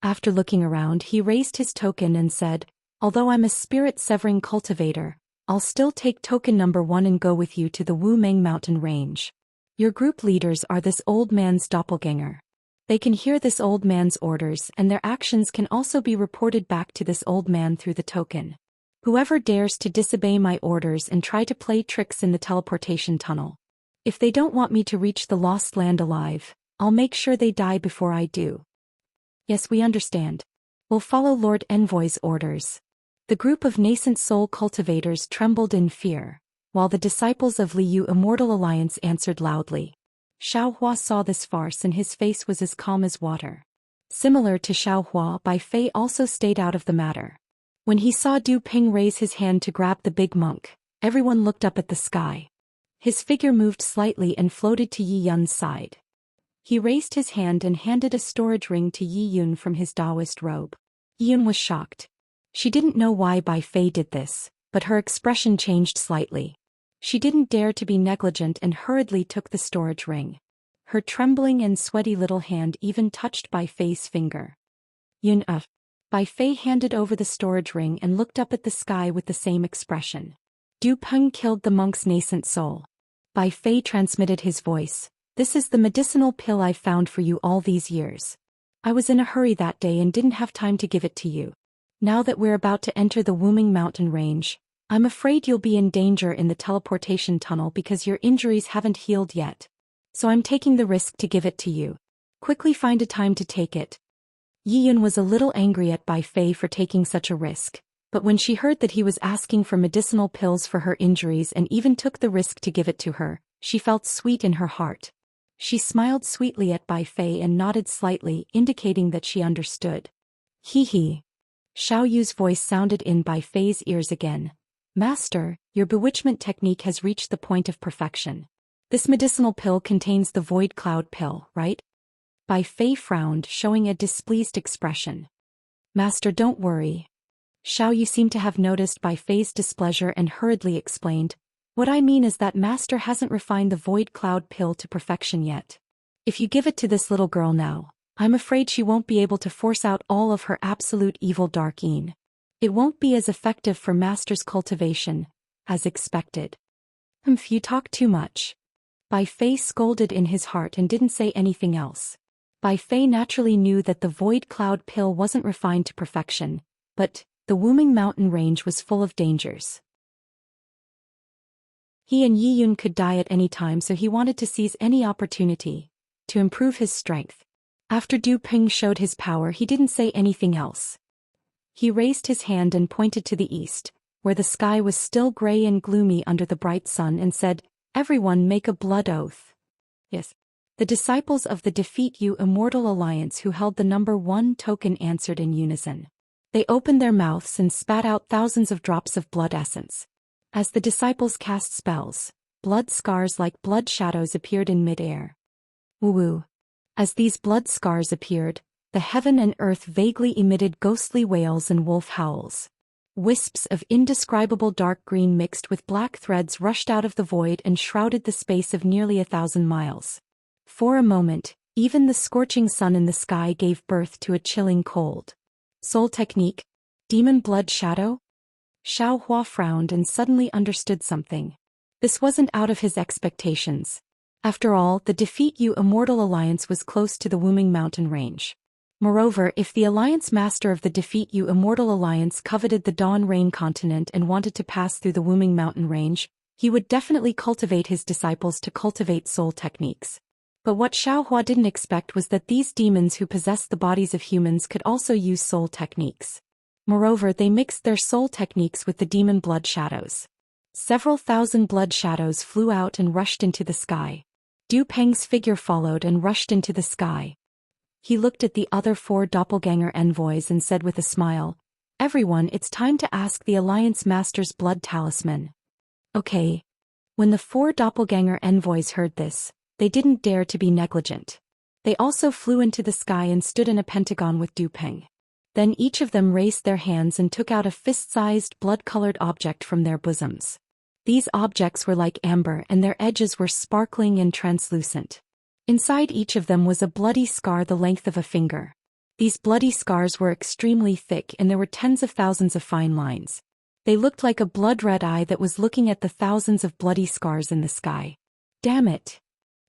After looking around, he raised his token and said, "Although I'm a spirit-severing cultivator, I'll still take token number 1 and go with you to the Wumeng Mountain Range. Your group leaders are this old man's doppelganger. They can hear this old man's orders and their actions can also be reported back to this old man through the token. Whoever dares to disobey my orders and try to play tricks in the teleportation tunnel. If they don't want me to reach the Lost Land alive, I'll make sure they die before I do." "Yes, we understand. We'll follow Lord Envoy's orders." The group of nascent soul cultivators trembled in fear, while the disciples of Liu Immortal Alliance answered loudly. Xiaohua saw this farce and his face was as calm as water. Similar to Xiaohua, Bai Fei also stayed out of the matter. When he saw Du Ping raise his hand to grab the big monk, everyone looked up at the sky. His figure moved slightly and floated to Yi Yun's side. He raised his hand and handed a storage ring to Yi Yun from his Taoist robe. Yi Yun was shocked. She didn't know why Bai Fei did this, but her expression changed slightly. She didn't dare to be negligent and hurriedly took the storage ring. Her trembling and sweaty little hand even touched Bai Fei's finger. Yun. Bai Fei handed over the storage ring and looked up at the sky with the same expression. Du Peng killed the monk's nascent soul. Bai Fei transmitted his voice. This is the medicinal pill I've found for you all these years. I was in a hurry that day and didn't have time to give it to you. Now that we're about to enter the Wuming Mountain range, I'm afraid you'll be in danger in the teleportation tunnel because your injuries haven't healed yet. So I'm taking the risk to give it to you. Quickly find a time to take it. Yi Yun was a little angry at Bai Fei for taking such a risk, but when she heard that he was asking for medicinal pills for her injuries and even took the risk to give it to her, she felt sweet in her heart. She smiled sweetly at Bai Fei and nodded slightly, indicating that she understood. Hee hee. Xiao Yu's voice sounded in Bai Fei's ears again. Master, your bewitchment technique has reached the point of perfection. This medicinal pill contains the Void Cloud pill, right? Bai Fei frowned, showing a displeased expression. Master, don't worry. Xiao Yu seemed to have noticed Bai Fei's displeasure and hurriedly explained, what I mean is that Master hasn't refined the Void Cloud pill to perfection yet. If you give it to this little girl now, I'm afraid she won't be able to force out all of her absolute evil dark yin. It won't be as effective for Master's cultivation, as expected. You talk too much. Bai Fei scolded in his heart and didn't say anything else. Bai Fei naturally knew that the Void Cloud pill wasn't refined to perfection, but the Wuming Mountain range was full of dangers. He and Yi Yun could die at any time, so he wanted to seize any opportunity to improve his strength. After Du Ping showed his power, he didn't say anything else. He raised his hand and pointed to the east, where the sky was still gray and gloomy under the bright sun, and said, Everyone make a blood oath. Yes. The disciples of the Defeat You Immortal Alliance who held the number 1 token answered in unison. They opened their mouths and spat out thousands of drops of blood essence. As the disciples cast spells, blood scars like blood shadows appeared in mid-air. Woo-woo. As these blood scars appeared, the heaven and earth vaguely emitted ghostly wails and wolf howls. Wisps of indescribable dark green mixed with black threads rushed out of the void and shrouded the space of nearly 1,000 miles. For a moment, even the scorching sun in the sky gave birth to a chilling cold. Soul technique? Demon blood shadow? Xiao Hua frowned and suddenly understood something. This wasn't out of his expectations. After all, the Defeat You Immortal Alliance was close to the Wuming Mountain range. Moreover, if the Alliance Master of the Defeat You Immortal Alliance coveted the Dawn Rain continent and wanted to pass through the Wuming Mountain range, he would definitely cultivate his disciples to cultivate soul techniques. But what Xiao Hua didn't expect was that these demons who possessed the bodies of humans could also use soul techniques. Moreover, they mixed their soul techniques with the demon blood shadows. Several thousand blood shadows flew out and rushed into the sky. Du Peng's figure followed and rushed into the sky. He looked at the other 4 doppelganger envoys and said with a smile, Everyone, it's time to ask the Alliance Master's blood talisman. Okay. When the 4 doppelganger envoys heard this, they didn't dare to be negligent. They also flew into the sky and stood in a pentagon with Du Peng. Then each of them raised their hands and took out a fist-sized blood-colored object from their bosoms. These objects were like amber and their edges were sparkling and translucent. Inside each of them was a bloody scar the length of a finger. These bloody scars were extremely thick and there were tens of thousands of fine lines. They looked like a blood-red eye that was looking at the thousands of bloody scars in the sky. Damn it!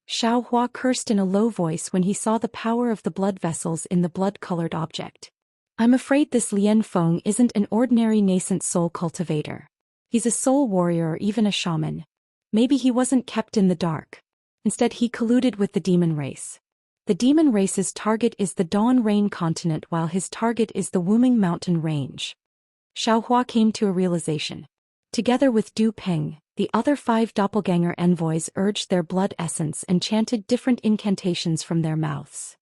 Xiao Hua cursed in a low voice when he saw the power of the blood vessels in the blood-colored object. I'm afraid this Lian Feng isn't an ordinary nascent soul cultivator. He's a soul warrior or even a shaman. Maybe he wasn't kept in the dark. Instead he colluded with the demon race. The demon race's target is the Dawn Rain continent while his target is the Wuming Mountain range. Xiao Hua came to a realization. Together with Du Peng, The other 5 doppelganger envoys urged their blood essence and chanted different incantations from their mouths.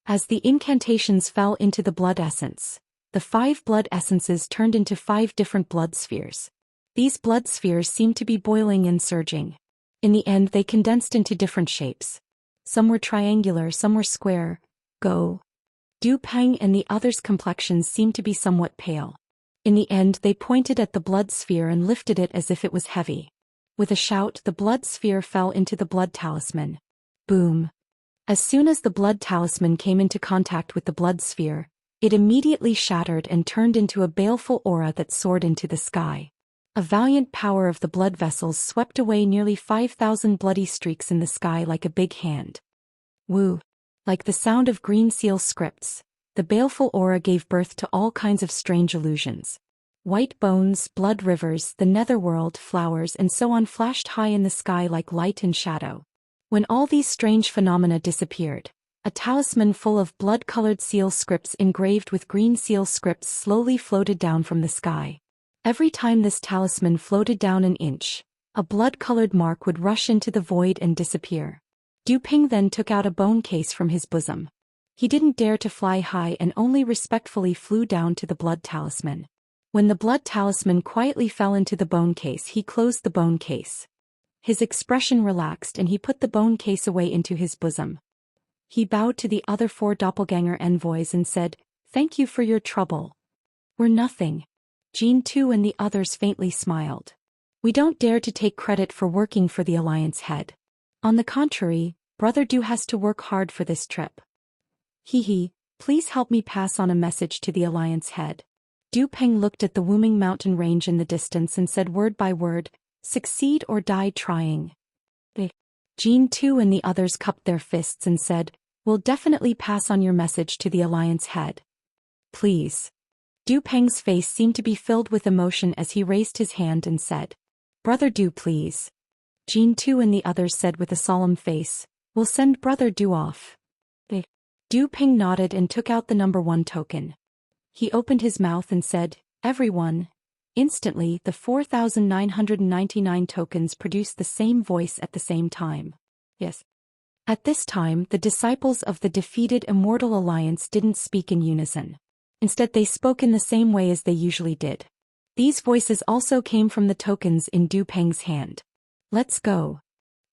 As the incantations fell into the blood essence, the 5 blood essences turned into 5 different blood spheres. These blood spheres seemed to be boiling and surging. In the end, they condensed into different shapes. Some were triangular, some were square. Du Peng and the others' complexions seemed to be somewhat pale. In the end, they pointed at the blood sphere and lifted it as if it was heavy. With a shout, the blood sphere fell into the blood talisman. Boom! As soon as the blood talisman came into contact with the blood sphere, it immediately shattered and turned into a baleful aura that soared into the sky. A valiant power of the blood vessels swept away nearly 5,000 bloody streaks in the sky like a big hand. Woo! Like the sound of green seal scripts, the baleful aura gave birth to all kinds of strange illusions. White bones, blood rivers, the netherworld, flowers and so on flashed high in the sky like light and shadow. When all these strange phenomena disappeared, a talisman full of blood-colored seal scripts engraved with green seal scripts slowly floated down from the sky. Every time this talisman floated down an inch, a blood-colored mark would rush into the void and disappear. Du Peng then took out a bone case from his bosom. He didn't dare to fly high and only respectfully flew down to the blood talisman. When the blood talisman quietly fell into the bone case, he closed the bone case. His expression relaxed and he put the bone case away into his bosom. He bowed to the other 4 doppelganger envoys and said, "Thank you for your trouble." "We're nothing." Jean Tu and the others faintly smiled. "We don't dare to take credit for working for the Alliance head. On the contrary, Brother Du has to work hard for this trip. Please help me pass on a message to the Alliance head." Du Peng looked at the Wuming mountain range in the distance and said word by word, "Succeed or die trying." Jean Tu and the others cupped their fists and said, "We'll definitely pass on your message to the Alliance head. Please." Du Peng's face seemed to be filled with emotion as he raised his hand and said, "Brother Du, please." Jean Tu and the others said with a solemn face, "We'll send Brother Du off." Du Peng nodded and took out the number 1 token. He opened his mouth and said, "Everyone." Instantly, the 4,999 tokens produced the same voice at the same time. Yes. At this time, the disciples of the defeated Immortal Alliance didn't speak in unison. Instead, they spoke in the same way as they usually did. These voices also came from the tokens in Du Peng's hand. "Let's go."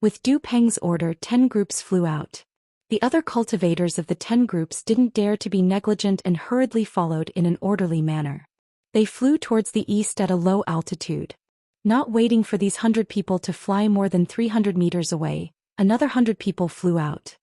With Du Peng's order, 10 groups flew out. The other cultivators of the 10 groups didn't dare to be negligent and hurriedly followed in an orderly manner. They flew towards the east at a low altitude. Not waiting for these 100 people to fly more than 300 meters away, another 100 people flew out.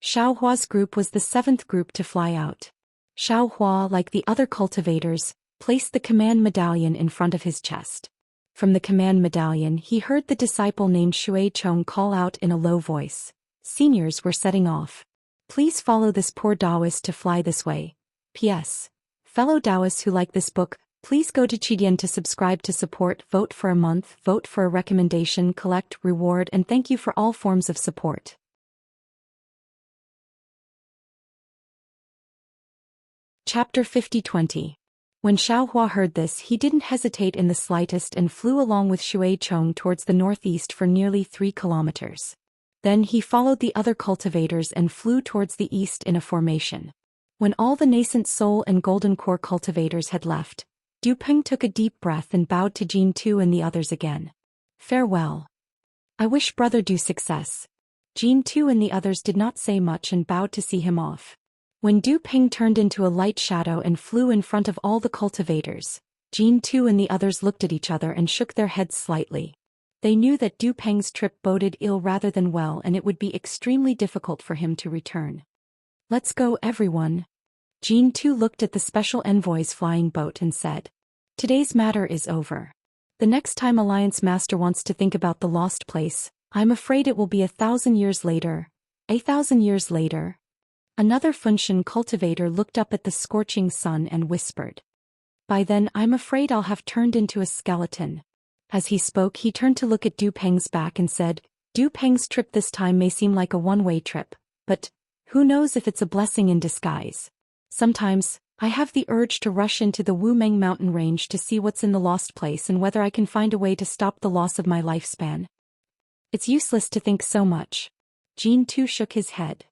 Xiaohua's group was the 7th group to fly out. Xiaohua, like the other cultivators, placed the command medallion in front of his chest. From the command medallion, he heard the disciple named Shui Chong call out in a low voice. "Seniors, we're setting off. Please follow this poor Taoist to fly this way. P.S. Fellow Taoists who like this book, please go to Qidian to subscribe to support, vote for a month, vote for a recommendation, collect, reward, and thank you for all forms of support." Chapter 50-20. When Xiaohua heard this, he didn't hesitate in the slightest and flew along with Shui Chong towards the northeast for nearly 3 kilometers. Then he followed the other cultivators and flew towards the east in a formation. When all the nascent soul and golden core cultivators had left, Du Peng took a deep breath and bowed to Jean Tu and the others again. "Farewell. I wish Brother Du success." Jean Tu and the others did not say much and bowed to see him off. When Du Peng turned into a light shadow and flew in front of all the cultivators, Jean Tu and the others looked at each other and shook their heads slightly. They knew that Du Peng's trip boded ill rather than well, and it would be extremely difficult for him to return. "Let's go, everyone." Jean Tu looked at the special envoy's flying boat and said, "Today's matter is over. The next time Alliance Master wants to think about the lost place, I'm afraid it will be 1,000 years later. 1,000 years later." Another Funshan cultivator looked up at the scorching sun and whispered, "By then I'm afraid I'll have turned into a skeleton." As he spoke, he turned to look at Du Peng's back and said, "Du Peng's trip this time may seem like a one-way trip, but who knows if it's a blessing in disguise. Sometimes, I have the urge to rush into the Wumeng mountain range to see what's in the lost place and whether I can find a way to stop the loss of my lifespan. It's useless to think so much. Jean too shook his head.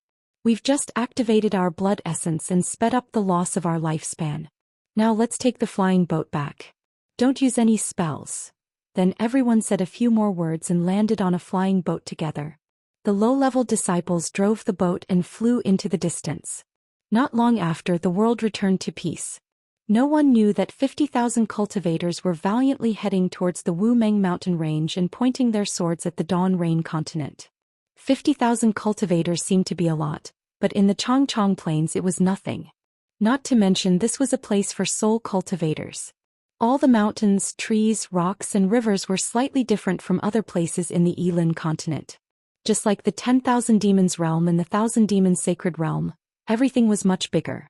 We've just activated our blood essence and sped up the loss of our lifespan. Now let's take the flying boat back. Don't use any spells. Then everyone said a few more words and landed on a flying boat together. The low-level disciples drove the boat and flew into the distance. Not long after, the world returned to peace. No one knew that 50,000 cultivators were valiantly heading towards the Wumeng mountain range and pointing their swords at the Dawn Rain continent. 50,000 cultivators seemed to be a lot, but in the Changchang Plains it was nothing. Not to mention this was a place for soul cultivators. All the mountains, trees, rocks and rivers were slightly different from other places in the Yilin continent. Just like the 10,000 demons realm and the 1,000 demons sacred realm, everything was much bigger.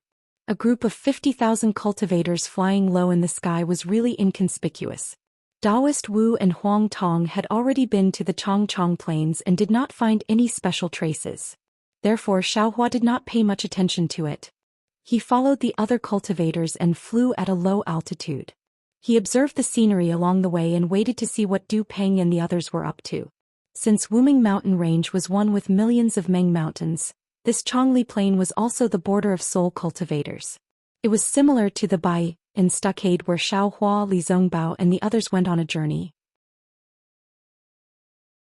A group of 50,000 cultivators flying low in the sky was really inconspicuous. Taoist Wu and Huang Tong had already been to the Changchang Plains and did not find any special traces. Therefore Xiaohua did not pay much attention to it. He followed the other cultivators and flew at a low altitude. He observed the scenery along the way and waited to see what Du Peng and the others were up to. Since Wuming mountain range was one with millions of Meng mountains, this Changli plain was also the border of soul cultivators. It was similar to the Bai and stockade where Xiaohua, Li Zongbao and the others went on a journey.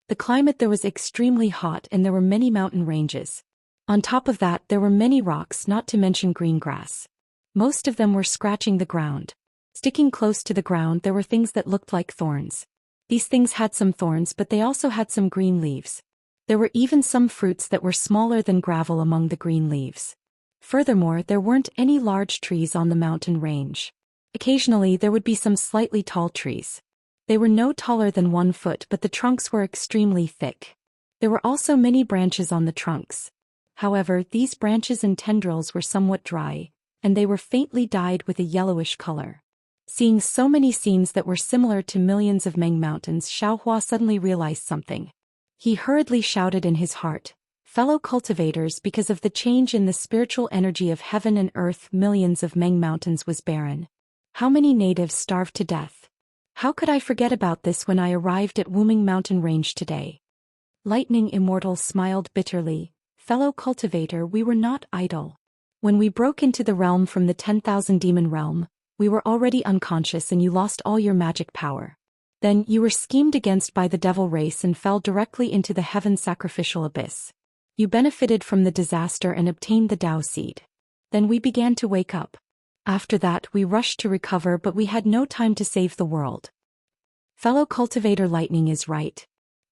The climate there was extremely hot and there were many mountain ranges. On top of that there were many rocks, not to mention green grass. Most of them were scratching the ground. Sticking close to the ground there were things that looked like thorns. These things had some thorns but they also had some green leaves. There were even some fruits that were smaller than gravel among the green leaves. Furthermore, there weren't any large trees on the mountain range. Occasionally there would be some slightly tall trees. They were no taller than 1 foot but the trunks were extremely thick. There were also many branches on the trunks. However, these branches and tendrils were somewhat dry, and they were faintly dyed with a yellowish color. Seeing so many scenes that were similar to millions of Meng mountains, Xiaohua suddenly realized something. He hurriedly shouted in his heart, "Fellow cultivators, because of the change in the spiritual energy of heaven and earth, millions of Meng mountains was barren. How many natives starved to death? How could I forget about this when I arrived at Wuming mountain range today?" Lightning Immortal smiled bitterly. "Fellow cultivator, we were not idle. When we broke into the realm from the 10,000 demon realm, we were already unconscious and you lost all your magic power. Then you were schemed against by the devil race and fell directly into the heaven sacrificial abyss. You benefited from the disaster and obtained the Tao seed. Then we began to wake up. After that we rushed to recover but we had no time to save the world." Fellow cultivator Lightning is right.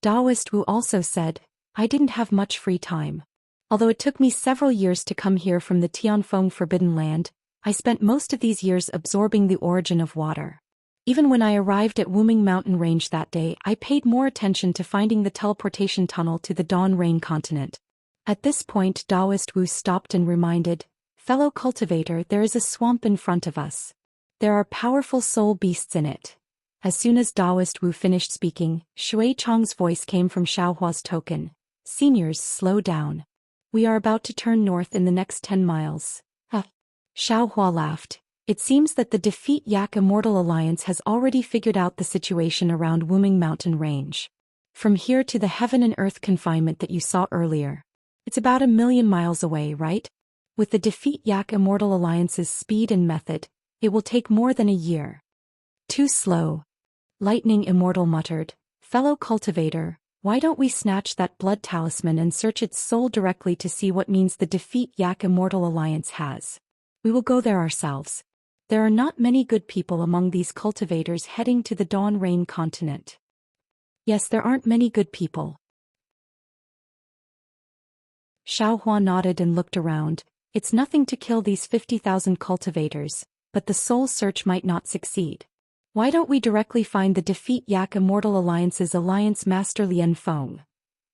Taoist Wu also said, "I didn't have much free time. Although it took me several years to come here from the Tianfeng Forbidden Land, I spent most of these years absorbing the origin of water. Even when I arrived at Wuming mountain range that day, I paid more attention to finding the teleportation tunnel to the Dawn Rain continent." At this point Taoist Wu stopped and reminded, "Fellow cultivator, there is a swamp in front of us. There are powerful soul beasts in it." As soon as Taoist Wu finished speaking, Shui Chang's voice came from Xiaohua's token. "Seniors, slow down. We are about to turn north in the next 10 miles. Xiaohua laughed. It seems that the Defeat Yak Immortal Alliance has already figured out the situation around Wuming mountain range. From here to the heaven and earth confinement that you saw earlier. It's about 1,000,000 miles away, right? With the Defeat Yak Immortal Alliance's speed and method, it will take more than a year." "Too slow." Lightning Immortal muttered. "Fellow cultivator, why don't we snatch that blood talisman and search its soul directly to see what means the Defeat Yak Immortal Alliance has? We will go there ourselves. There are not many good people among these cultivators heading to the Dawn Rain continent." "Yes, there aren't many good people." Xiaohua nodded and looked around. "It's nothing to kill these 50,000 cultivators, but the soul search might not succeed. Why don't we directly find the Defeat Yak Immortal Alliance's Alliance Master Lian Feng?"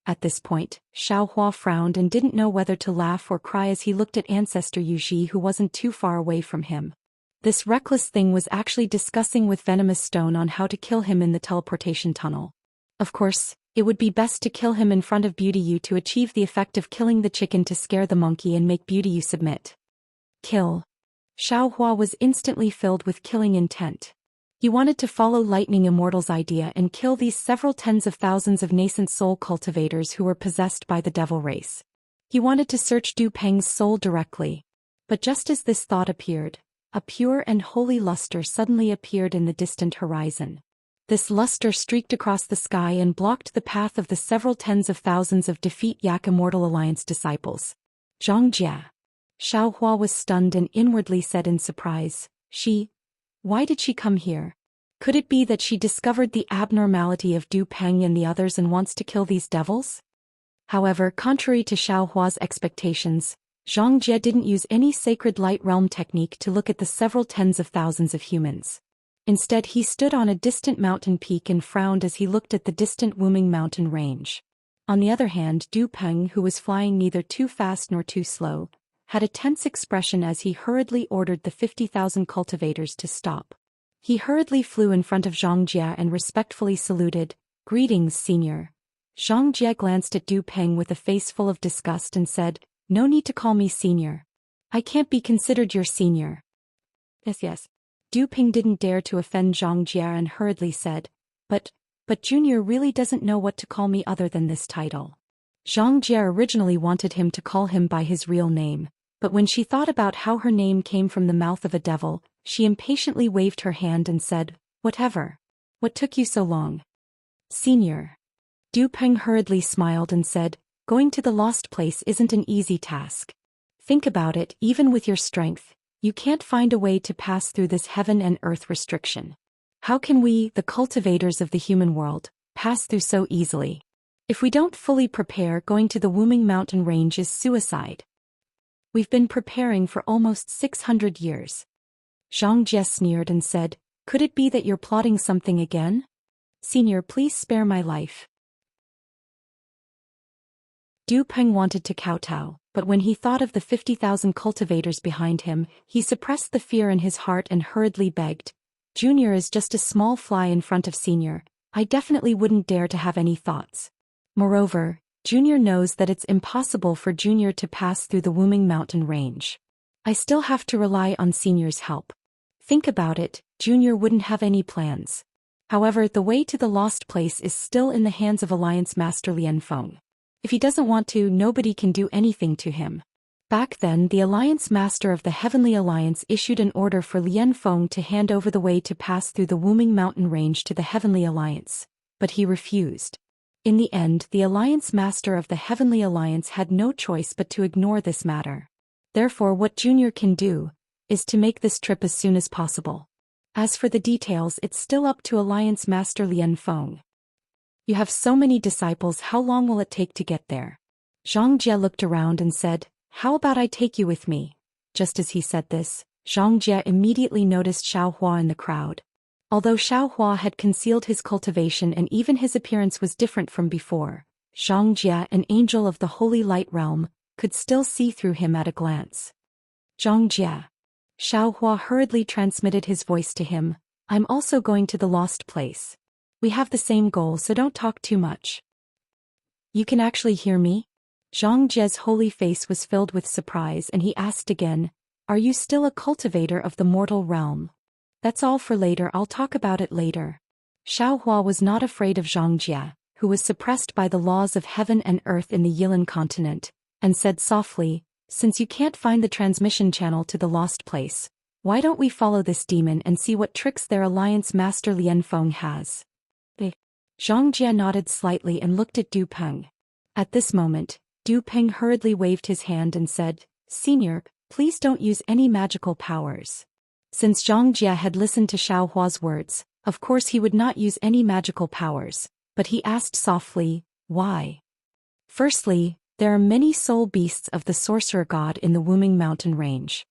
At this point, Xiaohua frowned and didn't know whether to laugh or cry as he looked at Ancestor Yuji, who wasn't too far away from him. This reckless thing was actually discussing with Venomous Stone on how to kill him in the teleportation tunnel. Of course, it would be best to kill him in front of Beauty Yu to achieve the effect of killing the chicken to scare the monkey and make Beauty Yu submit. "Kill." Xiaohua was instantly filled with killing intent. He wanted to follow Lightning Immortal's idea and kill these several tens of thousands of nascent soul cultivators who were possessed by the devil race. He wanted to search Du Peng's soul directly. But just as this thought appeared, a pure and holy luster suddenly appeared in the distant horizon. This luster streaked across the sky and blocked the path of the several tens of thousands of Defeat Yak Immortal Alliance disciples. Zhongjia. Xiaohua was stunned and inwardly said in surprise, Why did she come here? Could it be that she discovered the abnormality of Du Peng and the others and wants to kill these devils? However, contrary to Xiaohua's expectations, Zhongjia didn't use any sacred light realm technique to look at the several tens of thousands of humans. Instead, he stood on a distant mountain peak and frowned as he looked at the distant Wuming mountain range. On the other hand, Du Peng, who was flying neither too fast nor too slow, had a tense expression as he hurriedly ordered the 50,000 cultivators to stop. He hurriedly flew in front of Zhongjia and respectfully saluted, "Greetings, senior." Zhongjia glanced at Du Peng with a face full of disgust and said, "No need to call me senior. I can't be considered your senior." Yes. Du Peng didn't dare to offend Zhongjia and hurriedly said, But Junior really doesn't know what to call me other than this title." Zhongjia originally wanted him to call him by his real name, but when she thought about how her name came from the mouth of a devil, she impatiently waved her hand and said, "Whatever. What took you so long?" "Senior." Du Peng hurriedly smiled and said, "Going to the lost place isn't an easy task. Think about it, even with your strength, you can't find a way to pass through this heaven and earth restriction. How can we, the cultivators of the human world, pass through so easily? If we don't fully prepare, going to the Wuming mountain range is suicide. We've been preparing for almost 600 years. Zhongjia sneered and said, "Could it be that you're plotting something again? Senior, please spare my life." Du Peng wanted to kowtow, but when he thought of the 50,000 cultivators behind him, he suppressed the fear in his heart and hurriedly begged, "Junior is just a small fly in front of Senior. I definitely wouldn't dare to have any thoughts. Moreover, Junior knows that it's impossible for Junior to pass through the Wuming mountain range. I still have to rely on Senior's help. Think about it, Junior wouldn't have any plans. However, the way to the lost place is still in the hands of Alliance Master Lian Feng. If he doesn't want to, nobody can do anything to him." Back then, the Alliance Master of the Heavenly Alliance issued an order for Lian Feng to hand over the way to pass through the Wuming mountain range to the Heavenly Alliance, but he refused. In the end, the Alliance Master of the Heavenly Alliance had no choice but to ignore this matter. Therefore, what Junior can do is to make this trip as soon as possible. As for the details, it's still up to Alliance Master Lian Feng. "You have so many disciples, how long will it take to get there?" Zhongjia looked around and said, "How about I take you with me?" Just as he said this, Zhongjia immediately noticed Xiaohua in the crowd. Although Xiaohua had concealed his cultivation and even his appearance was different from before, Zhongjia, an angel of the Holy Light Realm, could still see through him at a glance. "Zhongjia." Xiaohua hurriedly transmitted his voice to him, "I'm also going to the lost place. We have the same goal, so don't talk too much." "You can actually hear me?" Zhongjia's holy face was filled with surprise and he asked again, "Are you still a cultivator of the mortal realm?" "That's all for later, I'll talk about it later." Xiaohua was not afraid of Zhongjia, who was suppressed by the laws of heaven and earth in the Yilan continent, and said softly, "Since you can't find the transmission channel to the lost place, why don't we follow this demon and see what tricks their Alliance Master Lian Feng has?" Zhongjia nodded slightly and looked at Du Peng. At this moment, Du Peng hurriedly waved his hand and said, "Senior, please don't use any magical powers." Since Zhongjia had listened to Xiaohua's words, of course he would not use any magical powers, but he asked softly, "Why?" "Firstly, there are many soul beasts of the sorcerer god in the Wuming mountain range.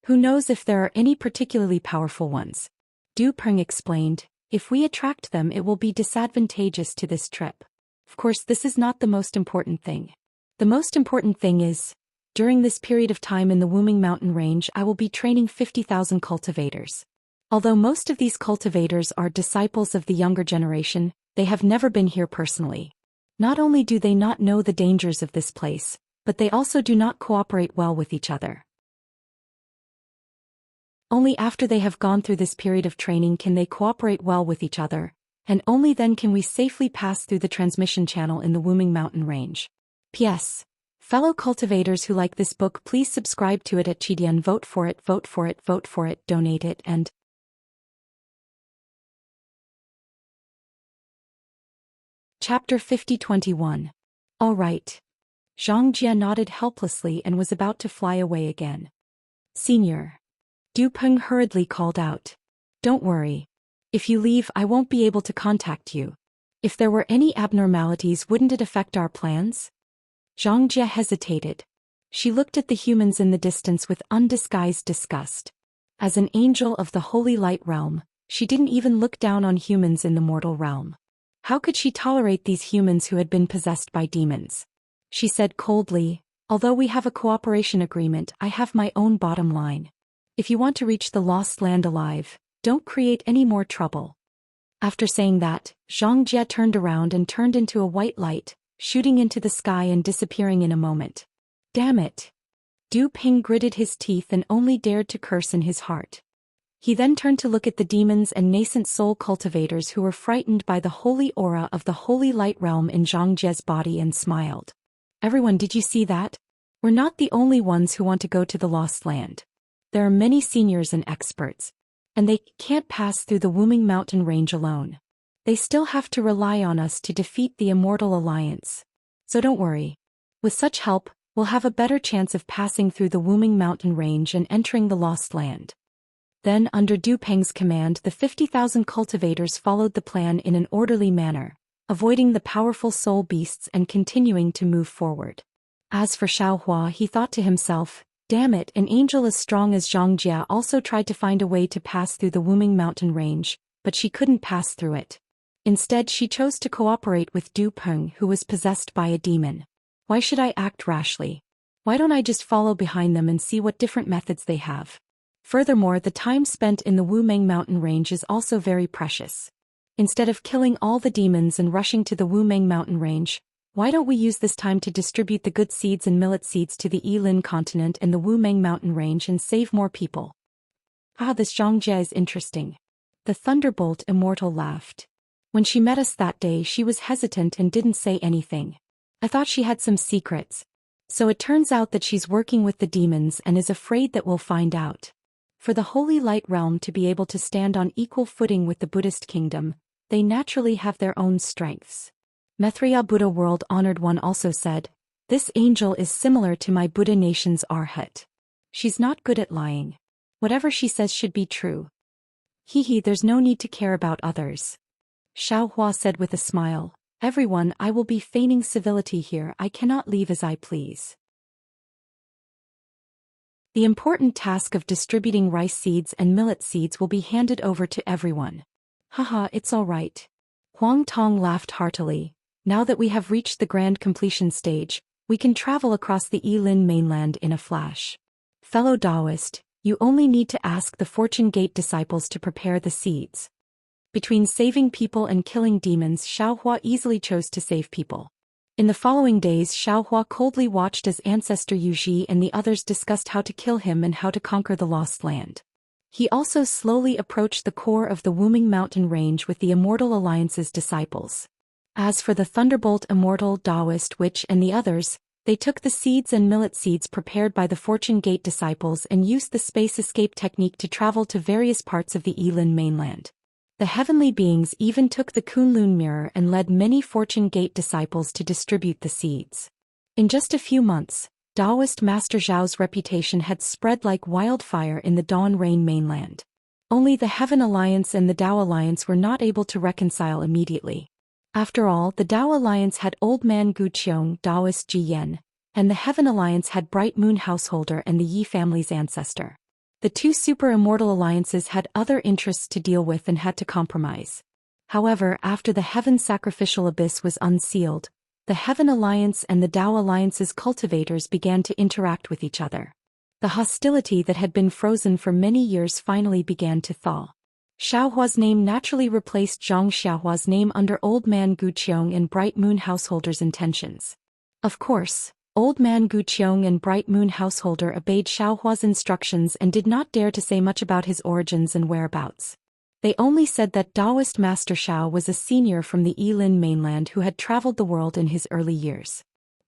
Who knows if there are any particularly powerful ones?" Du Peng explained, "If we attract them, it will be disadvantageous to this trip. Of course, this is not the most important thing. The most important thing is, during this period of time in the Wuming mountain range, I will be training 50,000 cultivators. Although most of these cultivators are disciples of the younger generation, they have never been here personally. Not only do they not know the dangers of this place, but they also do not cooperate well with each other. Only after they have gone through this period of training can they cooperate well with each other, and only then can we safely pass through the transmission channel in the Wuming Mountain Range. P.S. Fellow cultivators who like this book, please subscribe to it at Chidian. Vote for it, vote for it, vote for it, donate it, and Chapter 50-21. All right. Zhang Jie nodded helplessly and was about to fly away again. Senior. Du Peng hurriedly called out. Don't worry. If you leave, I won't be able to contact you. If there were any abnormalities, wouldn't it affect our plans? Zhang Jie hesitated. She looked at the humans in the distance with undisguised disgust. As an angel of the Holy Light Realm, she didn't even look down on humans in the mortal realm. How could she tolerate these humans who had been possessed by demons? She said coldly, although we have a cooperation agreement, I have my own bottom line. If you want to reach the Lost Land alive, don't create any more trouble. After saying that, Zhang Jie turned around and turned into a white light, shooting into the sky and disappearing in a moment. Damn it! Du Ping gritted his teeth and only dared to curse in his heart. He then turned to look at the demons and nascent soul cultivators who were frightened by the holy aura of the Holy Light Realm in Zhang Jie's body and smiled. Everyone, did you see that? We're not the only ones who want to go to the Lost Land. There are many seniors and experts. And they can't pass through the Wuming Mountain Range alone. They still have to rely on us to defeat the Immortal Alliance. So don't worry. With such help, we'll have a better chance of passing through the Wuming Mountain Range and entering the Lost Land. Then, under Du Peng's command, the 50,000 cultivators followed the plan in an orderly manner, avoiding the powerful soul beasts and continuing to move forward. As for Xiaohua, he thought to himself, damn it, an angel as strong as Zhang Jie also tried to find a way to pass through the Wuming Mountain Range, but she couldn't pass through it. Instead, she chose to cooperate with Du Peng, who was possessed by a demon. Why should I act rashly? Why don't I just follow behind them and see what different methods they have? Furthermore, the time spent in the Wuming Mountain Range is also very precious. Instead of killing all the demons and rushing to the Wuming Mountain Range, why don't we use this time to distribute the good seeds and millet seeds to the Yilin continent and the Wuming Mountain Range and save more people? Ah, this Zhang Jie is interesting. The Thunderbolt Immortal laughed. When she met us that day, she was hesitant and didn't say anything. I thought she had some secrets. So it turns out that she's working with the demons and is afraid that we'll find out. For the Holy Light Realm to be able to stand on equal footing with the Buddhist kingdom, they naturally have their own strengths. Maitreya Buddha World Honored One also said, this angel is similar to my Buddha nation's Arhat. She's not good at lying. Whatever she says should be true. Hee, there's no need to care about others. Xiaohua said with a smile, everyone, I will be feigning civility here, I cannot leave as I please. The important task of distributing rice seeds and millet seeds will be handed over to everyone. Haha, it's all right. Huang Tong laughed heartily. Now that we have reached the grand completion stage, we can travel across the Yilin mainland in a flash. Fellow Taoist, you only need to ask the Fortune Gate disciples to prepare the seeds. Between saving people and killing demons, Xiaohua easily chose to save people. In the following days, Xiaohua coldly watched as Ancestor Yuji and the others discussed how to kill him and how to conquer the Lost Land. He also slowly approached the core of the Wuming Mountain Range with the Immortal Alliance's disciples. As for the Thunderbolt Immortal, Taoist Witch and the others, they took the seeds and millet seeds prepared by the Fortune Gate disciples and used the space escape technique to travel to various parts of the Yilin mainland. The heavenly beings even took the Kunlun mirror and led many Fortune Gate disciples to distribute the seeds. In just a few months, Taoist Master Zhao's reputation had spread like wildfire in the Dawn Rain mainland. Only the Heaven Alliance and the Tao Alliance were not able to reconcile immediately. After all, the Tao Alliance had Old Man Gu Qiong, Taoist Ji Yen, and the Heaven Alliance had Bright Moon Householder and the Yi family's ancestor. The two super-immortal alliances had other interests to deal with and had to compromise. However, after the Heaven Sacrificial Abyss was unsealed, the Heaven Alliance and the Tao Alliance's cultivators began to interact with each other. The hostility that had been frozen for many years finally began to thaw. Xiaohua's name naturally replaced Zhang Xiaohua's name under Old Man Gu Qiong and Bright Moon Householder's intentions. Of course, Old man Gu Qiong and Bright Moon Householder obeyed Xiaohua's instructions and did not dare to say much about his origins and whereabouts. They only said that Taoist Master Xiao was a senior from the Yilin mainland who had traveled the world in his early years.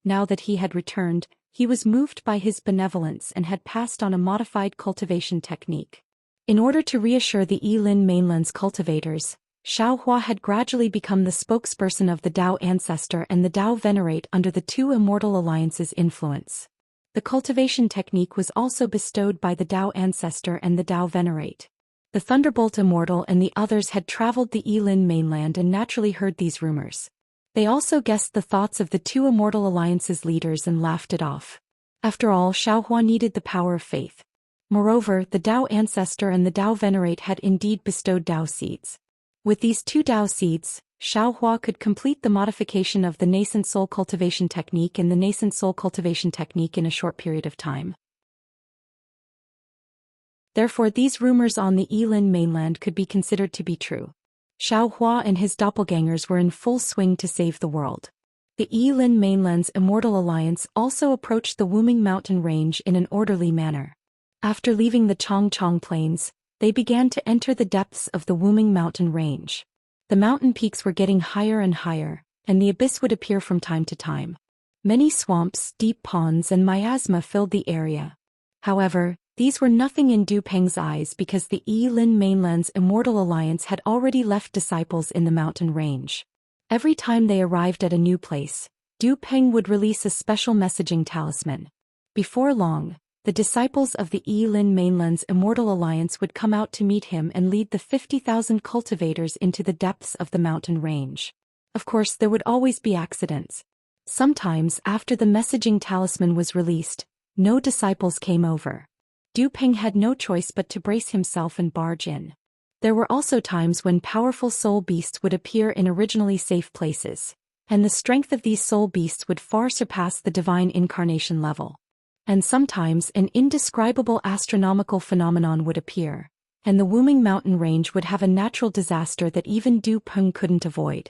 Now that he had returned, he was moved by his benevolence and had passed on a modified cultivation technique. In order to reassure the Yilin mainland's cultivators, Xiaohua had gradually become the spokesperson of the Tao Ancestor and the Tao Venerate under the two immortal alliances' influence. The cultivation technique was also bestowed by the Tao Ancestor and the Tao Venerate. The Thunderbolt Immortal and the others had traveled the Yilin mainland and naturally heard these rumors. They also guessed the thoughts of the two immortal alliances' leaders and laughed it off. After all, Xiaohua needed the power of faith. Moreover, the Tao Ancestor and the Tao Venerate had indeed bestowed Tao seeds. With these two Tao seeds, Xiaohua could complete the modification of the nascent soul cultivation technique and the nascent soul cultivation technique in a short period of time. Therefore, these rumors on the Yilin mainland could be considered to be true. Xiaohua and his doppelgangers were in full swing to save the world. The Yilin mainland's immortal alliance also approached the Wuming mountain range in an orderly manner. After leaving the Chongchong plains, they began to enter the depths of the Wuming mountain range. The mountain peaks were getting higher and higher, and the abyss would appear from time to time. Many swamps, deep ponds and miasma filled the area. However, these were nothing in Du Peng's eyes because the Yilin mainland's immortal alliance had already left disciples in the mountain range. Every time they arrived at a new place, Du Peng would release a special messaging talisman. Before long, the disciples of the Yilin mainland's immortal alliance would come out to meet him and lead the 50,000 cultivators into the depths of the mountain range. Of course, there would always be accidents. Sometimes, after the messaging talisman was released, no disciples came over. Du Peng had no choice but to brace himself and barge in. There were also times when powerful soul beasts would appear in originally safe places, and the strength of these soul beasts would far surpass the divine incarnation level. And sometimes an indescribable astronomical phenomenon would appear, and the Wuming mountain range would have a natural disaster that even Du Peng couldn't avoid.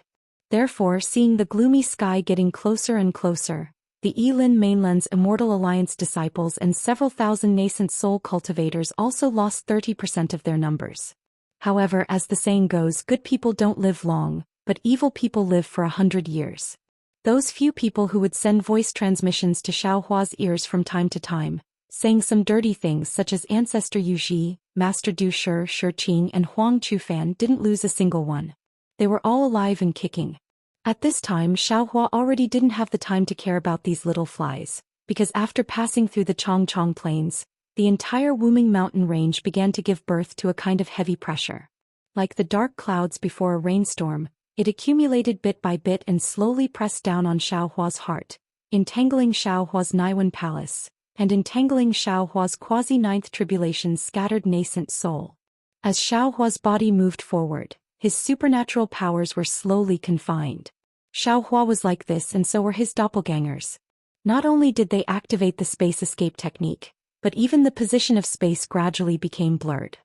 Therefore, seeing the gloomy sky getting closer and closer, the Yilin mainland's immortal alliance disciples and several thousand nascent soul cultivators also lost 30% of their numbers. However, as the saying goes, good people don't live long, but evil people live for 100 years. Those few people who would send voice transmissions to Xiaohua's ears from time to time, saying some dirty things such as Ancestor Yu Ji, Master Du Shi Qing and Huang Chufan didn't lose a single one. They were all alive and kicking. At this time, Xiaohua already didn't have the time to care about these little flies, because after passing through the Chongchong plains, the entire Wuming mountain range began to give birth to a kind of heavy pressure. Like the dark clouds before a rainstorm, it accumulated bit by bit and slowly pressed down on Xiaohua's heart, entangling Xiaohua's Naiwan palace, and entangling Xiaohua's quasi-ninth tribulation's scattered nascent soul. As Xiaohua's body moved forward, his supernatural powers were slowly confined. Xiaohua was like this and so were his doppelgangers. Not only did they activate the space escape technique, but even the position of space gradually became blurred.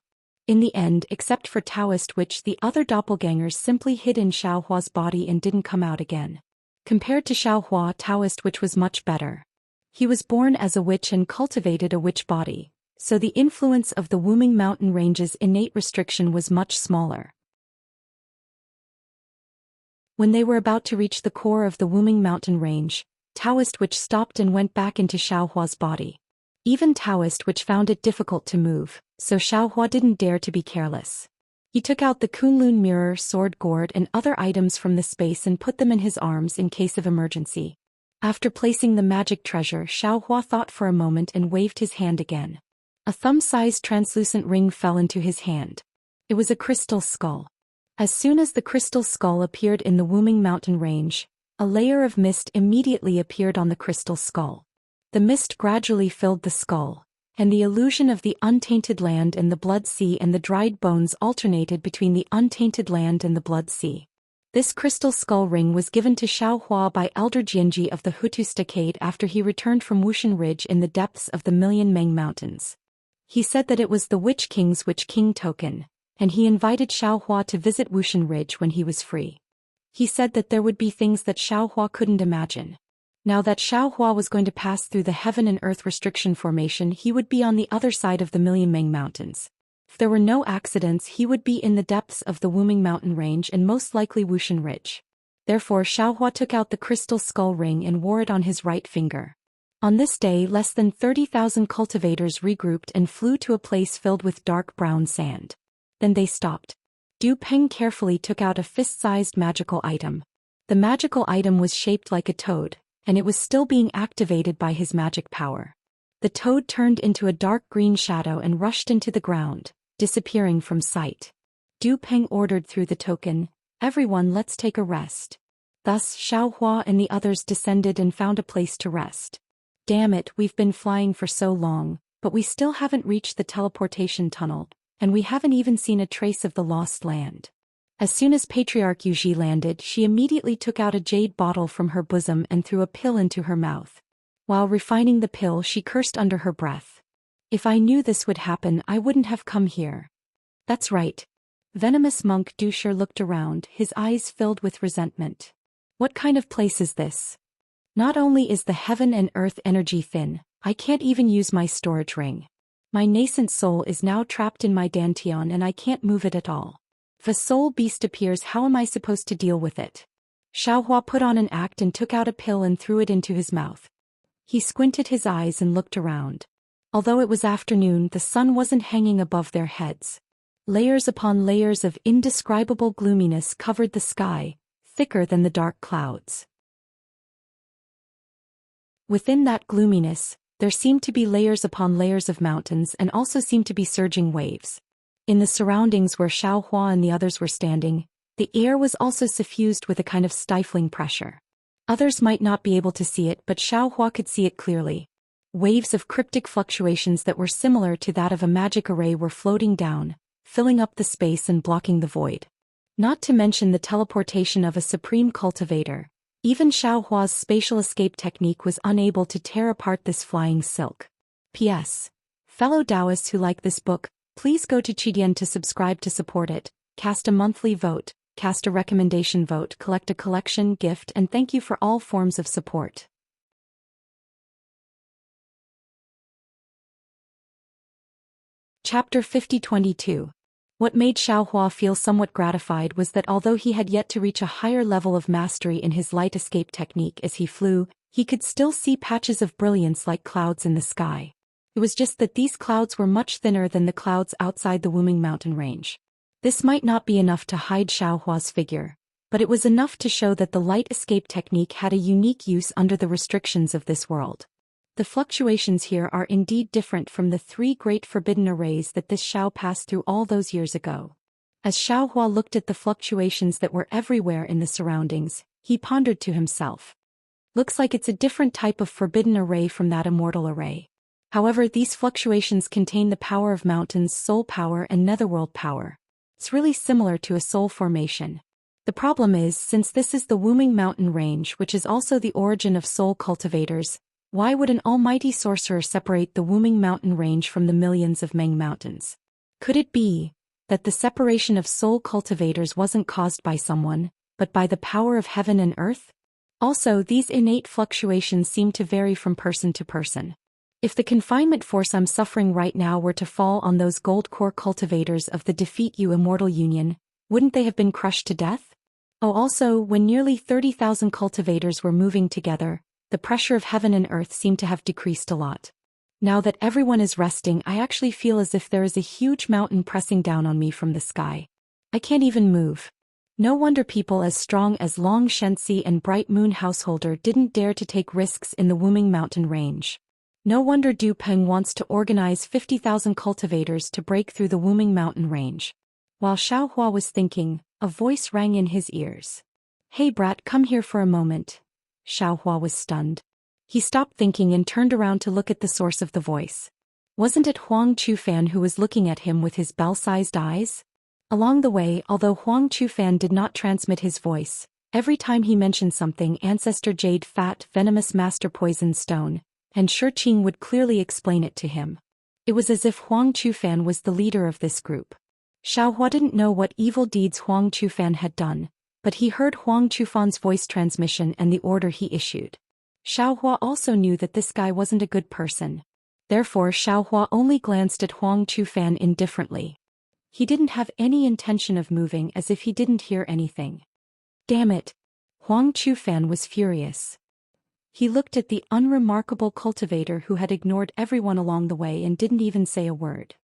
In the end, except for Taoist Witch, the other doppelgangers simply hid in Xiaohua's body and didn't come out again. Compared to Xiaohua, Taoist Witch was much better. He was born as a witch and cultivated a witch body, so the influence of the Wuming mountain range's innate restriction was much smaller. When they were about to reach the core of the Wuming mountain range, Taoist Witch stopped and went back into Xiaohua's body. Even Taoist Witch found it difficult to move, so Xiaohua didn't dare to be careless. He took out the Kunlun mirror, sword gourd and other items from the space and put them in his arms in case of emergency. After placing the magic treasure, Xiaohua thought for a moment and waved his hand again. A thumb-sized translucent ring fell into his hand. It was a crystal skull. As soon as the crystal skull appeared in the Wuming mountain range, a layer of mist immediately appeared on the crystal skull. The mist gradually filled the skull, and the illusion of the untainted land and the blood sea and the dried bones alternated between the untainted land and the blood sea. This crystal skull ring was given to Xiaohua by Elder Jianji of the Hutu Stockade after he returned from Wushan Ridge in the depths of the Million Meng Mountains. He said that it was the Witch King's Witch King token, and he invited Xiaohua to visit Wushan Ridge when he was free. He said that there would be things that Xiaohua couldn't imagine. Now that Xiaohua was going to pass through the heaven and earth restriction formation, he would be on the other side of the Million Meng Mountains. If there were no accidents, he would be in the depths of the Wuming Mountain Range and most likely Wushan Ridge. Therefore Xiaohua took out the crystal skull ring and wore it on his right finger. On this day, less than 30,000 cultivators regrouped and flew to a place filled with dark brown sand. Then they stopped. Du Peng carefully took out a fist-sized magical item. The magical item was shaped like a toad, and it was still being activated by his magic power. The toad turned into a dark green shadow and rushed into the ground, disappearing from sight. Du Peng ordered through the token, "Everyone, let's take a rest." Thus Xiaohua and the others descended and found a place to rest. Damn it, we've been flying for so long, but we still haven't reached the teleportation tunnel, and we haven't even seen a trace of the lost land. As soon as Patriarch Yuji landed, she immediately took out a jade bottle from her bosom and threw a pill into her mouth. While refining the pill, she cursed under her breath. "If I knew this would happen, I wouldn't have come here." That's right. Venomous monk Dusher looked around, his eyes filled with resentment. What kind of place is this? Not only is the heaven and earth energy thin, I can't even use my storage ring. My nascent soul is now trapped in my dantian and I can't move it at all. If a soul beast appears, how am I supposed to deal with it? Xiaohua put on an act and took out a pill and threw it into his mouth. He squinted his eyes and looked around. Although it was afternoon, the sun wasn't hanging above their heads. Layers upon layers of indescribable gloominess covered the sky, thicker than the dark clouds. Within that gloominess, there seemed to be layers upon layers of mountains and also seemed to be surging waves. In the surroundings where Xiaohua and the others were standing, the air was also suffused with a kind of stifling pressure. Others might not be able to see it, but Xiaohua could see it clearly. Waves of cryptic fluctuations that were similar to that of a magic array were floating down, filling up the space and blocking the void. Not to mention the teleportation of a supreme cultivator. Even Xiaohua's spatial escape technique was unable to tear apart this flying silk. P.S. Fellow Taoists who like this book, please go to Qidian to subscribe to support it, cast a monthly vote, cast a recommendation vote, collect a collection, gift, and thank you for all forms of support. Chapter 50-22. What made Xiaohua feel somewhat gratified was that although he had yet to reach a higher level of mastery in his light escape technique as he flew, he could still see patches of brilliance like clouds in the sky. It was just that these clouds were much thinner than the clouds outside the Wuming Mountain Range. This might not be enough to hide Xiaohua's figure, but it was enough to show that the light escape technique had a unique use under the restrictions of this world. The fluctuations here are indeed different from the three great forbidden arrays that this Xiao passed through all those years ago. As Xiaohua looked at the fluctuations that were everywhere in the surroundings, he pondered to himself. Looks like it's a different type of forbidden array from that immortal array. However, these fluctuations contain the power of mountains, soul power and netherworld power. It's really similar to a soul formation. The problem is, since this is the Wuming Mountain Range, which is also the origin of soul cultivators, why would an almighty sorcerer separate the Wuming Mountain Range from the millions of Meng Mountains? Could it be that the separation of soul cultivators wasn't caused by someone, but by the power of heaven and earth? Also, these innate fluctuations seem to vary from person to person. If the confinement force I'm suffering right now were to fall on those gold core cultivators of the Defeat You Immortal Union, wouldn't they have been crushed to death? Oh, also, when nearly 30,000 cultivators were moving together, the pressure of heaven and earth seemed to have decreased a lot. Now that everyone is resting, I actually feel as if there is a huge mountain pressing down on me from the sky. I can't even move. No wonder people as strong as Long Shenxi and Bright Moon Householder didn't dare to take risks in the Wuming Mountain Range. No wonder Du Peng wants to organize 50,000 cultivators to break through the Wuming Mountain Range. While Xiaohua was thinking, a voice rang in his ears. "Hey brat, come here for a moment." Xiaohua was stunned. He stopped thinking and turned around to look at the source of the voice. Wasn't it Huang Chufan who was looking at him with his bell-sized eyes? Along the way, although Huang Chufan did not transmit his voice, every time he mentioned something, Ancestor Jade Fat Venomous Master Poison Stone, and Shiqing would clearly explain it to him. It was as if Huang Chufan was the leader of this group. Xiaohua didn't know what evil deeds Huang Chufan had done, but he heard Huang Chufan's voice transmission and the order he issued. Xiaohua also knew that this guy wasn't a good person. Therefore Xiaohua only glanced at Huang Qufan indifferently. He didn't have any intention of moving, as if he didn't hear anything. Damn it! Huang Qufan was furious. He looked at the unremarkable cultivator who had ignored everyone along the way and didn't even say a word.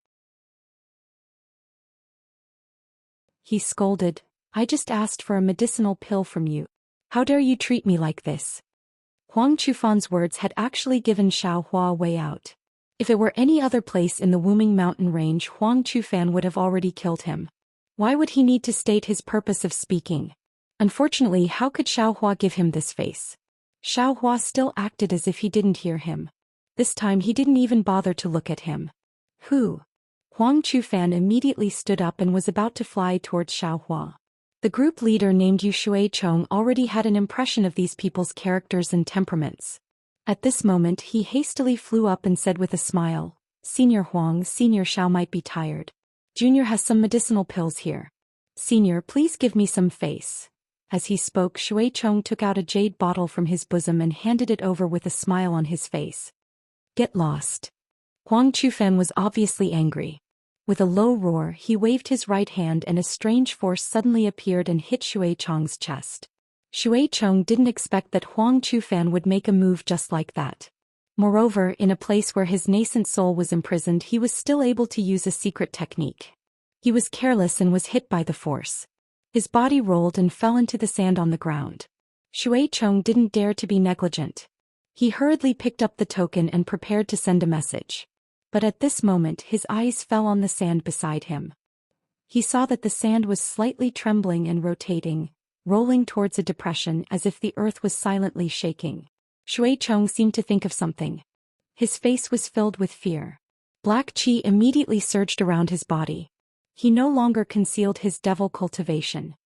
He scolded, "I just asked for a medicinal pill from you. How dare you treat me like this?" Huang Qufan's words had actually given Xiaohua a way out. If it were any other place in the Wuming mountain range, Huang Qufan would have already killed him. Why would he need to state his purpose of speaking? Unfortunately, how could Xiaohua give him this face? Xiaohua still acted as if he didn't hear him. This time he didn't even bother to look at him. Who? Huang Qufan immediately stood up and was about to fly towards Xiaohua. The group leader named Yu Shuicheng already had an impression of these people's characters and temperaments. At this moment he hastily flew up and said with a smile, "Senior Huang, Senior Xiao might be tired. Junior has some medicinal pills here. Senior, please give me some face." As he spoke, Shuicheng took out a jade bottle from his bosom and handed it over with a smile on his face. "Get lost." Huang Qufan was obviously angry. With a low roar, he waved his right hand and a strange force suddenly appeared and hit Shuicheng's chest. Shuicheng didn't expect that Huang Qufan would make a move just like that. Moreover, in a place where his nascent soul was imprisoned, he was still able to use a secret technique. He was careless and was hit by the force. His body rolled and fell into the sand on the ground. Shuicheng didn't dare to be negligent. He hurriedly picked up the token and prepared to send a message. But at this moment his eyes fell on the sand beside him. He saw that the sand was slightly trembling and rotating, rolling towards a depression as if the earth was silently shaking. Shuicheng seemed to think of something. His face was filled with fear. Black qi immediately surged around his body. He no longer concealed his devil cultivation.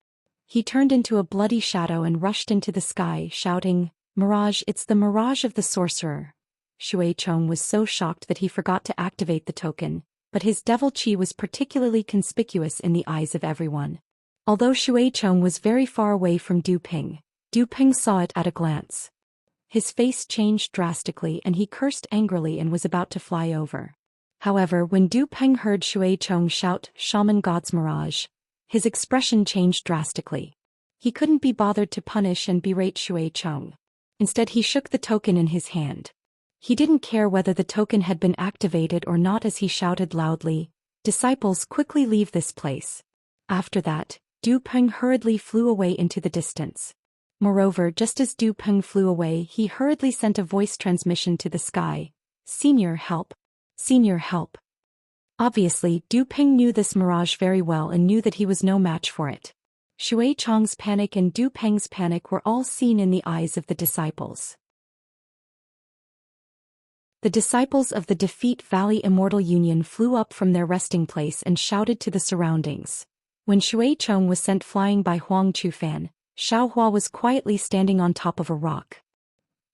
He turned into a bloody shadow and rushed into the sky, shouting, "Mirage, it's the mirage of the sorcerer." Shuicheng was so shocked that he forgot to activate the token, but his devil qi was particularly conspicuous in the eyes of everyone. Although Shuicheng was very far away from Du Ping saw it at a glance. His face changed drastically and he cursed angrily and was about to fly over. However, when Du Ping heard Shuicheng shout, "Shaman God's Mirage," his expression changed drastically. He couldn't be bothered to punish and berate Shuicheng. Instead he shook the token in his hand. He didn't care whether the token had been activated or not as he shouted loudly, "Disciples, quickly leave this place." After that, Du Ping hurriedly flew away into the distance. Moreover, just as Du Ping flew away, he hurriedly sent a voice transmission to the sky, "Senior, help! Senior, help!" Obviously, Du Ping knew this mirage very well and knew that he was no match for it. Shuicheng's panic and Du Ping's panic were all seen in the eyes of the disciples. The disciples of the Defeat Valley Immortal Union flew up from their resting place and shouted to the surroundings. When Shuicheng was sent flying by Huang Qufan, Xiaohua was quietly standing on top of a rock.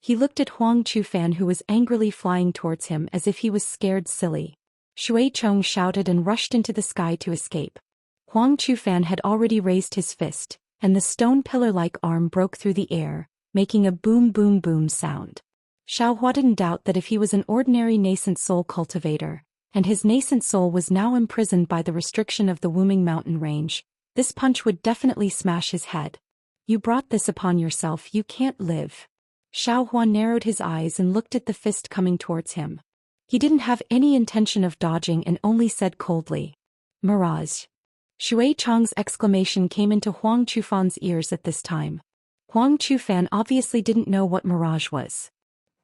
He looked at Huang Qufan, who was angrily flying towards him as if he was scared silly. Shuicheng shouted and rushed into the sky to escape. Huang Qufan had already raised his fist, and the stone pillar-like arm broke through the air, making a boom boom boom sound. Xiaohua didn't doubt that if he was an ordinary nascent soul cultivator, and his nascent soul was now imprisoned by the restriction of the Wuming mountain range, this punch would definitely smash his head. "You brought this upon yourself, you can't live." Xiaohua narrowed his eyes and looked at the fist coming towards him. He didn't have any intention of dodging and only said coldly, "Mirage." Shuicheng's exclamation came into Huang Qufan's ears at this time. Huang Qufan obviously didn't know what mirage was.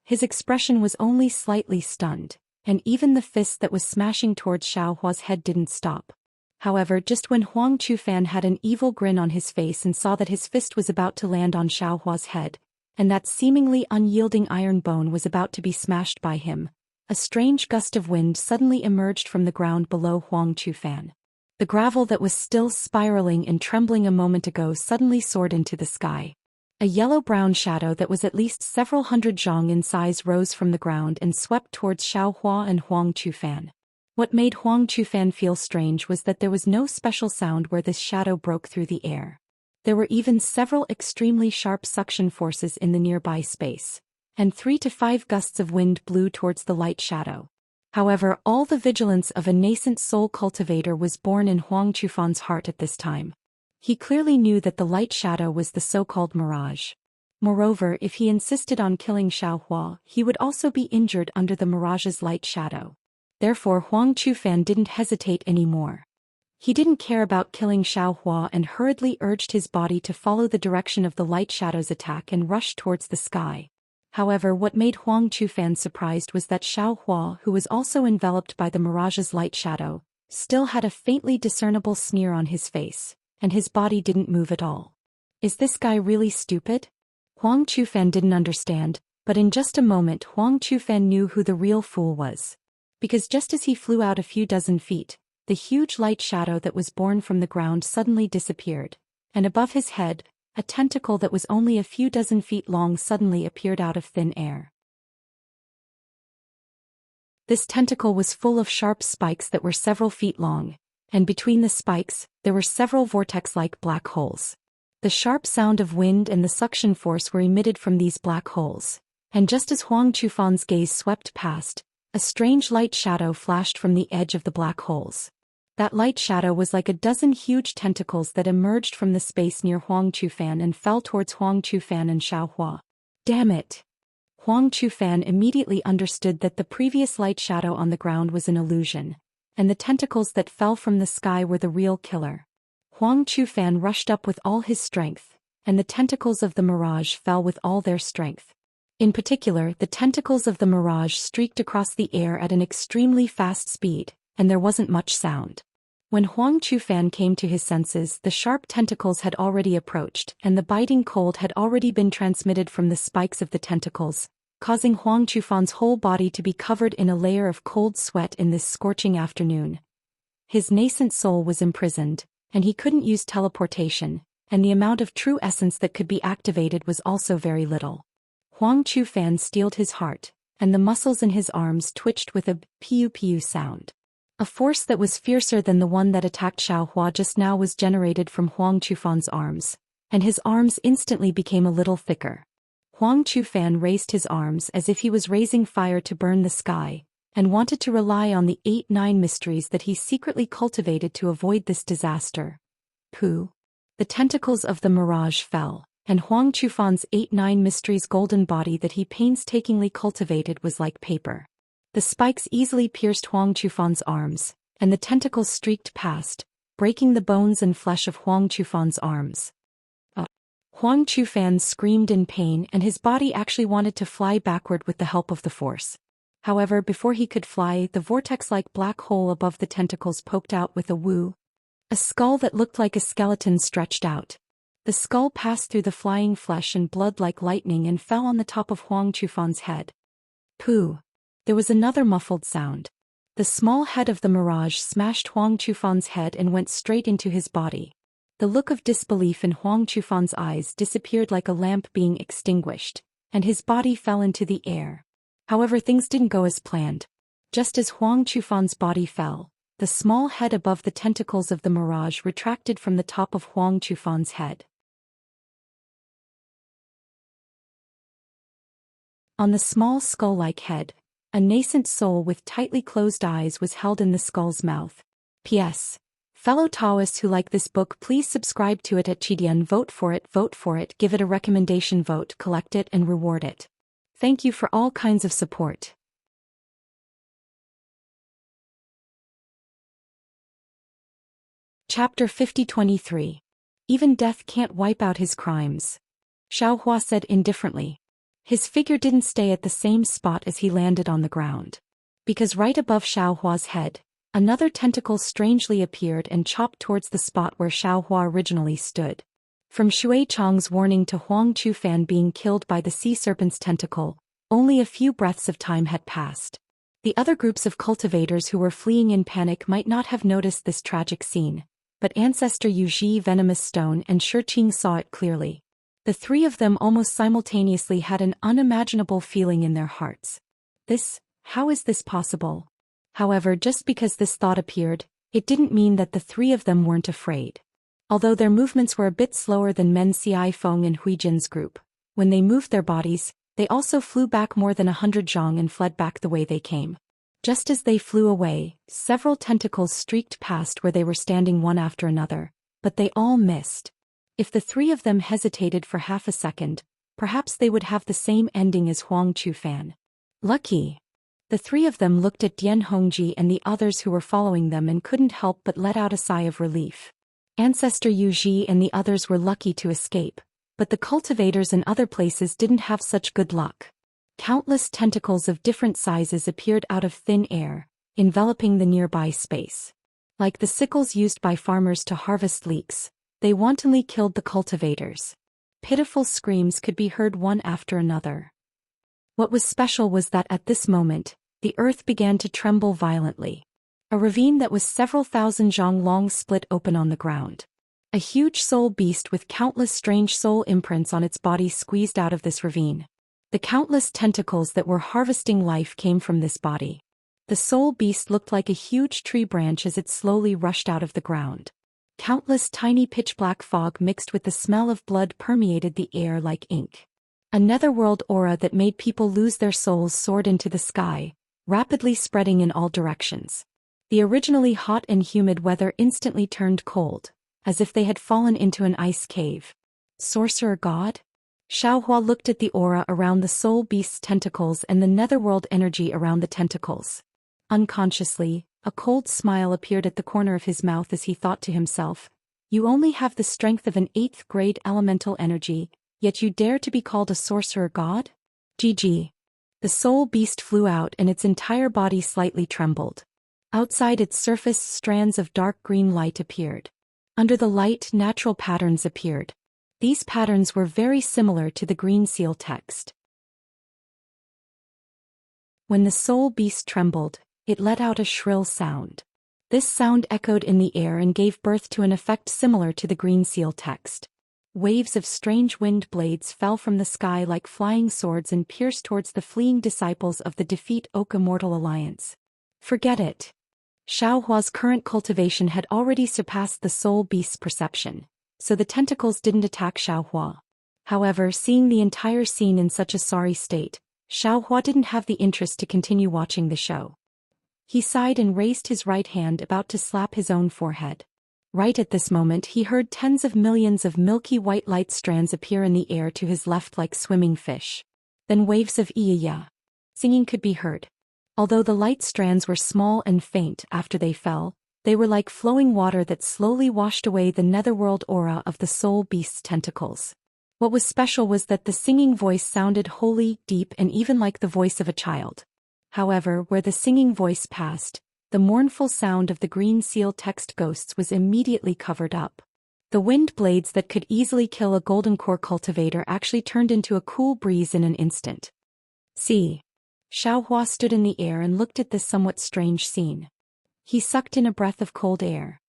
His expression was only slightly stunned, and even the fist that was smashing towards Xiaohua's head didn't stop. However, just when Huang Qufan had an evil grin on his face and saw that his fist was about to land on Xiaohua's head, and that seemingly unyielding iron bone was about to be smashed by him, a strange gust of wind suddenly emerged from the ground below Huang Qufan. The gravel that was still spiraling and trembling a moment ago suddenly soared into the sky. A yellow-brown shadow that was at least several hundred zhang in size rose from the ground and swept towards Xiaohua and Huang Qufan. What made Huang Qufan feel strange was that there was no special sound where this shadow broke through the air. There were even several extremely sharp suction forces in the nearby space, and 3 to 5 gusts of wind blew towards the light shadow. However, all the vigilance of a nascent soul cultivator was born in Huang Chufan's heart at this time. He clearly knew that the light shadow was the so-called mirage. Moreover, if he insisted on killing Xiaohua, he would also be injured under the mirage's light shadow. Therefore, Huang Chufan didn't hesitate anymore. He didn't care about killing Xiaohua and hurriedly urged his body to follow the direction of the light shadow's attack and rush towards the sky. However, what made Huang Chufan surprised was that Xiaohua, who was also enveloped by the mirage's light shadow, still had a faintly discernible sneer on his face, and his body didn't move at all. Is this guy really stupid? Huang Chufan didn't understand, but in just a moment Huang Chufan knew who the real fool was. Because just as he flew out a few dozen feet, the huge light shadow that was born from the ground suddenly disappeared, and above his head, a tentacle that was only a few dozen feet long suddenly appeared out of thin air. This tentacle was full of sharp spikes that were several feet long, and between the spikes, there were several vortex-like black holes. The sharp sound of wind and the suction force were emitted from these black holes, and just as Huang Chufan's gaze swept past, a strange light shadow flashed from the edge of the black holes. That light shadow was like a dozen huge tentacles that emerged from the space near Huang Chufan and fell towards Huang Chufan and Xiaohua. Damn it! Huang Chufan immediately understood that the previous light shadow on the ground was an illusion, and the tentacles that fell from the sky were the real killer. Huang Chufan rushed up with all his strength, and the tentacles of the mirage fell with all their strength. In particular, the tentacles of the mirage streaked across the air at an extremely fast speed, and there wasn't much sound. When Huang Chufan came to his senses, the sharp tentacles had already approached, and the biting cold had already been transmitted from the spikes of the tentacles, causing Huang Chufan's whole body to be covered in a layer of cold sweat in this scorching afternoon. His nascent soul was imprisoned, and he couldn't use teleportation, and the amount of true essence that could be activated was also very little. Huang Chufan steeled his heart, and the muscles in his arms twitched with a piu-piu sound. A force that was fiercer than the one that attacked Xiaohua just now was generated from Huang Chufan's arms, and his arms instantly became a little thicker. Huang Chufan raised his arms as if he was raising fire to burn the sky, and wanted to rely on the 8-9 mysteries that he secretly cultivated to avoid this disaster. Pooh! The tentacles of the mirage fell, and Huang Chufan's 8-9 mysteries' golden body that he painstakingly cultivated was like paper. The spikes easily pierced Huang Chufan's arms, and the tentacles streaked past, breaking the bones and flesh of Huang Chufan's arms. Huang Chufan screamed in pain, and his body actually wanted to fly backward with the help of the force. However, before he could fly, the vortex-like black hole above the tentacles poked out with a woo. A skull that looked like a skeleton stretched out. The skull passed through the flying flesh and blood like lightning and fell on the top of Huang Chufan's head. Pooh! There was another muffled sound. The small head of the mirage smashed Huang Chufan's head and went straight into his body. The look of disbelief in Huang Chufan's eyes disappeared like a lamp being extinguished, and his body fell into the air. However, things didn't go as planned. Just as Huang Chufan's body fell, the small head above the tentacles of the mirage retracted from the top of Huang Chufan's head. On the small skull-like head, a nascent soul with tightly closed eyes was held in the skull's mouth. P.S. Fellow Taoists who like this book, please subscribe to it at Chidian. Vote for it, give it a recommendation vote, collect it and reward it. Thank you for all kinds of support. Chapter 50-23. Even death can't wipe out his crimes. Xiaohua said indifferently. His figure didn't stay at the same spot as he landed on the ground. Because right above Xiaohua's head, another tentacle strangely appeared and chopped towards the spot where Xiaohua originally stood. From Shui Chang's warning to Huang Chufan being killed by the sea serpent's tentacle, only a few breaths of time had passed. The other groups of cultivators who were fleeing in panic might not have noticed this tragic scene, but Ancestor Yuji Venomous Stone and Shiqing saw it clearly. The three of them almost simultaneously had an unimaginable feeling in their hearts. How is this possible? However, just because this thought appeared, it didn't mean that the three of them weren't afraid. Although their movements were a bit slower than Men Ci Feng and Huijin's group, when they moved their bodies, They also flew back more than 100 zhang and fled back the way they came. Just as they flew away, several tentacles streaked past where they were standing one after another, but they all missed. If the three of them hesitated for half a second, perhaps they would have the same ending as Huang Chufan. Lucky. The three of them looked at Dian Hongji and the others who were following them and couldn't help but let out a sigh of relief. Ancestor Yu Ji and the others were lucky to escape, but the cultivators in other places didn't have such good luck. Countless tentacles of different sizes appeared out of thin air, enveloping the nearby space. Like the sickles used by farmers to harvest leeks, they wantonly killed the cultivators. Pitiful screams could be heard one after another. What was special was that at this moment, the earth began to tremble violently. A ravine that was several thousand zhang long split open on the ground. A huge soul beast with countless strange soul imprints on its body squeezed out of this ravine. The countless tentacles that were harvesting life came from this body. The soul beast looked like a huge tree branch as it slowly rushed out of the ground. Countless tiny pitch-black fog mixed with the smell of blood permeated the air like ink. A netherworld aura that made people lose their souls soared into the sky, rapidly spreading in all directions. The originally hot and humid weather instantly turned cold, as if they had fallen into an ice cave. Sorcerer God? Xiaohua looked at the aura around the soul beast's tentacles and the netherworld energy around the tentacles. Unconsciously, a cold smile appeared at the corner of his mouth as he thought to himself, "You only have the strength of an 8th grade elemental energy, yet you dare to be called a sorcerer god? GG. The soul beast flew out and its entire body slightly trembled. Outside its surface, strands of dark green light appeared. Under the light, natural patterns appeared. These patterns were very similar to the green seal text. When the soul beast trembled, it let out a shrill sound. This sound echoed in the air and gave birth to an effect similar to the green seal text. Waves of strange wind blades fell from the sky like flying swords and pierced towards the fleeing disciples of the Defeat Oak Immortal Alliance. Forget it. Xiaohua's current cultivation had already surpassed the soul beast's perception, so the tentacles didn't attack Xiaohua. However, seeing the entire scene in such a sorry state, Xiaohua didn't have the interest to continue watching the show. He sighed and raised his right hand about to slap his own forehead. Right at this moment he heard tens of millions of milky white light strands appear in the air to his left like swimming fish. Then waves of iya singing could be heard. Although the light strands were small and faint after they fell, they were like flowing water that slowly washed away the netherworld aura of the soul beast's tentacles. What was special was that the singing voice sounded holy, deep and even like the voice of a child. However, where the singing voice passed, the mournful sound of the green seal text ghosts was immediately covered up. The wind blades that could easily kill a golden core cultivator actually turned into a cool breeze in an instant. See. Xiaohua stood in the air and looked at this somewhat strange scene. He sucked in a breath of cold air.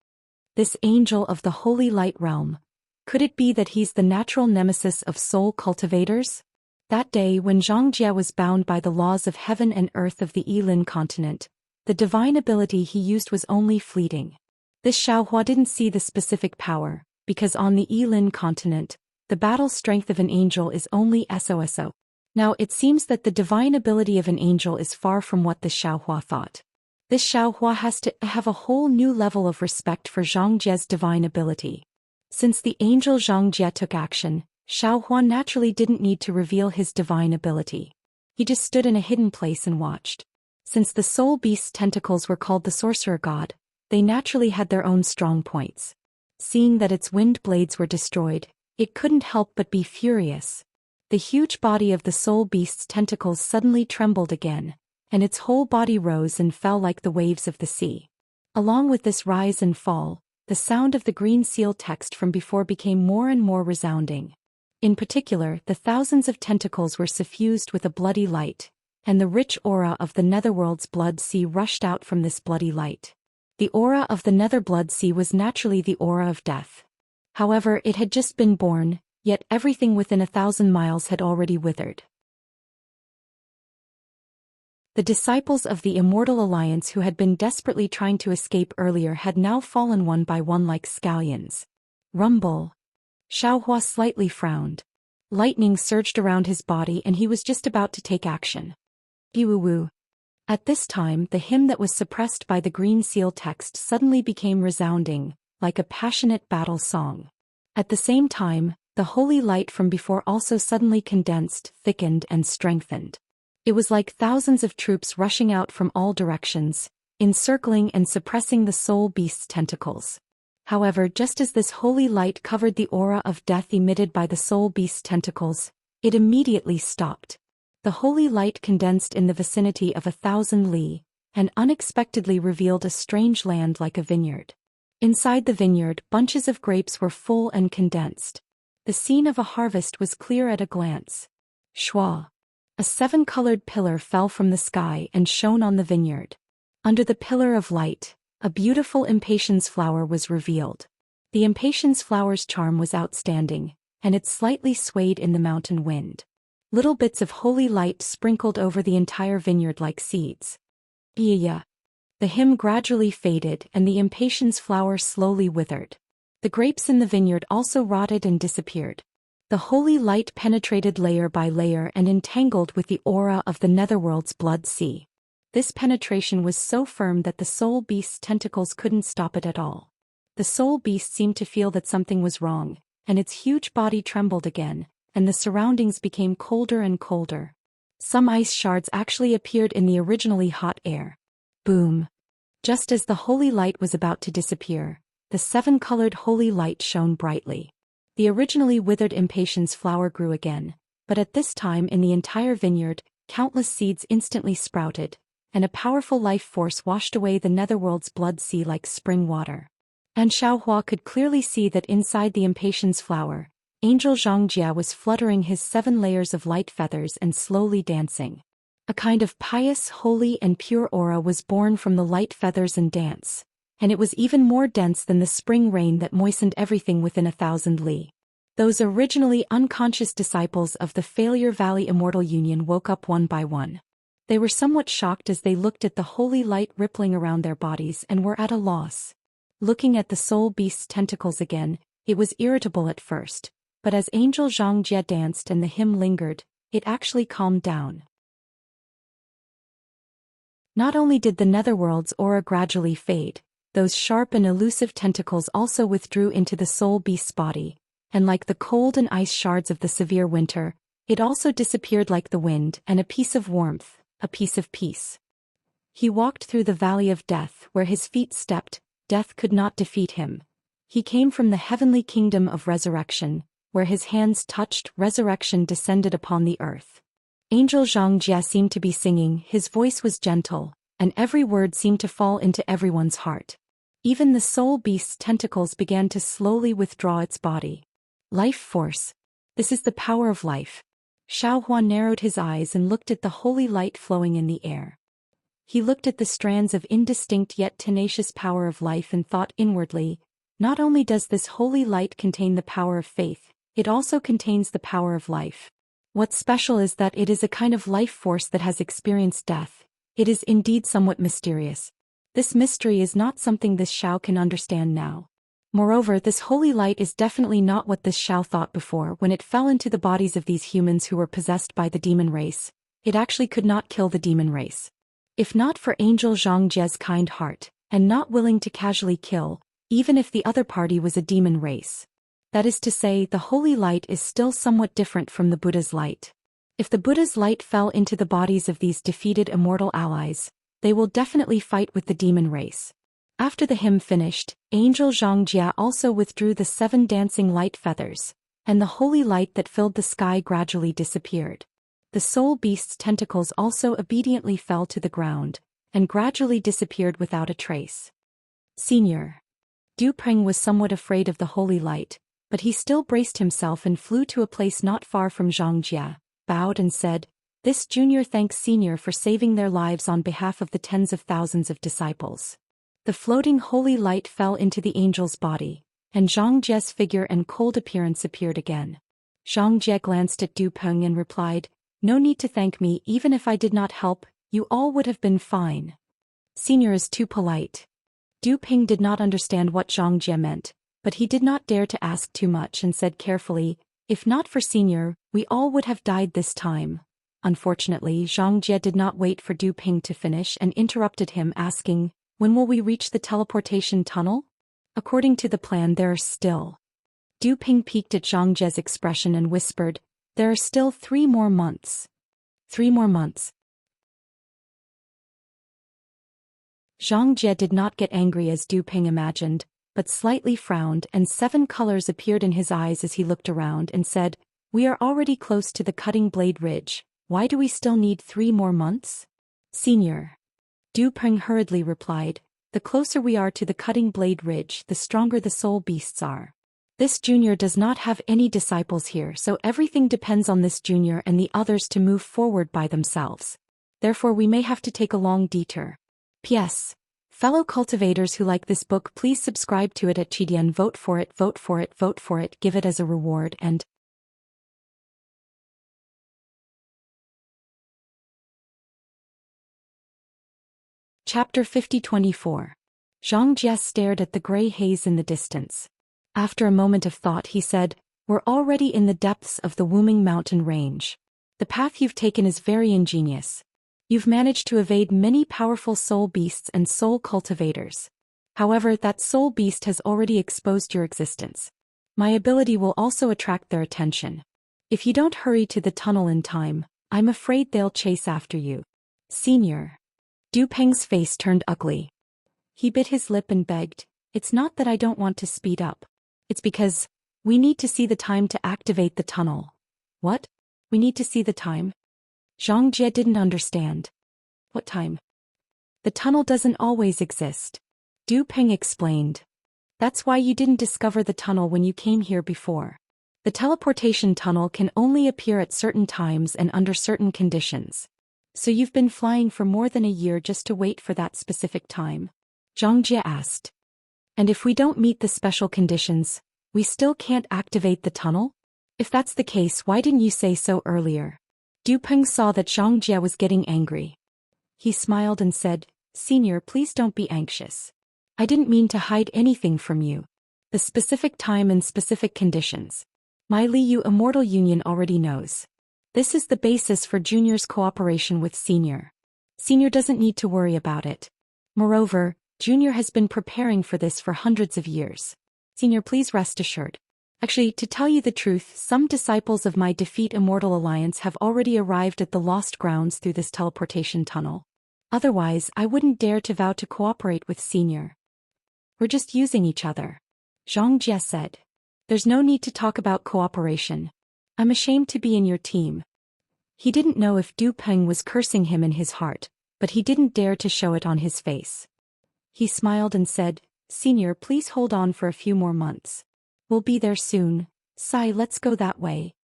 This angel of the holy light realm. Could it be that he's the natural nemesis of soul cultivators? That day when Zhang Jie was bound by the laws of heaven and earth of the Yilin continent, the divine ability he used was only fleeting. This Xiaohua didn't see the specific power, because on the Yilin continent, the battle strength of an angel is only SOSO. Now it seems that the divine ability of an angel is far from what this Xiaohua thought. This Xiaohua has to have a whole new level of respect for Zhang Jie's divine ability. Since the angel Zhang Jie took action, Xiaohua naturally didn't need to reveal his divine ability. He just stood in a hidden place and watched. Since the soul beast's tentacles were called the sorcerer god, they naturally had their own strong points. Seeing that its wind blades were destroyed, it couldn't help but be furious. The huge body of the soul beast's tentacles suddenly trembled again, and its whole body rose and fell like the waves of the sea. Along with this rise and fall, the sound of the green seal text from before became more and more resounding. In particular, the thousands of tentacles were suffused with a bloody light, and the rich aura of the netherworld's blood sea rushed out from this bloody light. The aura of the nether blood sea was naturally the aura of death. However, it had just been born, yet everything within 1,000 miles had already withered. The disciples of the Immortal Alliance who had been desperately trying to escape earlier had now fallen one by one like scallions. Rumble. Xiaohua slightly frowned. Lightning surged around his body and he was just about to take action. Woo. At this time the hymn that was suppressed by the green seal text suddenly became resounding, like a passionate battle song. At the same time, the holy light from before also suddenly condensed, thickened and strengthened. It was like thousands of troops rushing out from all directions, encircling and suppressing the soul beast's tentacles. However, just as this holy light covered the aura of death emitted by the soul beast's tentacles, it immediately stopped. The holy light condensed in the vicinity of 1,000 li, and unexpectedly revealed a strange land like a vineyard. Inside the vineyard, bunches of grapes were full and condensed. The scene of a harvest was clear at a glance. Shwa. A 7-colored pillar fell from the sky and shone on the vineyard. Under the pillar of light, a beautiful impatience flower was revealed. The impatience flower's charm was outstanding, and it slightly swayed in the mountain wind. Little bits of holy light sprinkled over the entire vineyard like seeds. Yeah. The hymn gradually faded and the impatience flower slowly withered. The grapes in the vineyard also rotted and disappeared. The holy light penetrated layer by layer and entangled with the aura of the netherworld's blood sea. This penetration was so firm that the soul beast's tentacles couldn't stop it at all. The soul beast seemed to feel that something was wrong, and its huge body trembled again, and the surroundings became colder and colder. Some ice shards actually appeared in the originally hot air. Boom! Just as the holy light was about to disappear, the 7-colored holy light shone brightly. The originally withered impatience flower grew again, but at this time in the entire vineyard, countless seeds instantly sprouted, and a powerful life force washed away the netherworld's blood sea like spring water. And Xiaohua could clearly see that inside the impatience flower, Angel Zhongjia was fluttering his 7 layers of light feathers and slowly dancing. A kind of pious, holy and pure aura was born from the light feathers and dance, and it was even more dense than the spring rain that moistened everything within 1,000 li. Those originally unconscious disciples of the Failure Valley Immortal Union woke up one by one. They were somewhat shocked as they looked at the holy light rippling around their bodies and were at a loss. Looking at the soul beast's tentacles again, it was irritable at first, but as Angel Zhongjia danced and the hymn lingered, it actually calmed down. Not only did the netherworld's aura gradually fade, those sharp and elusive tentacles also withdrew into the soul beast's body, and like the cold and ice shards of the severe winter, it also disappeared like the wind and a piece of warmth, a piece of peace. He walked through the valley of death where his feet stepped, death could not defeat him. He came from the heavenly kingdom of resurrection, where his hands touched, resurrection descended upon the earth. Angel Zhongjia seemed to be singing, his voice was gentle, and every word seemed to fall into everyone's heart. Even the soul beast's tentacles began to slowly withdraw its body. Life force. This is the power of life. Xiaohua narrowed his eyes and looked at the holy light flowing in the air. He looked at the strands of indistinct yet tenacious power of life and thought inwardly, not only does this holy light contain the power of faith, it also contains the power of life. What's special is that it is a kind of life force that has experienced death. It is indeed somewhat mysterious. This mystery is not something this Xiao can understand now. Moreover, this holy light is definitely not what this Xiao thought before when it fell into the bodies of these humans who were possessed by the demon race. It actually could not kill the demon race. If not for Angel Zhongjia's kind heart, and not willing to casually kill, even if the other party was a demon race. That is to say, the holy light is still somewhat different from the Buddha's light. If the Buddha's light fell into the bodies of these defeated immortal allies, they will definitely fight with the demon race. After the hymn finished, Angel Zhongjia also withdrew the 7 dancing light feathers, and the holy light that filled the sky gradually disappeared. The soul beast's tentacles also obediently fell to the ground, and gradually disappeared without a trace. Senior. Du Peng was somewhat afraid of the holy light, but he still braced himself and flew to a place not far from Zhongjia, bowed and said, "This junior thanks senior for saving their lives on behalf of the tens of thousands of disciples." The floating holy light fell into the angel's body, and Zhongjia's figure and cold appearance appeared again. Zhongjia glanced at Du Peng and replied, "No need to thank me, even if I did not help, you all would have been fine. Senior is too polite." Du Peng did not understand what Zhongjia meant, but he did not dare to ask too much and said carefully, If not for Senior, we all would have died this time. Unfortunately, Zhang Jie did not wait for Du Ping to finish and interrupted him, asking, "When will we reach the teleportation tunnel?" "According to the plan, there are still..." Du Ping peeked at Zhang Jie's expression and whispered, "There are still 3 more months." 3 more months. Zhang Jie did not get angry as Du Ping imagined, but slightly frowned, and 7 colors appeared in his eyes as he looked around and said, "We are already close to the cutting blade ridge. Why do we still need 3 more months?" "Senior," Du Ping hurriedly replied, "the closer we are to the cutting blade ridge, the stronger the soul beasts are. This junior does not have any disciples here, so everything depends on this junior and the others to move forward by themselves. Therefore we may have to take a long detour. P.S. Fellow cultivators who like this book, please subscribe to it at Chidian. Vote for it, vote for it, vote for it, give it as a reward. And Chapter 50-24. Zhang Jie stared at the gray haze in the distance. After a moment of thought he said, "We're already in the depths of the Wuming mountain range. The path you've taken is very ingenious. You've managed to evade many powerful soul beasts and soul cultivators. However, that soul beast has already exposed your existence. My ability will also attract their attention. If you don't hurry to the tunnel in time, I'm afraid they'll chase after you." "Senior." Du Peng's face turned ugly. He bit his lip and begged, "It's not that I don't want to speed up. It's because we need to see the time to activate the tunnel." "What? We need to see the time?" Zhang Jie didn't understand. "What time?" "The tunnel doesn't always exist," Du Peng explained. "That's why you didn't discover the tunnel when you came here before. The teleportation tunnel can only appear at certain times and under certain conditions. So you've been flying for more than a year just to wait for that specific time?" Zhang Jie asked. "And if we don't meet the special conditions, we still can't activate the tunnel? If that's the case, why didn't you say so earlier?" Du Peng saw that Zhang Jie was getting angry. He smiled and said, "Senior, please don't be anxious. I didn't mean to hide anything from you. The specific time and specific conditions, my Liu Immortal Union already knows. This is the basis for Junior's cooperation with Senior. Senior doesn't need to worry about it. Moreover, Junior has been preparing for this for hundreds of years. Senior, please rest assured. Actually, to tell you the truth, some disciples of my Defeat Immortal Alliance have already arrived at the Lost Grounds through this teleportation tunnel. Otherwise, I wouldn't dare to vow to cooperate with Senior. We're just using each other," Zhang Jie said. "There's no need to talk about cooperation. I'm ashamed to be in your team." He didn't know if Du Peng was cursing him in his heart, but he didn't dare to show it on his face. He smiled and said, "Senior, please hold on for a few more months. We'll be there soon. Sai, let's go that way."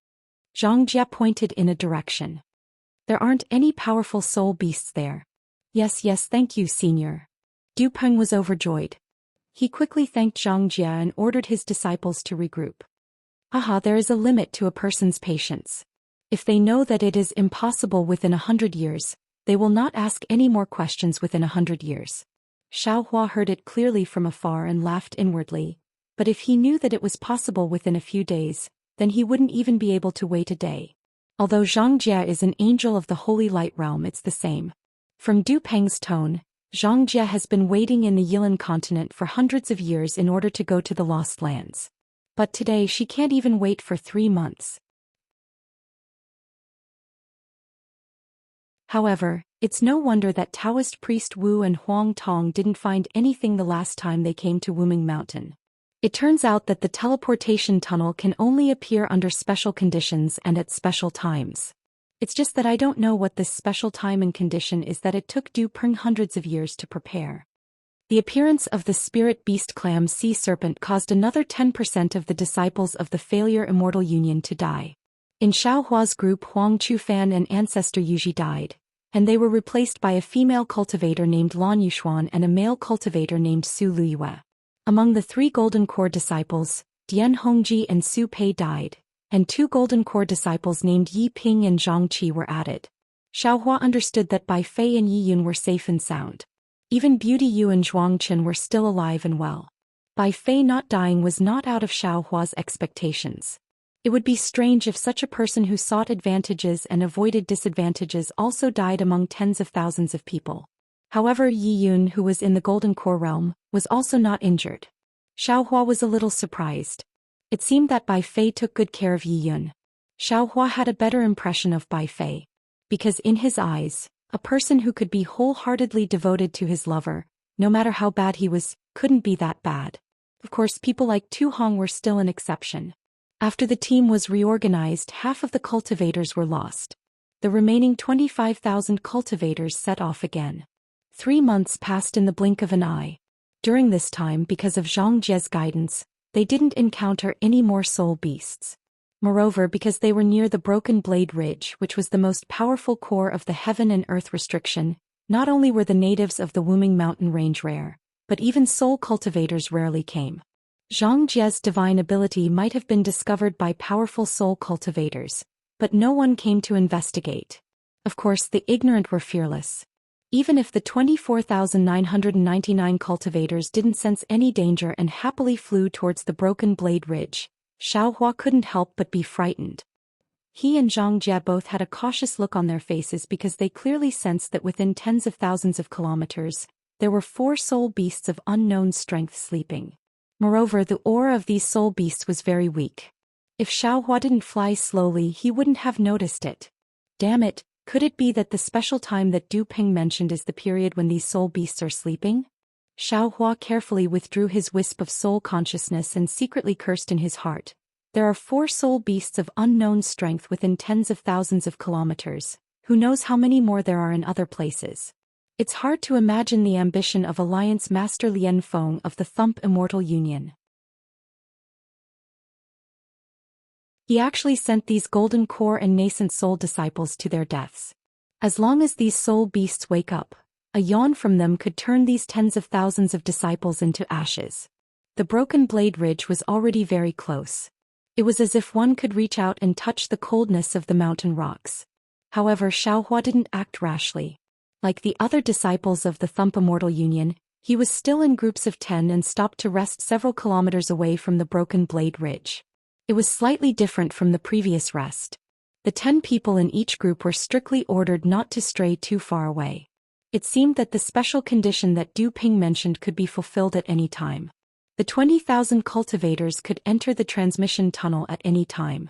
Zhang Jie pointed in a direction. "There aren't any powerful soul beasts there." Yes, thank you, Senior." Du Peng was overjoyed. He quickly thanked Zhang Jie and ordered his disciples to regroup. There is a limit to a person's patience. If they know that it is impossible within 100 years, they will not ask any more questions within 100 years. Xiaohua heard it clearly from afar and laughed inwardly. But if he knew that it was possible within a few days, then he wouldn't even be able to wait a day. Although Zhang Jie is an angel of the Holy Light Realm, it's the same. From Du Peng's tone, Zhang Jie has been waiting in the Yilan continent for hundreds of years in order to go to the Lost Lands. But today she can't even wait for 3 months. However, it's no wonder that Taoist priest Wu and Huang Tong didn't find anything the last time they came to Wuming Mountain. It turns out that the teleportation tunnel can only appear under special conditions and at special times. It's just that I don't know what this special time and condition is that it took Du Peng hundreds of years to prepare. The appearance of the spirit beast clam sea serpent caused another 10% of the disciples of the Failure Immortal Union to die. In Xiaohua's group, Huang Chufan and Ancestor Yuji died, and they were replaced by a female cultivator named Lan Yuxuan and a male cultivator named Su Luyue. Among the 3 Golden Core disciples, Dian Hongji and Su Pei died, and 2 Golden Core disciples named Yi Ping and Zhang Qi were added. Xiaohua understood that Bai Fei and Yi Yun were safe and sound. Even Beauty Yu and Zhuang Chen were still alive and well. Bai Fei not dying was not out of Xiaohua's expectations. It would be strange if such a person who sought advantages and avoided disadvantages also died among tens of thousands of people. However, Yi Yun, who was in the Golden Core realm, was also not injured. Xiaohua was a little surprised. It seemed that Bai Fei took good care of Yi Yun. Xiaohua had a better impression of Bai Fei. Because in his eyes, a person who could be wholeheartedly devoted to his lover, no matter how bad he was, couldn't be that bad. Of course, people like Tu Hong were still an exception. After the team was reorganized, half of the cultivators were lost. The remaining 25,000 cultivators set off again. 3 months passed in the blink of an eye. During this time, because of Zhang Jie's guidance, they didn't encounter any more soul beasts. Moreover, because they were near the Broken Blade Ridge, which was the most powerful core of the heaven and earth restriction, not only were the natives of the Wuming Mountain range rare, but even soul cultivators rarely came. Zhang Jie's divine ability might have been discovered by powerful soul cultivators, but no one came to investigate. Of course, the ignorant were fearless. Even if the 24,999 cultivators didn't sense any danger and happily flew towards the Broken Blade Ridge, Xiaohua couldn't help but be frightened. He and Zhang Jie both had a cautious look on their faces because they clearly sensed that within tens of thousands of kilometers, there were 4 soul beasts of unknown strength sleeping. Moreover, the aura of these soul beasts was very weak. If Xiaohua didn't fly slowly, he wouldn't have noticed it. Damn it, could it be that the special time that Du Ping mentioned is the period when these soul beasts are sleeping? Xiaohua carefully withdrew his wisp of soul consciousness and secretly cursed in his heart. There are 4 soul beasts of unknown strength within tens of thousands of kilometers. Who knows how many more there are in other places? It's hard to imagine the ambition of Alliance Master Lien Feng of the Thump Immortal Union. He actually sent these golden core and nascent soul disciples to their deaths. As long as these soul beasts wake up, a yawn from them could turn these tens of thousands of disciples into ashes. The Broken Blade Ridge was already very close. It was as if one could reach out and touch the coldness of the mountain rocks. However, Xiaohua didn't act rashly. Like the other disciples of the Thump Immortal Union, he was still in groups of 10 and stopped to rest several kilometers away from the Broken Blade Ridge. It was slightly different from the previous rest. The 10 people in each group were strictly ordered not to stray too far away. It seemed that the special condition that Du Ping mentioned could be fulfilled at any time. The 20,000 cultivators could enter the transmission tunnel at any time.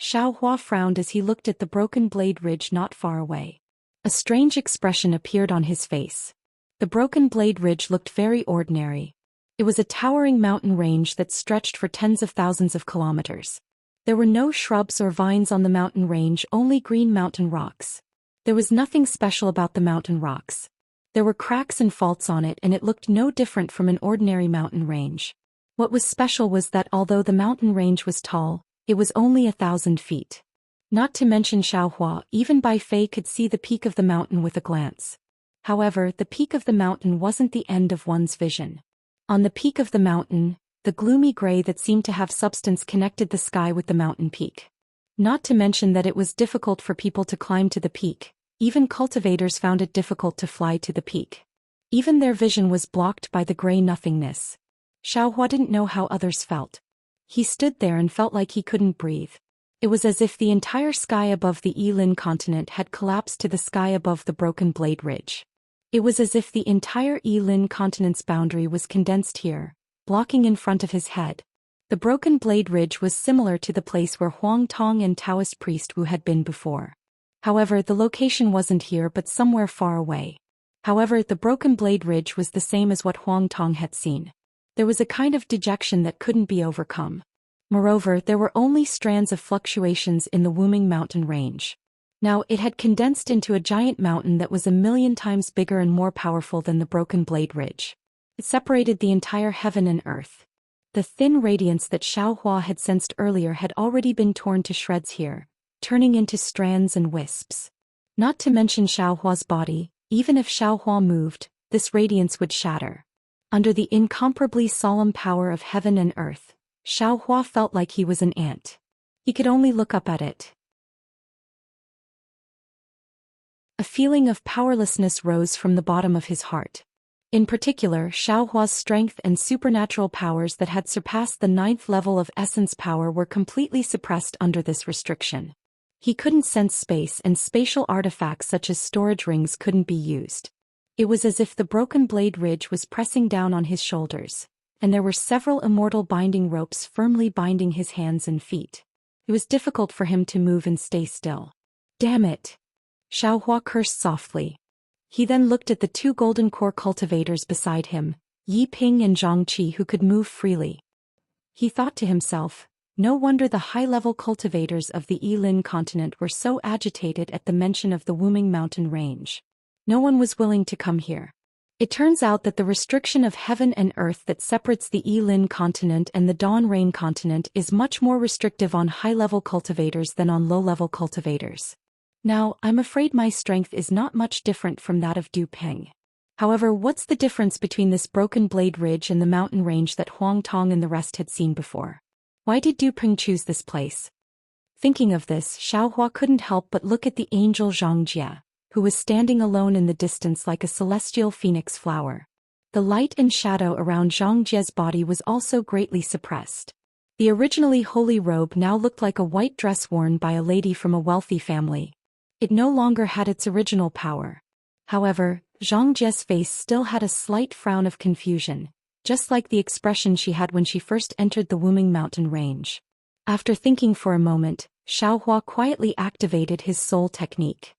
Xiaohua frowned as he looked at the Broken Blade Ridge not far away. A strange expression appeared on his face. The Broken Blade Ridge looked very ordinary. It was a towering mountain range that stretched for tens of thousands of kilometers. There were no shrubs or vines on the mountain range, only green mountain rocks. There was nothing special about the mountain rocks. There were cracks and faults on it, and it looked no different from an ordinary mountain range. What was special was that although the mountain range was tall, it was only 1,000 feet. Not to mention Xiaohua, even Bai Fei could see the peak of the mountain with a glance. However, the peak of the mountain wasn't the end of one's vision. On the peak of the mountain, the gloomy gray that seemed to have substance connected the sky with the mountain peak. Not to mention that it was difficult for people to climb to the peak. Even cultivators found it difficult to fly to the peak. Even their vision was blocked by the gray nothingness. Xiaohua didn't know how others felt. He stood there and felt like he couldn't breathe. It was as if the entire sky above the Yilin continent had collapsed to the sky above the Broken Blade Ridge. It was as if the entire Yilin continent's boundary was condensed here, blocking in front of his head. The Broken Blade Ridge was similar to the place where Huang Tong and Taoist priest Wu had been before. However, the location wasn't here but somewhere far away. However, the Broken Blade Ridge was the same as what Huang Tong had seen. There was a kind of dejection that couldn't be overcome. Moreover, there were only strands of fluctuations in the Wuming mountain range. Now, it had condensed into a giant mountain that was 1,000,000 times bigger and more powerful than the Broken Blade Ridge. It separated the entire heaven and earth. The thin radiance that Xiaohua had sensed earlier had already been torn to shreds here, turning into strands and wisps. Not to mention Xiaohua's body, even if Xiaohua moved, this radiance would shatter. Under the incomparably solemn power of heaven and earth, Xiaohua felt like he was an ant. He could only look up at it. A feeling of powerlessness rose from the bottom of his heart. In particular, Xiaohua's strength and supernatural powers that had surpassed the 9th level of essence power were completely suppressed under this restriction. He couldn't sense space, and spatial artifacts such as storage rings couldn't be used. It was as if the broken blade ridge was pressing down on his shoulders, and there were several immortal binding ropes firmly binding his hands and feet. It was difficult for him to move and stay still. Damn it! Xiaohua cursed softly. He then looked at the 2 golden core cultivators beside him, Yi Ping and Zhang Qi, who could move freely. He thought to himself, no wonder the high-level cultivators of the Yilin continent were so agitated at the mention of the Wuming mountain range. No one was willing to come here. It turns out that the restriction of heaven and earth that separates the Yilin continent and the Dawn Rain continent is much more restrictive on high-level cultivators than on low-level cultivators. Now, I'm afraid my strength is not much different from that of Du Peng. However, what's the difference between this broken blade ridge and the mountain range that Huang Tong and the rest had seen before? Why did Du Peng choose this place? Thinking of this, Xiaohua couldn't help but look at the angel Zhang Jie, who was standing alone in the distance like a celestial phoenix flower. The light and shadow around Zhang Jie's body was also greatly suppressed. The originally holy robe now looked like a white dress worn by a lady from a wealthy family. It no longer had its original power. However, Zhang Jie's face still had a slight frown of confusion, just like the expression she had when she first entered the Wuming mountain range. After thinking for a moment, Xiaohua quietly activated his soul technique.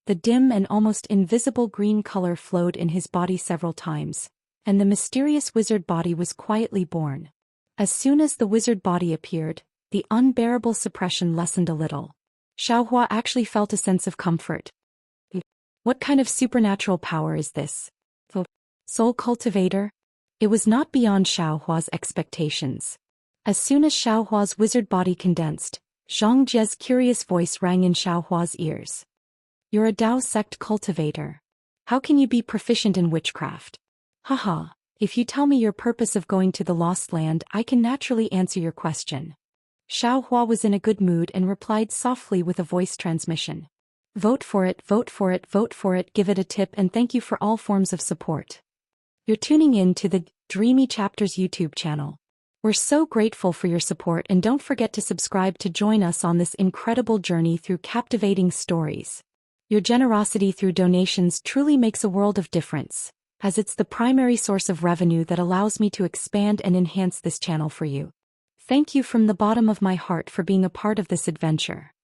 The dim and almost invisible green color flowed in his body several times, and the mysterious wizard body was quietly born. As soon as the wizard body appeared, the unbearable suppression lessened a little. Xiaohua actually felt a sense of comfort. What kind of supernatural power is this? Soul cultivator? It was not beyond Xiaohua's expectations. As soon as Xiaohua's wizard body condensed, Zhang Jie's curious voice rang in Xiaohua's ears. You're a Dao sect cultivator. How can you be proficient in witchcraft? Haha, if you tell me your purpose of going to the Lost Land, I can naturally answer your question. Xiaohua was in a good mood and replied softly with a voice transmission. Vote for it, vote for it, vote for it, give it a tip, and thank you for all forms of support. You're tuning in to the Dreamy Chapters YouTube channel. We're so grateful for your support, and don't forget to subscribe to join us on this incredible journey through captivating stories. Your generosity through donations truly makes a world of difference, as it's the primary source of revenue that allows me to expand and enhance this channel for you. Thank you from the bottom of my heart for being a part of this adventure.